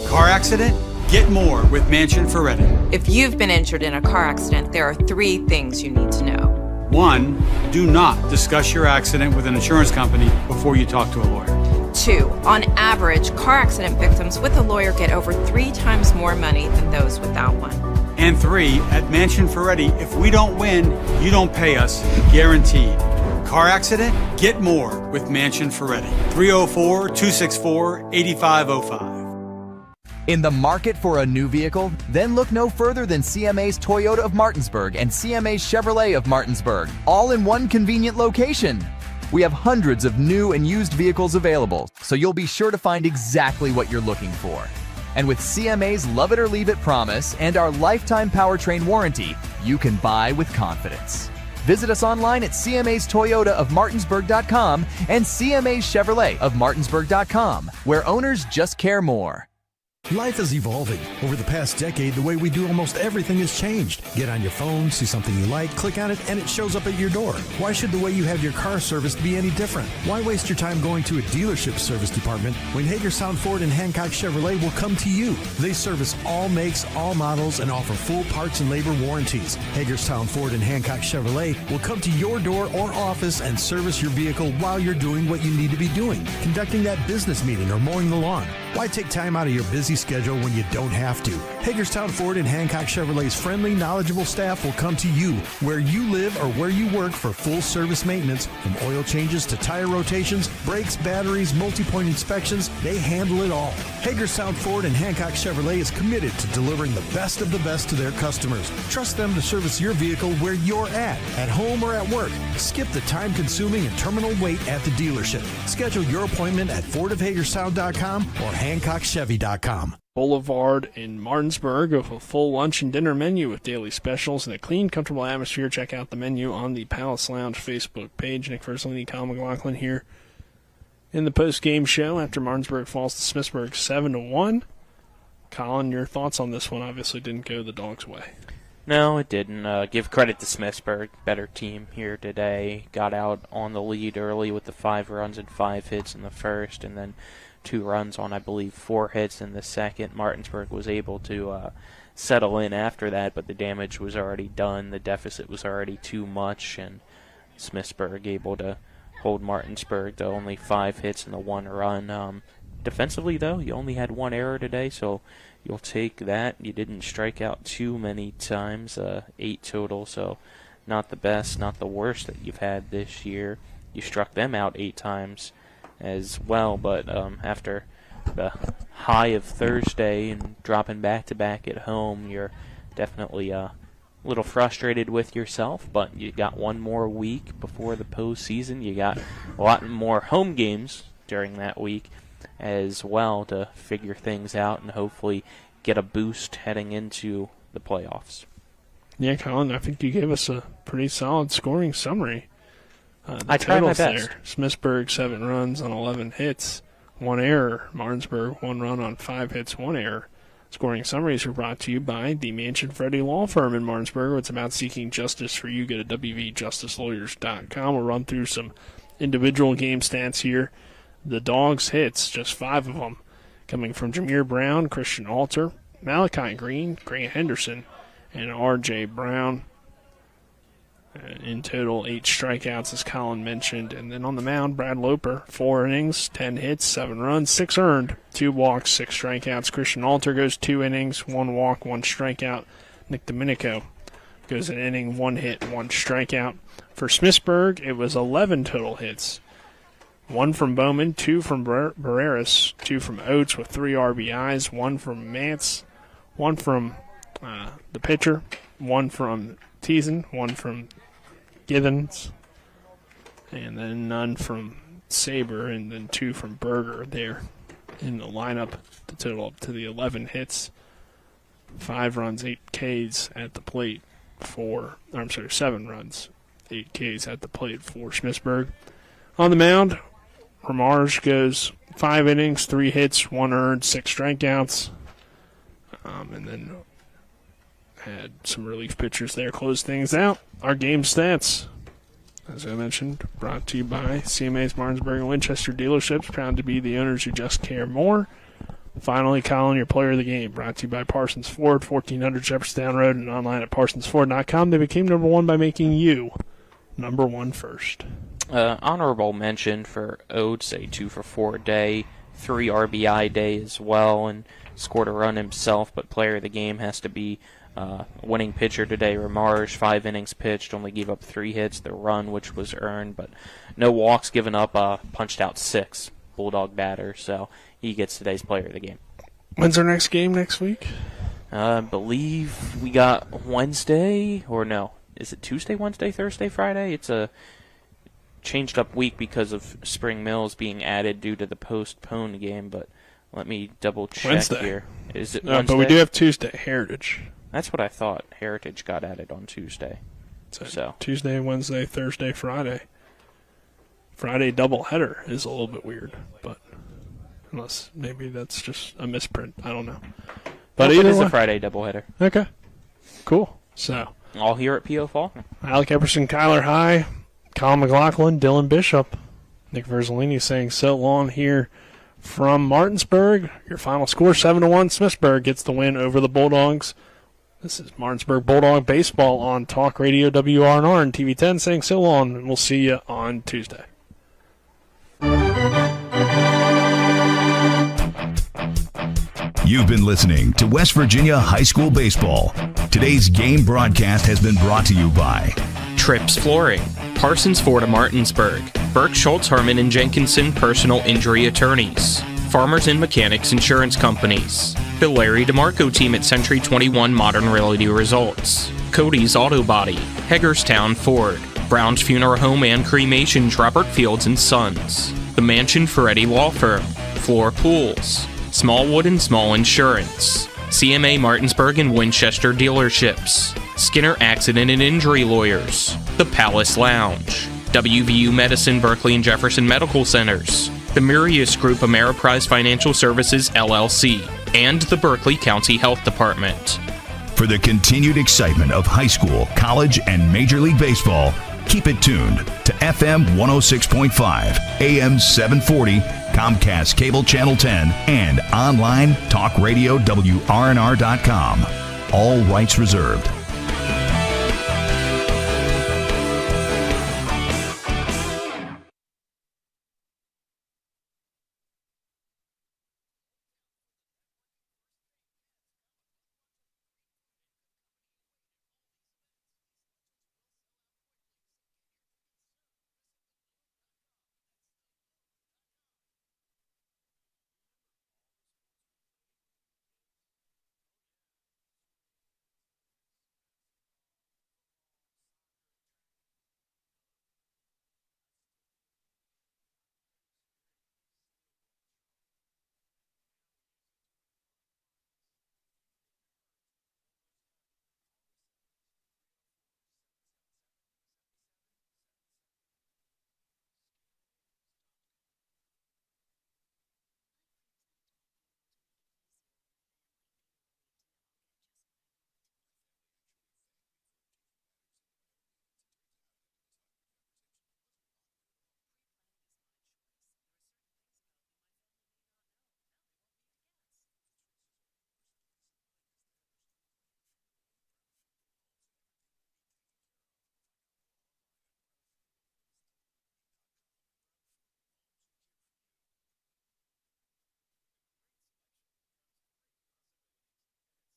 Car accident? Get more with Mansion Ferretti. If you've been injured in a car accident, there are 3 things you need to know. 1, do not discuss your accident with an insurance company before you talk to a lawyer. 2, on average, car accident victims with a lawyer get over 3 times more money than those without one. And 3, at Mansion Ferretti, if we don't win, you don't pay us, guaranteed. Car accident? Get more with Mansion Ferretti. 304-264-8505. In the market for a new vehicle? Then look no further than CMA's Toyota of Martinsburg and CMA's Chevrolet of Martinsburg, all in one convenient location. We have hundreds of new and used vehicles available, so you'll be sure to find exactly what you're looking for. And with CMA's Love It or Leave It promise and our lifetime powertrain warranty, you can buy with confidence. Visit us online at CMA's Toyota of Martinsburg.com and CMA's Chevrolet of Martinsburg.com, where owners just care more. Life is evolving. Over the past decade, the way we do almost everything has changed. Get on your phone, see something you like, click on it, and it shows up at your door. Why should the way you have your car serviced be any different? Why waste your time going to a dealership service department when Hagerstown Ford and Hancock Chevrolet will come to you? They service all makes, all models, and offer full parts and labor warranties. Hagerstown Ford and Hancock Chevrolet will come to your door or office and service your vehicle while you're doing what you need to be doing, conducting that business meeting or mowing the lawn. Why take time out of your busy schedule when you don't have to? Hagerstown Ford and Hancock Chevrolet's friendly, knowledgeable staff will come to you where you live or where you work for full service maintenance, from oil changes to tire rotations, brakes, batteries, multi-point inspections. They handle it all. Hagerstown Ford and Hancock Chevrolet is committed to delivering the best of the best to their customers. Trust them to service your vehicle where you're at home or at work. Skip the time-consuming and terminal wait at the dealership. Schedule your appointment at FordofHagerstown.com or HancockChevy.com. Boulevard in Martinsburg with a full lunch and dinner menu with daily specials and a clean, comfortable atmosphere. Check out the menu on the Palace Lounge Facebook page. Nick Verslini, Kyle McLaughlin here in the post-game show after Martinsburg falls to Smithsburg 7-1. Colin, your thoughts on this one? Obviously didn't go the Dogs' way. No, it didn't. Give credit to Smithsburg. Better team here today. Got out on the lead early with the 5 runs and 5 hits in the first, and then 2 runs on, I believe, 4 hits in the second. Martinsburg was able to settle in after that, but the damage was already done. The deficit was already too much, and Smithsburg able to hold Martinsburg to only 5 hits and the 1 run. Defensively, though, you only had 1 error today, so you'll take that. You didn't strike out too many times, 8 total, so not the best, not the worst that you've had this year. You struck them out 8 times as well, but after the high of Thursday and dropping back-to-back at home, you're definitely a little frustrated with yourself, but you got 1 more week before the postseason. You got a lot more home games during that week as well to figure things out and hopefully get a boost heading into the playoffs. Yeah, Colin, I think you gave us a pretty solid scoring summary. I tried my best. There. Smithsburg, 7 runs on 11 hits, 1 error. Martinsburg, 1 run on 5 hits, 1 error. Scoring summaries are brought to you by the Mansion Ferretti Law Firm in Martinsburg. It's about seeking justice for you. Go to WVJusticeLawyers.com. We'll run through some individual game stats here. The Dogs' hits, just 5 of them, coming from Jameer Brown, Christian Alter, Malachi Green, Grant Henderson, and R.J. Brown. In total, 8 strikeouts, as Colin mentioned. And then on the mound, Brad Loper, 4 innings, 10 hits, 7 runs, 6 earned, 2 walks, 6 strikeouts. Christian Alter goes 2 innings, 1 walk, 1 strikeout. Nick Domenico goes an inning, 1 hit, 1 strikeout. For Smithsburg, it was 11 total hits. 1 from Bowman, 2 from Barreras, 2 from Oates with 3 RBIs, 1 from Mance, 1 from the pitcher, 1 from Teason, 1 from Givens, and then none from Saber, and then 2 from Berger there in the lineup to total up to the 11 hits, 5 runs, 8 Ks at the plate 7 runs, 8 Ks at the plate for Smithsburg. On the mound, Ramage goes 5 innings, 3 hits, 1 earned, 6 strikeouts, and then had some relief pitchers there close things out. Our game stats, as I mentioned, brought to you by CMA's Martinsburg and Winchester dealerships, proud to be the owners who just care more. Finally, Colin, your player of the game, brought to you by Parsons Ford, 1400 Shepherdstown Road, and online at parsonsford.com. They became number 1 by making you number 1 first. Honorable mention for Oates, a 2 for 4 day, 3 RBI day as well, and scored a run himself, but player of the game has to be winning pitcher today, Ramage, 5 innings pitched, only gave up 3 hits, the run which was earned, but no walks given up, punched out 6 Bulldog batter, so he gets today's player of the game. When's our next game next week? I believe we got Wednesday, or no, is it Tuesday, Wednesday, Thursday, Friday? It's a changed up week because of Spring Mills being added due to the postponed game, but let me double check Wednesday. here. Is it Wednesday? But we do have Tuesday, Heritage. That's what I thought. Heritage got added on Tuesday. So Tuesday, Wednesday, Thursday, Friday. Friday doubleheader is a little bit weird, but unless maybe that's just a misprint. I don't know. But it is a Friday doubleheader. Okay. Cool. So all here at P.O. Faulkner. Alec Epperson, Kyler High, Colin McLaughlin, Dylan Bishop, Nick Verzolini saying so long here from Martinsburg. Your final score, 7-1. Smithsburg gets the win over the Bulldogs. This is Martinsburg Bulldog Baseball on Talk Radio WRNR and TV 10 saying so long, and we'll see you on Tuesday. You've been listening to West Virginia High School Baseball. Today's game broadcast has been brought to you by Trips Flooring, Parsons Ford of Martinsburg, Burke Schultz Herman and Jenkinson Personal Injury Attorneys, Farmers and Mechanics Insurance Companies, the Larry DeMarco Team at Century 21 Modern Realty Results, Cody's Auto Body, Hagerstown Ford, Brown's Funeral Home and Cremations Robert Fields & Sons, the Mansion Ferretti Law Firm, Floor Pools, Smallwood and Small Insurance, CMA Martinsburg and Winchester Dealerships, Skinner Accident and Injury Lawyers, the Palace Lounge, WVU Medicine Berkeley and Jefferson Medical Centers, the Murius Group Ameriprise Financial Services LLC, and the Berkeley County Health Department. For the continued excitement of high school, college, and Major League Baseball, keep it tuned to FM 106.5, AM 740, Comcast Cable Channel 10, and online talkradiowrnr.com. All rights reserved.